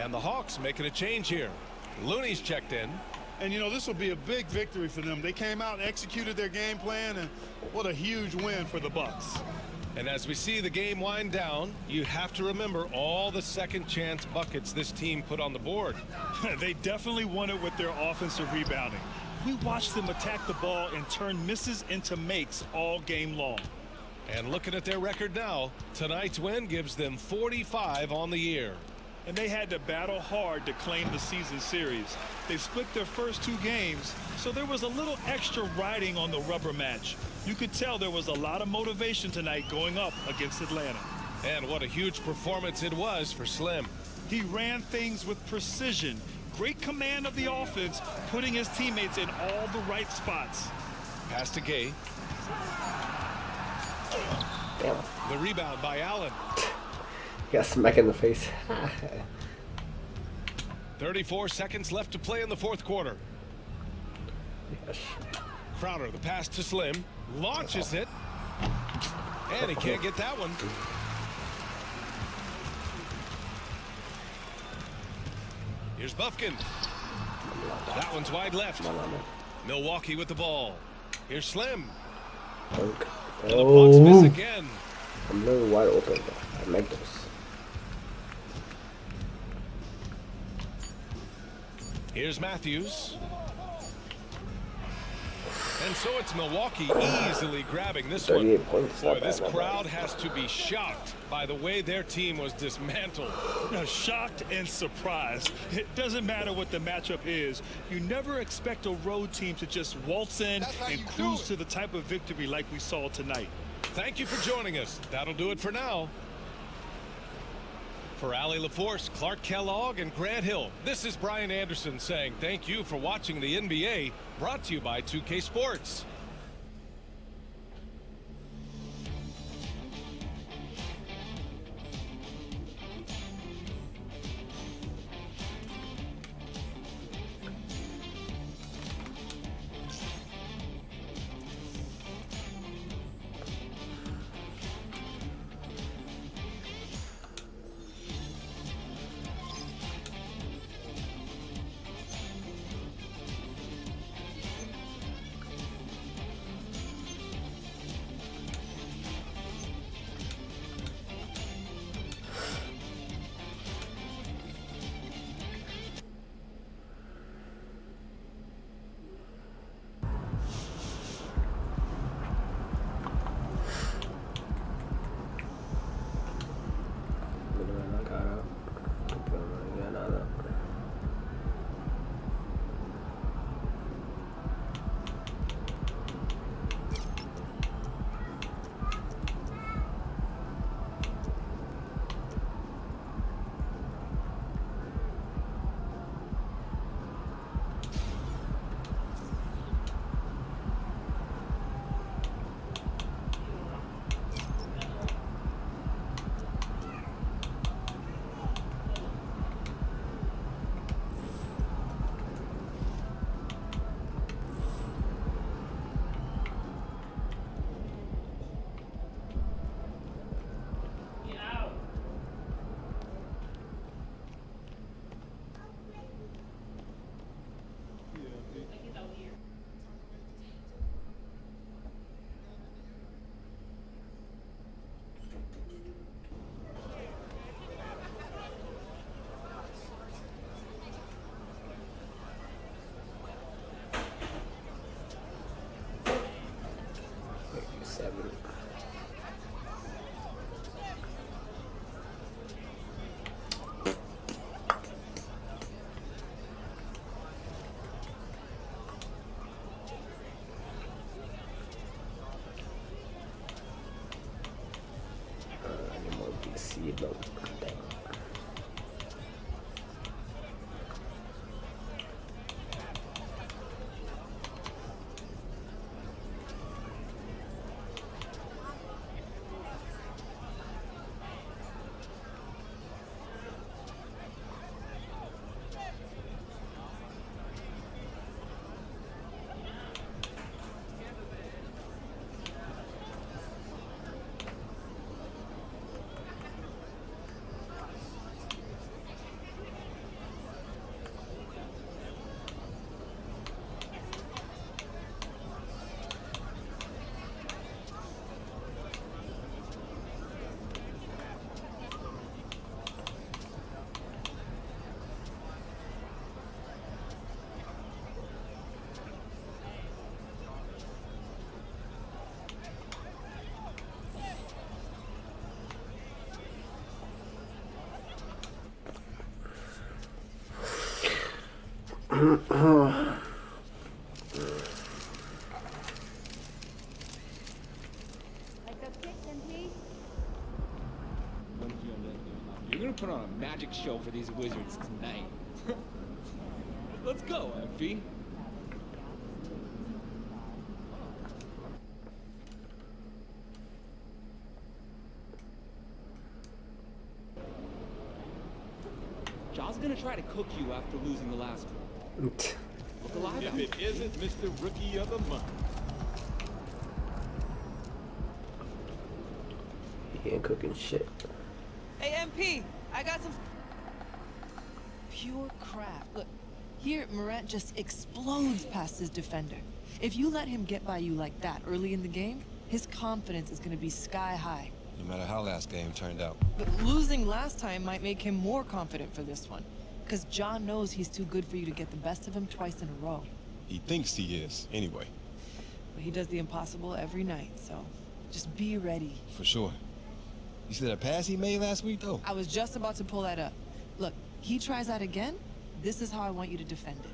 And the Hawks making a change here. Looney's checked in. And, you know, this will be a big victory for them. They came out and executed their game plan, and what a huge win for the Bucks. And as we see the game wind down, you have to remember all the second chance buckets this team put on the board. They definitely won it with their offensive rebounding. We watched them attack the ball and turn misses into makes all game long. And looking at their record now, tonight's win gives them 45 on the year. And they had to battle hard to claim the season series. They split their first 2 games, so there was a little extra riding on the rubber match. You could tell there was a lot of motivation tonight going up against Atlanta. And what a huge performance it was for Slim. He ran things with precision, great command of the offense, putting his teammates in all the right spots. Pass to Gay. Damn. The rebound by Allen. Got smack in the face. 34 seconds left to play in the fourth quarter. Yes. Crowder, the pass to Slim. Launches it. And he can't get that one. Here's Bufkin. That one's wide left. Milwaukee with the ball. Here's Slim. And the Bucks miss again. I'm a little wide open. I make those. Here's Matthews. And so it's Milwaukee easily grabbing this one. 38 points. Boy, this crowd has to be shocked by the way their team was dismantled. Shocked and surprised. It doesn't matter what the matchup is. You never expect a road team to just waltz in and cruise to the type of victory like we saw tonight. Thank you for joining us. That'll do it for now. For Allie LaForce, Clark Kellogg, and Grant Hill, this is Brian Anderson saying thank you for watching the NBA, brought to you by 2K Sports. You're gonna put on a magic show for these Wizards tonight. Let's go, MP. Ja's gonna try to cook you after losing the last one. Look alive. If it isn't Mr. Rookie of the Month. He ain't cooking shit. Hey, MP, I got some pure craft. Look, here Morant just explodes past his defender. If you let him get by you like that early in the game, his confidence is going to be sky high. No matter how last game turned out. But losing last time might make him more confident for this one. Because John knows he's too good for you to get the best of him twice in a row. He thinks he is, anyway. But he does the impossible every night, so just be ready. For sure. You see that pass he made last week, though? I was just about to pull that up. Look, he tries that again, this is how I want you to defend it.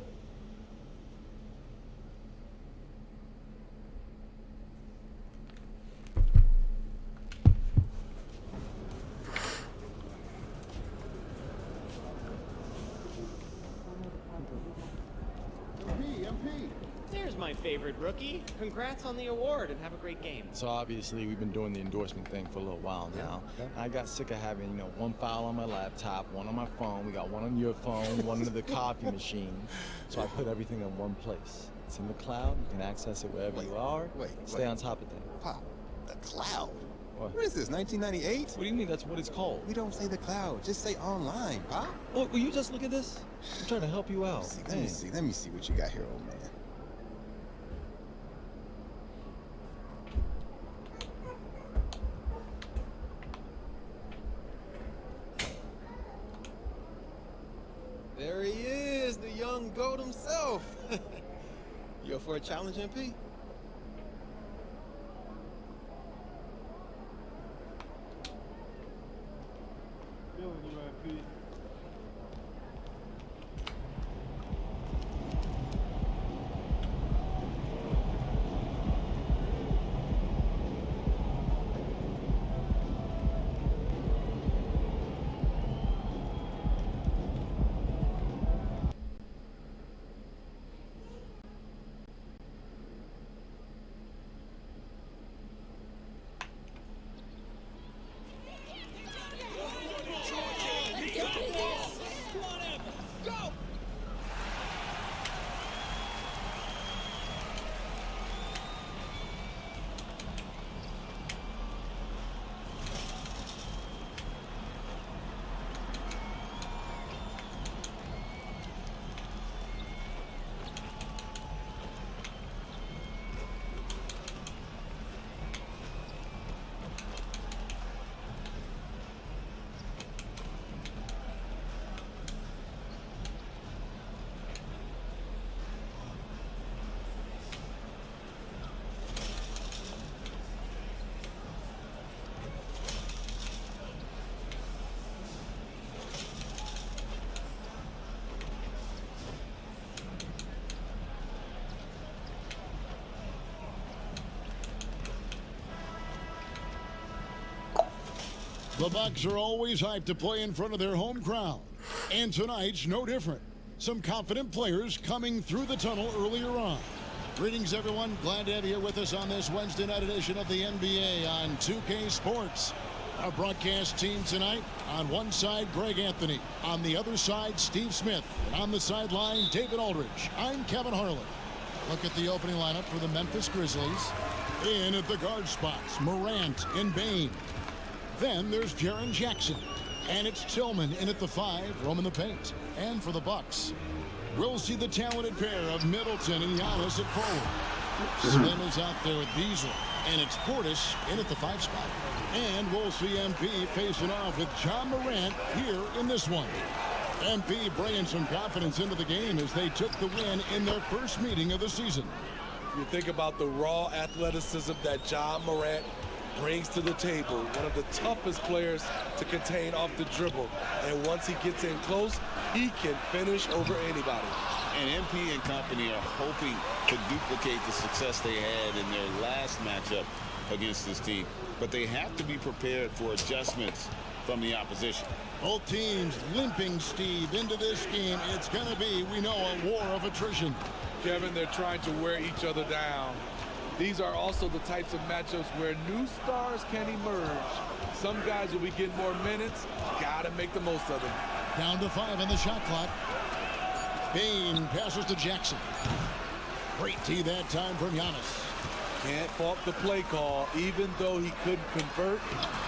There's my favorite rookie. Congrats on the award and have a great game. So obviously we've been doing the endorsement thing for a little while now. I got sick of having, you know, one file on my laptop, one on my phone, we got one on your phone, one in the coffee machine. So I put everything in one place. It's in the cloud, you can access it wherever you are. Stay on top of things. Pop, the cloud? What is this, 1998? What do you mean that's what it's called? We don't say the cloud, just say online, Pop. What, will you just look at this? I'm trying to help you out. Let me see what you got here, old man. There he is, the young goat himself. You up for a challenge, MP? Feeling you, MP. The Bucks are always hyped to play in front of their home crowd. And tonight's no different. Some confident players coming through the tunnel earlier on. Greetings, everyone. Glad to have you here with us on this Wednesday night edition of the NBA on 2K Sports. Our broadcast team tonight, on one side, Greg Anthony. On the other side, Steve Smith. And on the sideline, David Aldridge. I'm Kevin Harlan. Look at the opening lineup for the Memphis Grizzlies. In at the guard spots, Morant and Bane. Then there's Jaren Jackson. And it's Tillman in at the 5, roaming the paint. And for the Bucks, we'll see the talented pair of Middleton and Giannis at forward. Slim is out there with Beasley. And it's Portis in at the 5 spot. And we'll see MP facing off with John Morant here in this one. MP bringing some confidence into the game as they took the win in their first meeting of the season. You think about the raw athleticism that John Morant brings to the table, one of the toughest players to contain off the dribble. And once he gets in close, he can finish over anybody. And MP and company are hoping to duplicate the success they had in their last matchup against this team. But they have to be prepared for adjustments from the opposition. Both teams limping, Steve, into this game. It's going to be, we know, a war of attrition. Kevin, they're trying to wear each other down. These are also the types of matchups where new stars can emerge. Some guys will be getting more minutes. Got to make the most of them. Down to 5 on the shot clock. Bane passes to Jackson. Great tee that time from Giannis. Can't fault the play call. Even though he couldn't convert,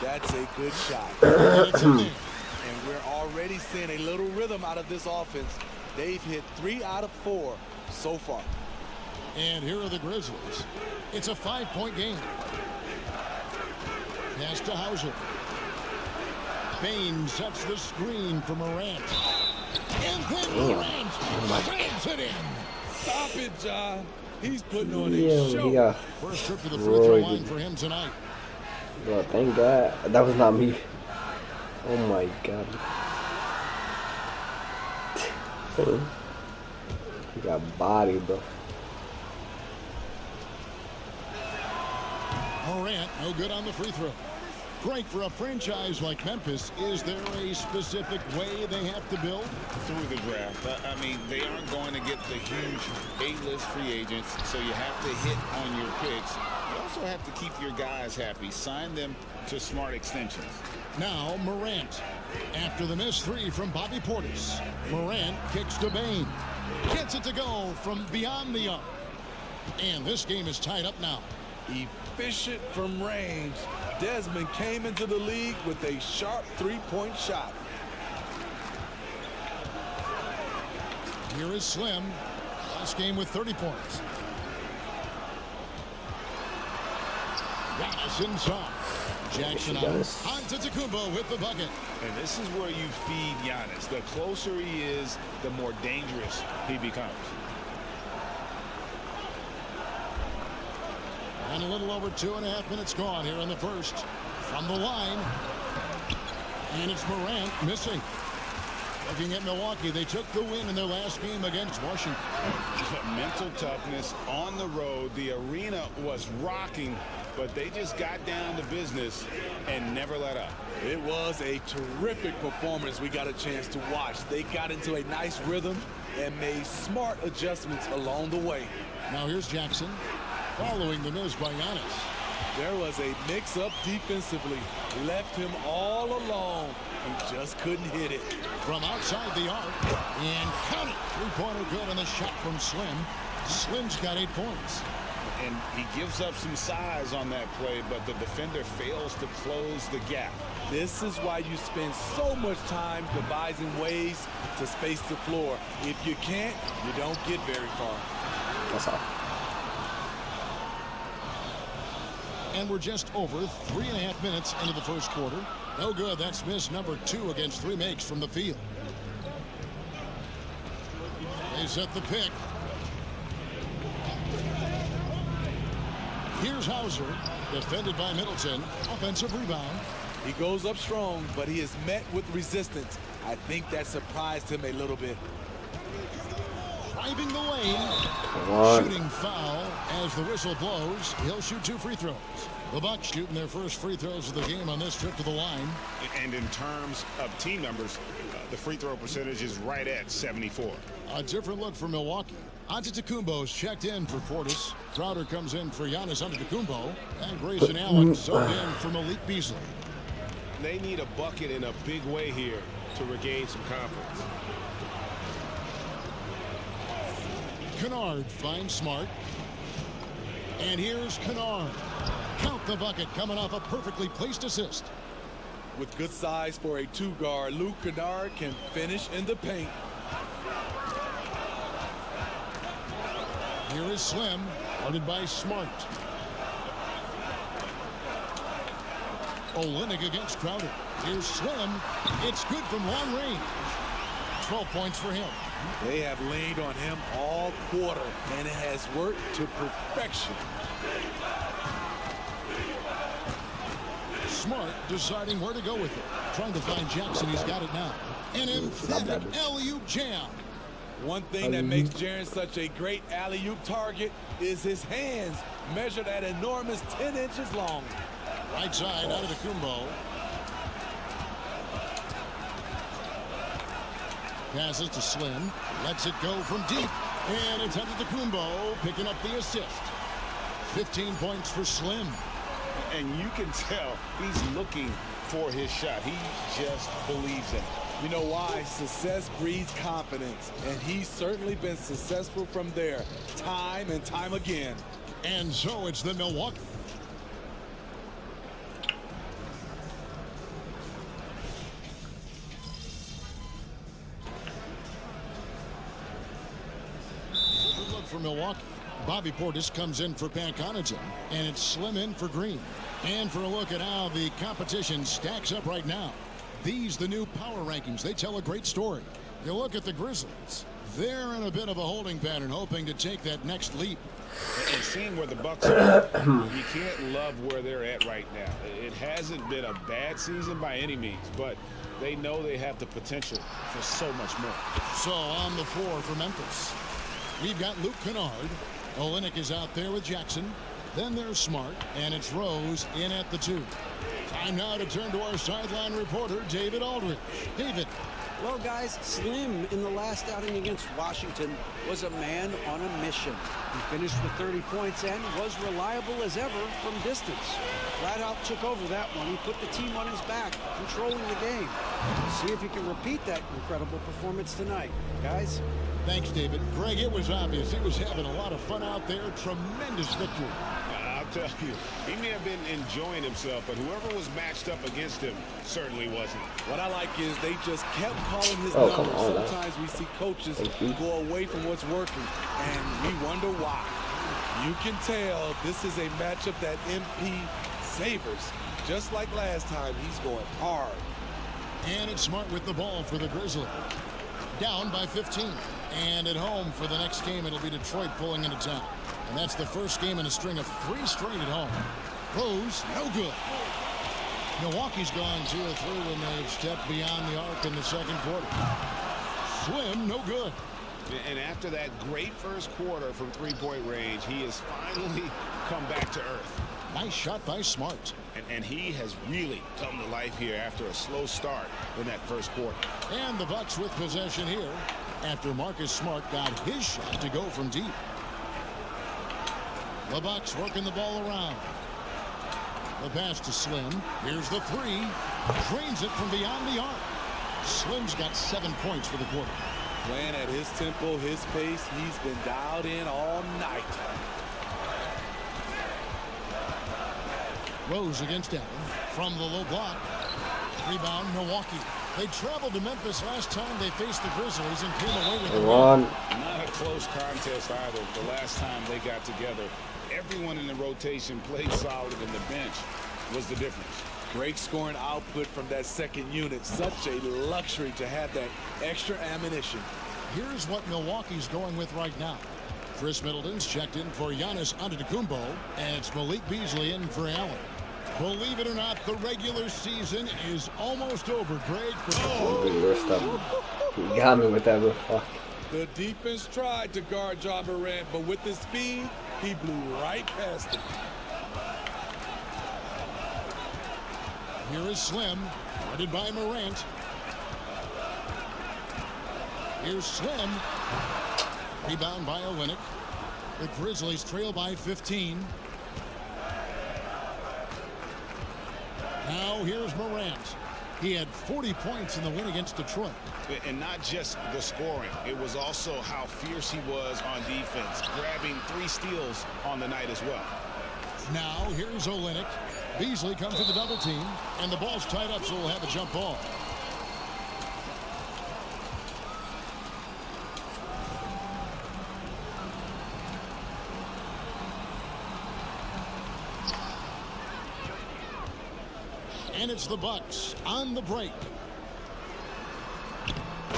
that's a good shot. And we're already seeing a little rhythm out of this offense. They've hit 3 out of 4 so far. And here are the Grizzlies. It's a 5-point game. Pass to Hauser. Bane sets the screen for Morant. And then Morant slams it in. Stop it, Ja. He's putting on a show. He got first trip to the free throw line for him tonight. Bro, thank God that was not me. Oh my God. He got body, bro. Morant, no good on the free throw. Greg, for a franchise like Memphis, is there a specific way they have to build? Through the draft. I mean, they aren't going to get the huge A-list free agents, so you have to hit on your picks. You also have to keep your guys happy. Sign them to smart extensions. Now Morant. After the missed 3 from Bobby Portis, Morant kicks to Bane. Gets it to go from beyond the arc. And this game is tied up now. Efficient from range. Desmond came into the league with a sharp 3-point shot. Here is Slim. Last game with 30 points. Giannis inside. Jackson out. Antetokounmpo with the bucket. And this is where you feed Giannis. The closer he is, the more dangerous he becomes. And a little over 2.5 minutes gone here in the first. From the line. And it's Morant missing. Looking at Milwaukee, they took the win in their last game against Washington. Mental toughness on the road. The arena was rocking, but they just got down to business and never let up. It was a terrific performance we got a chance to watch. They got into a nice rhythm and made smart adjustments along the way. Now here's Jackson. Following the miss by Giannis. There was a mix-up defensively. Left him all alone. He just couldn't hit it. From outside the arc. And count it. 3-pointer good on the shot from Slim. Slim's got 8 points. And he gives up some size on that play, but the defender fails to close the gap. This is why you spend so much time devising ways to space the floor. If you can't, you don't get very far. That's all. And we're just over 3.5 minutes into the first quarter. No good. That's miss number 2 against 3 makes from the field. They set the pick. Here's Hauser, defended by Middleton. Offensive rebound. He goes up strong, but he is met with resistance. I think that surprised him a little bit. Driving the lane. Shooting foul as the whistle blows. He'll shoot 2 free throws. The Bucks shooting their first free throws of the game on this trip to the line. And in terms of team numbers, the free throw percentage is right at 74. A different look for Milwaukee. Antetokounmpo's checked in for Portis. Crowder comes in for Giannis Antetokounmpo. And Grayson Allen subbed in for Malik Beasley. They need a bucket in a big way here to regain some confidence. Kennard finds Smart. And here's Kennard. Count the bucket coming off a perfectly placed assist. With good size for a 2-guard, Luke Kennard can finish in the paint. Here is Slim, guarded by Smart. Olynyk against Crowder. Here's Slim. It's good from long range. 12 points for him. They have leaned on him all quarter, and it has worked to perfection. Smart deciding where to go with it. Trying to find Jackson. He's got it now. An emphatic alley-oop jam. One thing that makes Jaren such a great alley-oop target is his hands, measured at enormous 10 inches long. Right side out of the Kumbo. Passes to Slim. Lets it go from deep. And it's under the Kumbo, picking up the assist. 15 points for Slim. And you can tell he's looking for his shot. He just believes in it. You know why? Success breeds confidence. And he's certainly been successful from there, time and time again. And so it's the Milwaukee. Good look for Milwaukee. Bobby Portis comes in for Pat Connaughton, and it's Slim in for Green. And for a look at how the competition stacks up right now. These, the new power rankings, they tell a great story. You look at the Grizzlies. They're in a bit of a holding pattern, hoping to take that next leap. And seeing where the Bucks are, you can't love where they're at right now. It hasn't been a bad season by any means, but they know they have the potential for so much more. So on the floor for Memphis, we've got Luke Kennard. Olynyk is out there with Jackson. Then there's Smart, and it's Rose in at the 2. Time now to turn to our sideline reporter, David Aldridge. David. Well, guys, Slim in the last outing against Washington was a man on a mission. He finished with 30 points and was reliable as ever from distance. Flat out took over that one. He put the team on his back, controlling the game. See if he can repeat that incredible performance tonight. Guys? Thanks, David. Greg, it was obvious he was having a lot of fun out there. Tremendous victory. I'll tell you, he may have been enjoying himself, but whoever was matched up against him certainly wasn't. What I like is they just kept calling his number. Sometimes we see coaches go away from what's working, and we wonder why. You can tell this is a matchup that MP savors. Just like last time, he's going hard. And it's Smart with the ball for the Grizzlies. Down by 15. And at home for the next game, it'll be Detroit pulling into town. And that's the first game in a string of 3 straight at home. Rose, no good. Milwaukee's gone 2 of 3 when they've stepped beyond the arc in the second quarter. Slim, no good. And after that great first quarter from three-point range, he has finally come back to earth. Nice shot by Smart. And he has really come to life here after a slow start in that first quarter. And the Bucks with possession here after Marcus Smart got his shot to go from deep. The Bucks working the ball around. The pass to Slim. Here's the 3. Drains it from beyond the arc. Slim's got 7 points for the quarter. Playing at his tempo, his pace. He's been dialed in all night. Rose against Allen from the low block. Rebound, Milwaukee. They traveled to Memphis last time they faced the Grizzlies and came away with the win. Not a close contest either. The last time they got together, everyone in the rotation played solid, and the bench was the difference. Great scoring output from that second unit. Such a luxury to have that extra ammunition. Here's what Milwaukee's going with right now. Chris Middleton's checked in for Giannis Antetokounmpo, and it's Malik Beasley in for Allen. Believe it or not, the regular season is almost over, Greg. You got me with that, bro. Fuck. The defense tried to guard Ja Morant, but with his speed, he blew right past him. Here is Slim, guarded by Morant. Here's Slim. Rebound by Olynyk. The Grizzlies trail by 15. Now here's Morant. He had 40 points in the win against Detroit. And not just the scoring. It was also how fierce he was on defense, grabbing 3 steals on the night as well. Now here's Olynyk. Beasley comes to the double team, and the ball's tied up, so we'll have a jump ball. And it's the Bucks on the break.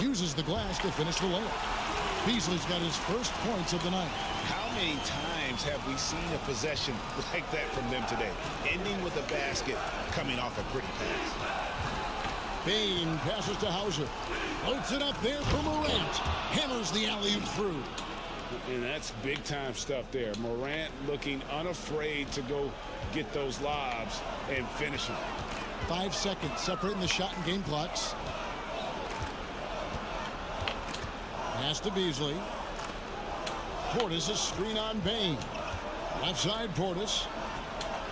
Uses the glass to finish the layup. Beasley's got his first points of the night. How many times have we seen a possession like that from them today? Ending with a basket, coming off a pretty pass. Bane passes to Hauser. Floats it up there for Morant. Hammers the alley-oop through. And that's big-time stuff there. Morant looking unafraid to go get those lobs and finish them. 5 seconds separating the shot and game clocks. Pass to Beasley. Portis is screen on Bane. Left side Portis.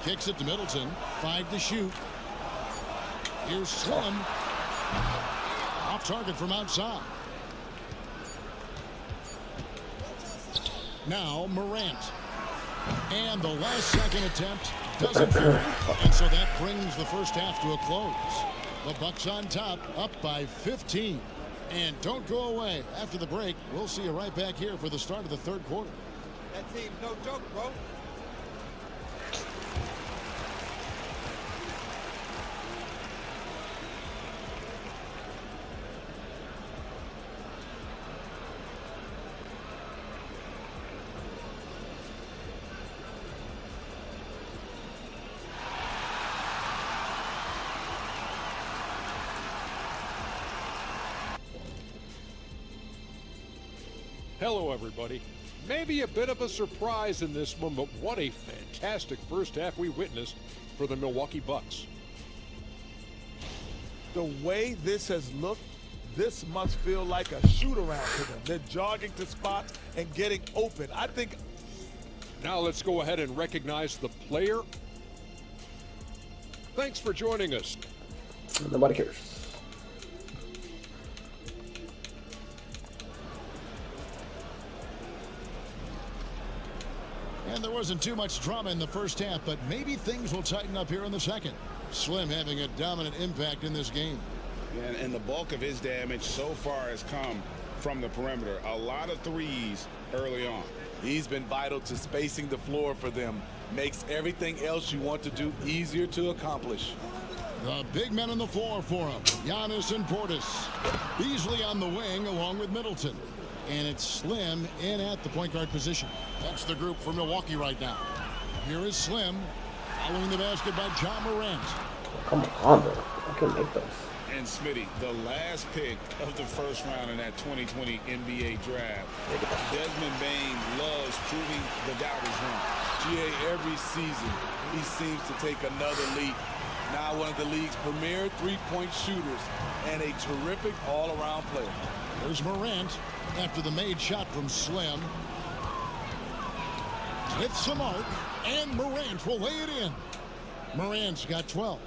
Kicks it to Middleton. 5 to shoot. Here's Slim. Off target from outside. Now Morant. And the last second attempt doesn't fall. And so that brings the first half to a close. The Bucks on top, up by 15. And don't go away. After the break, we'll see you right back here for the start of the third quarter. That team's no joke, bro. Hello, everybody. Maybe a bit of a surprise in this one, but what a fantastic first half we witnessed for the Milwaukee Bucks. The way this has looked, this must feel like a shoot-around to them. They're jogging to spots and getting open. I think... Now let's go ahead and recognize the player. Thanks for joining us. Nobody cares. And there wasn't too much drama in the first half, but maybe things will tighten up here in the second. Slim having a dominant impact in this game. And the bulk of his damage so far has come from the perimeter. A lot of threes early on. He's been vital to spacing the floor for them. Makes everything else you want to do easier to accomplish. The big men on the floor for him. Giannis and Portis. Beasley on the wing along with Middleton. And it's Slim in at the point guard position. That's the group for Milwaukee right now. Here is Slim following the basket by John Morant. Come on, bro. I can make those. And Smitty, the last pick of the first round in that 2020 NBA draft. Desmond Bane loves proving the doubters wrong. GA, every season, he seems to take another leap. Now one of the league's premier three-point shooters and a terrific all-around player. There's Morant after the made shot from Slim. Hits the mark, and Morant will lay it in. Morant's got 12.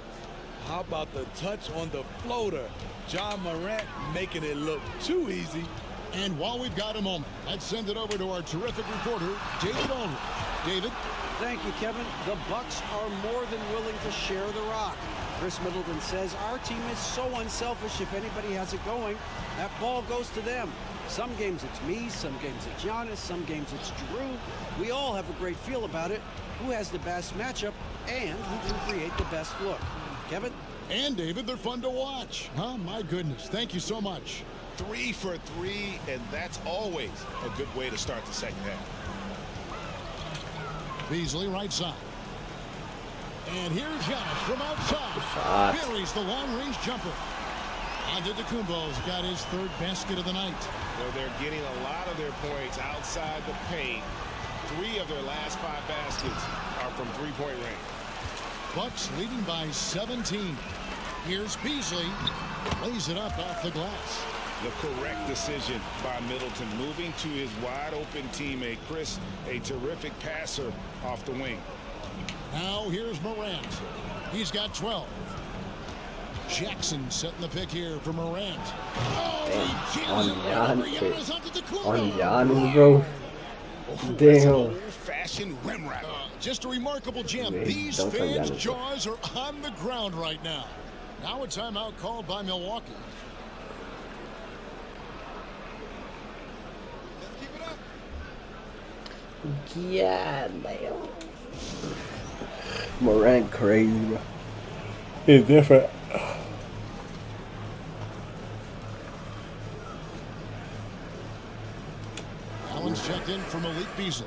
How about the touch on the floater? John Morant making it look too easy. And while we've got a moment, let's send it over to our terrific reporter, David Aldridge. David? Thank you, Kevin. The Bucks are more than willing to share the rock. Chris Middleton says our team is so unselfish. If anybody has it going, that ball goes to them. Some games it's me, some games it's Giannis, some games it's Drew. We all have a great feel about it. Who has the best matchup and who can create the best look? Kevin? And David, they're fun to watch. Huh? My goodness. Thank you so much. 3 for 3, and that's always a good way to start the second half. Beasley right side. And here's Giannis from outside. Buries the long-range jumper. Antetokounmpo's got his third basket of the night. Well, they're getting a lot of their points outside the paint. 3 of their last 5 baskets are from three-point range. Bucks leading by 17. Here's Beasley. Lays it up off the glass. The correct decision by Middleton, moving to his wide-open teammate, Chris, a terrific passer off the wing. Now here's Morant. He's got 12. Jackson setting the pick here for Morant. On Giannis, bro. Damn. Old-fashioned rim wrap. Just a remarkable jam. These fans' jaws are on the ground right now. Now a timeout called by Milwaukee. Yeah, damn. Morant crazy, bro. He's different. Allen's checked in for Malik Beasley.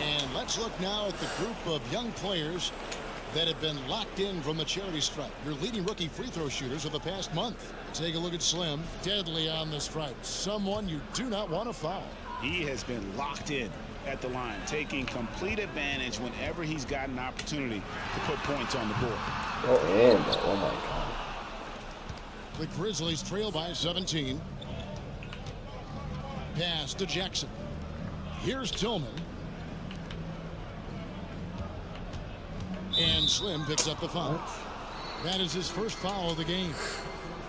And let's look now at the group of young players that have been locked in from the charity stripe. Your leading rookie free throw shooters of the past month. Take a look at Slim. Deadly on the stripe. Someone you do not want to foul. He has been locked in at the line, taking complete advantage whenever he's got an opportunity to put points on the board. Oh my God. The Grizzlies trail by 17. Pass to Jackson. Here's Tillman. And Slim picks up the foul. That is his first foul of the game.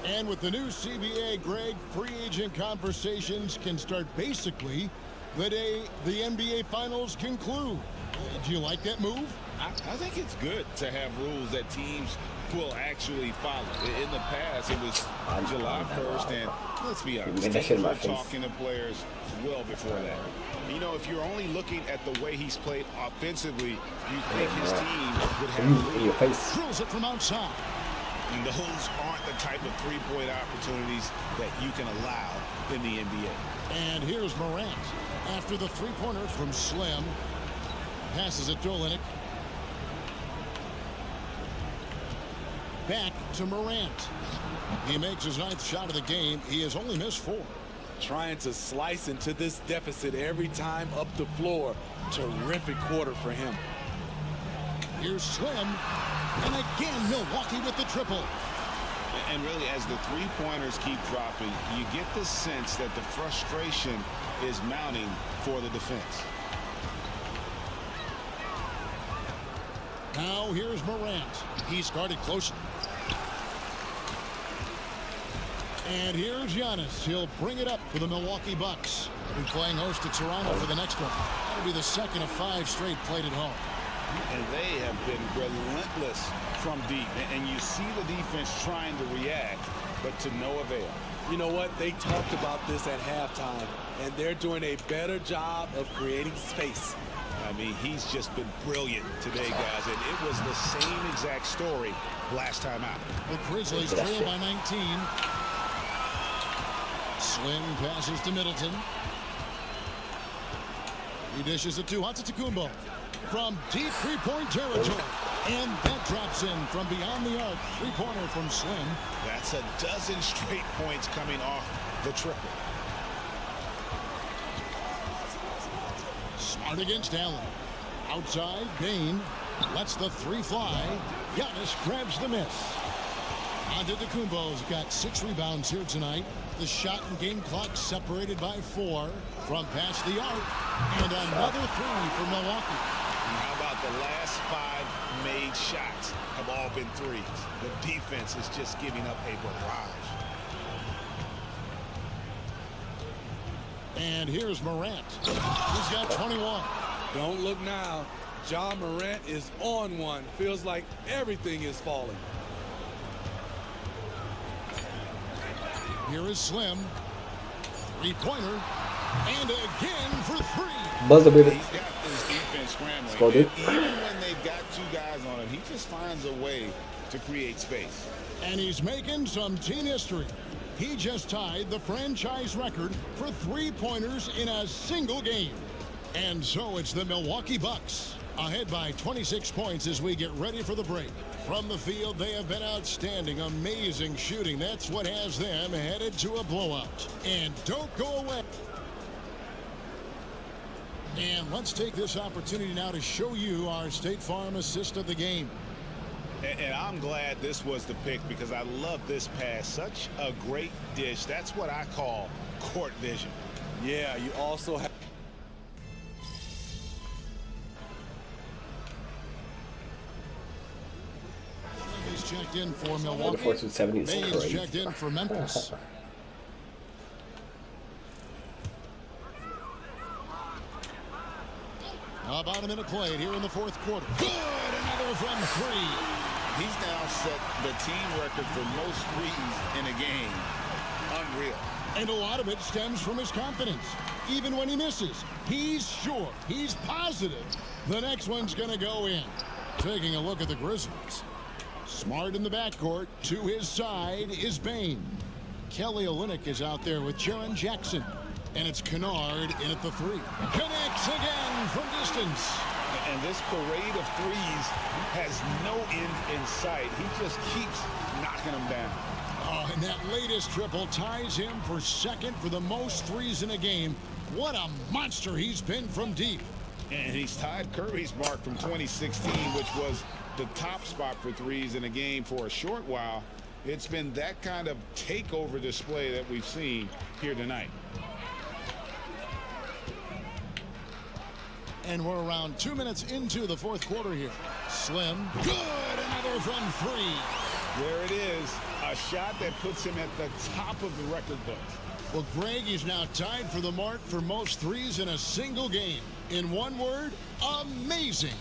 And with the new CBA, Greg, free agent conversations can start basically the day the NBA Finals conclude. Do you like that move? I think it's good to have rules that teams will actually follow. In the past, it was July 1st, and let's be honest, teams were talking to players well before that. You know, if you're only looking at the way he's played offensively, you think his team would have in your face. Drills it from outside. And those aren't the type of three-point opportunities that you can allow in the NBA. And here's Morant. After the three-pointer from Slim. Passes it to Olynyk. Back to Morant. He makes his 9th shot of the game. He has only missed 4. Trying to slice into this deficit every time up the floor. Terrific quarter for him. Here's Slim. And again, Milwaukee with the triple. And really, as the three-pointers keep dropping, you get the sense that the frustration is mounting for the defense. Now here's Morant. He's guarded closely. And here's Giannis. He'll bring it up for the Milwaukee Bucks. They'll be playing host to Toronto for the next one. That'll be the second of 5 straight played at home. And they have been relentless from deep. And you see the defense trying to react, but to no avail. You know what? They talked about this at halftime, and they're doing a better job of creating space. I mean, he's just been brilliant today, guys. And it was the same exact story last time out. The Grizzlies trail by 19. Slim passes to Middleton. He dishes it to Antetokounmpo from deep three-point territory. And that drops in from beyond the arc. Three-pointer from Slim. That's a dozen straight points coming off the triple. Smart against Allen. Outside, Bane lets the 3 fly. Giannis grabs the miss. Antetokounmpo's got 6 rebounds here tonight. The shot and game clock separated by 4 from past the arc. And another 3 for Milwaukee. And how about the last 5 made shots have all been threes? The defense is just giving up a barrage. And here's Morant. He's got 21. Don't look now. Ja Morant is on one. Feels like everything is falling. Here is Slim. Three-pointer. And again for 3. Buzzer, baby. He's got this defense scrambling. Let's go, dude. Even when they've got 2 guys on him, he just finds a way to create space. And he's making some team history. He just tied the franchise record for three-pointers in a single game. And so it's the Milwaukee Bucks ahead by 26 points as we get ready for the break. From the field, they have been outstanding, amazing shooting. That's what has them headed to a blowout. And don't go away. And let's take this opportunity now to show you our State Farm assist of the game. And I'm glad this was the pick because I love this pass. Such a great dish. That's what I call court vision. Yeah, you also have... He's checked in for Milwaukee. Mays checked in for Memphis. About a minute played here in the 4th quarter. Good, another from 3. He's now set the team record for most threes in a game. Unreal. And a lot of it stems from his confidence. Even when he misses, he's sure, he's positive the next one's going to go in. Taking a look at the Grizzlies. Smart in the backcourt. To his side is Bane. Kelly Olynyk is out there with Jaren Jackson. And it's Kennard in at the 3. Connects again from distance. And this parade of threes has no end in sight. He just keeps knocking them down. Oh, and that latest triple ties him for second for the most threes in a game. What a monster he's been from deep. And he's tied Curry's mark from 2016, which was the top spot for threes in a game for a short while. It's been that kind of takeover display that we've seen here tonight. And we're around 2 minutes into the fourth quarter here. Slim, good, another from three. There it is, a shot that puts him at the top of the record books. Well, Greg is now tied for the mark for most threes in a single game. In one word, amazing.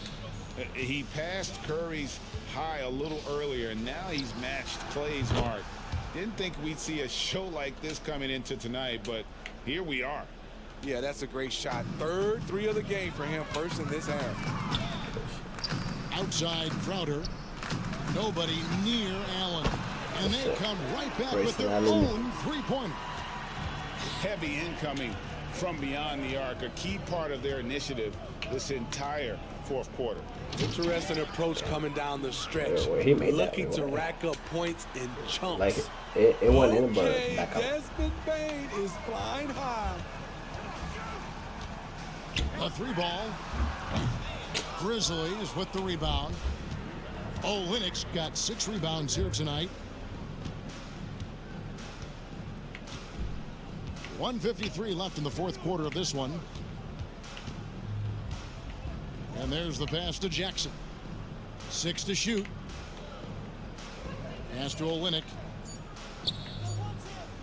He passed Curry's high a little earlier, and now he's matched Clay's mark. Didn't think we'd see a show like this coming into tonight, but here we are. Yeah, that's a great shot. Third three of the game for him, first in this half. Outside Crowder. Nobody near Allen. And they come right back with their own three-pointer. Heavy incoming from beyond the arc, a key part of their initiative this entire fourth quarter. Interesting approach coming down the stretch. He made looking that to rack up points in chunks. Like it went in, but back up. Desmond Bane is flying high. A three ball. Grizzlies with the rebound. Olynyk got 6 rebounds here tonight. 1:53 left in the fourth quarter of this one. And there's the pass to Jackson. 6 to shoot. Pass to Olynyk.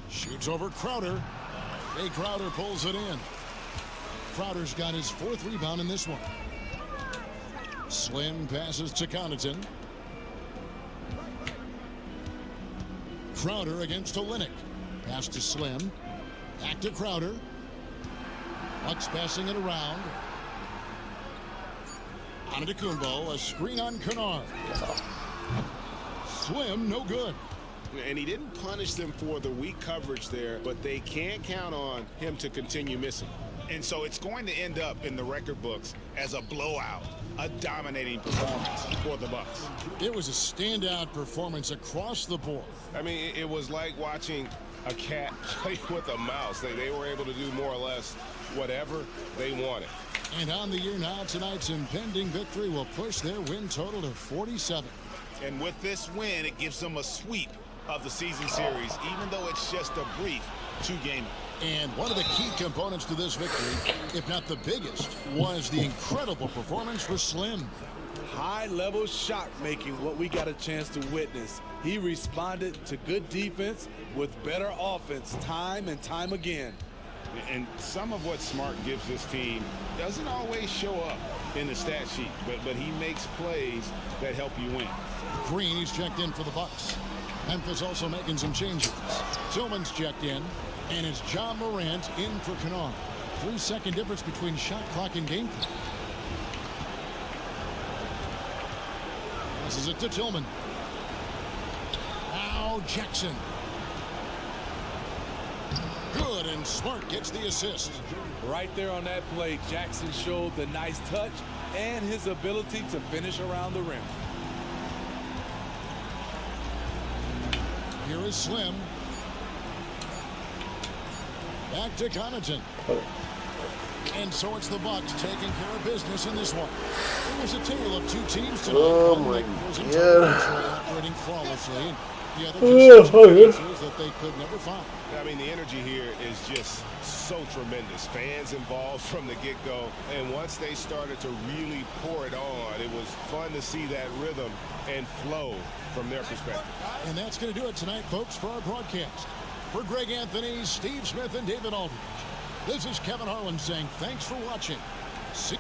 Shoots over Crowder. Jay Crowder pulls it in. Crowder's got his 4th rebound in this one. Slim passes to Connaughton. Crowder against Olynyk. Pass to Slim. Back to Crowder. Bucks passing it around. Antetokounmpo, a screen on Kennard. Slim, no good. And he didn't punish them for the weak coverage there, but they can't count on him to continue missing. And so it's going to end up in the record books as a blowout, a dominating performance for the Bucks. It was a standout performance across the board. I mean, it was like watching a cat play with a mouse. They were able to do more or less whatever they wanted. And on the year now, tonight's impending victory will push their win total to 47. And with this win, it gives them a sweep of the season series, even though it's just a brief 2-gamer. And one of the key components to this victory, if not the biggest, was the incredible performance for Slim. High-level shot making, what we got a chance to witness. He responded to good defense with better offense time and time again. And some of what Smart gives this team doesn't always show up in the stat sheet, but he makes plays that help you win. Green, he's checked in for the Bucks. Memphis also making some changes. Tillman's checked in, and it's John Morant in for Kennard. 3-second difference between shot clock and game clock. Passes it to Tillman. Now Jackson. Good, and Smart gets the assist. Right there on that play, Jackson showed the nice touch and his ability to finish around the rim. Here is Slim. Back to Connaughton. And so it's the Bucks taking care of business in this one. It was a tale of 2 teams tonight. Oh one my was God. operating flawlessly, and the other just that they could never find. I mean, the energy here is just so tremendous. Fans involved from the get-go, and once they started to really pour it on, it was fun to see that rhythm and flow from their perspective. And that's going to do it tonight, folks, for our broadcast. For Greg Anthony, Steve Smith, and David Aldridge, this is Kevin Harlan saying thanks for watching. See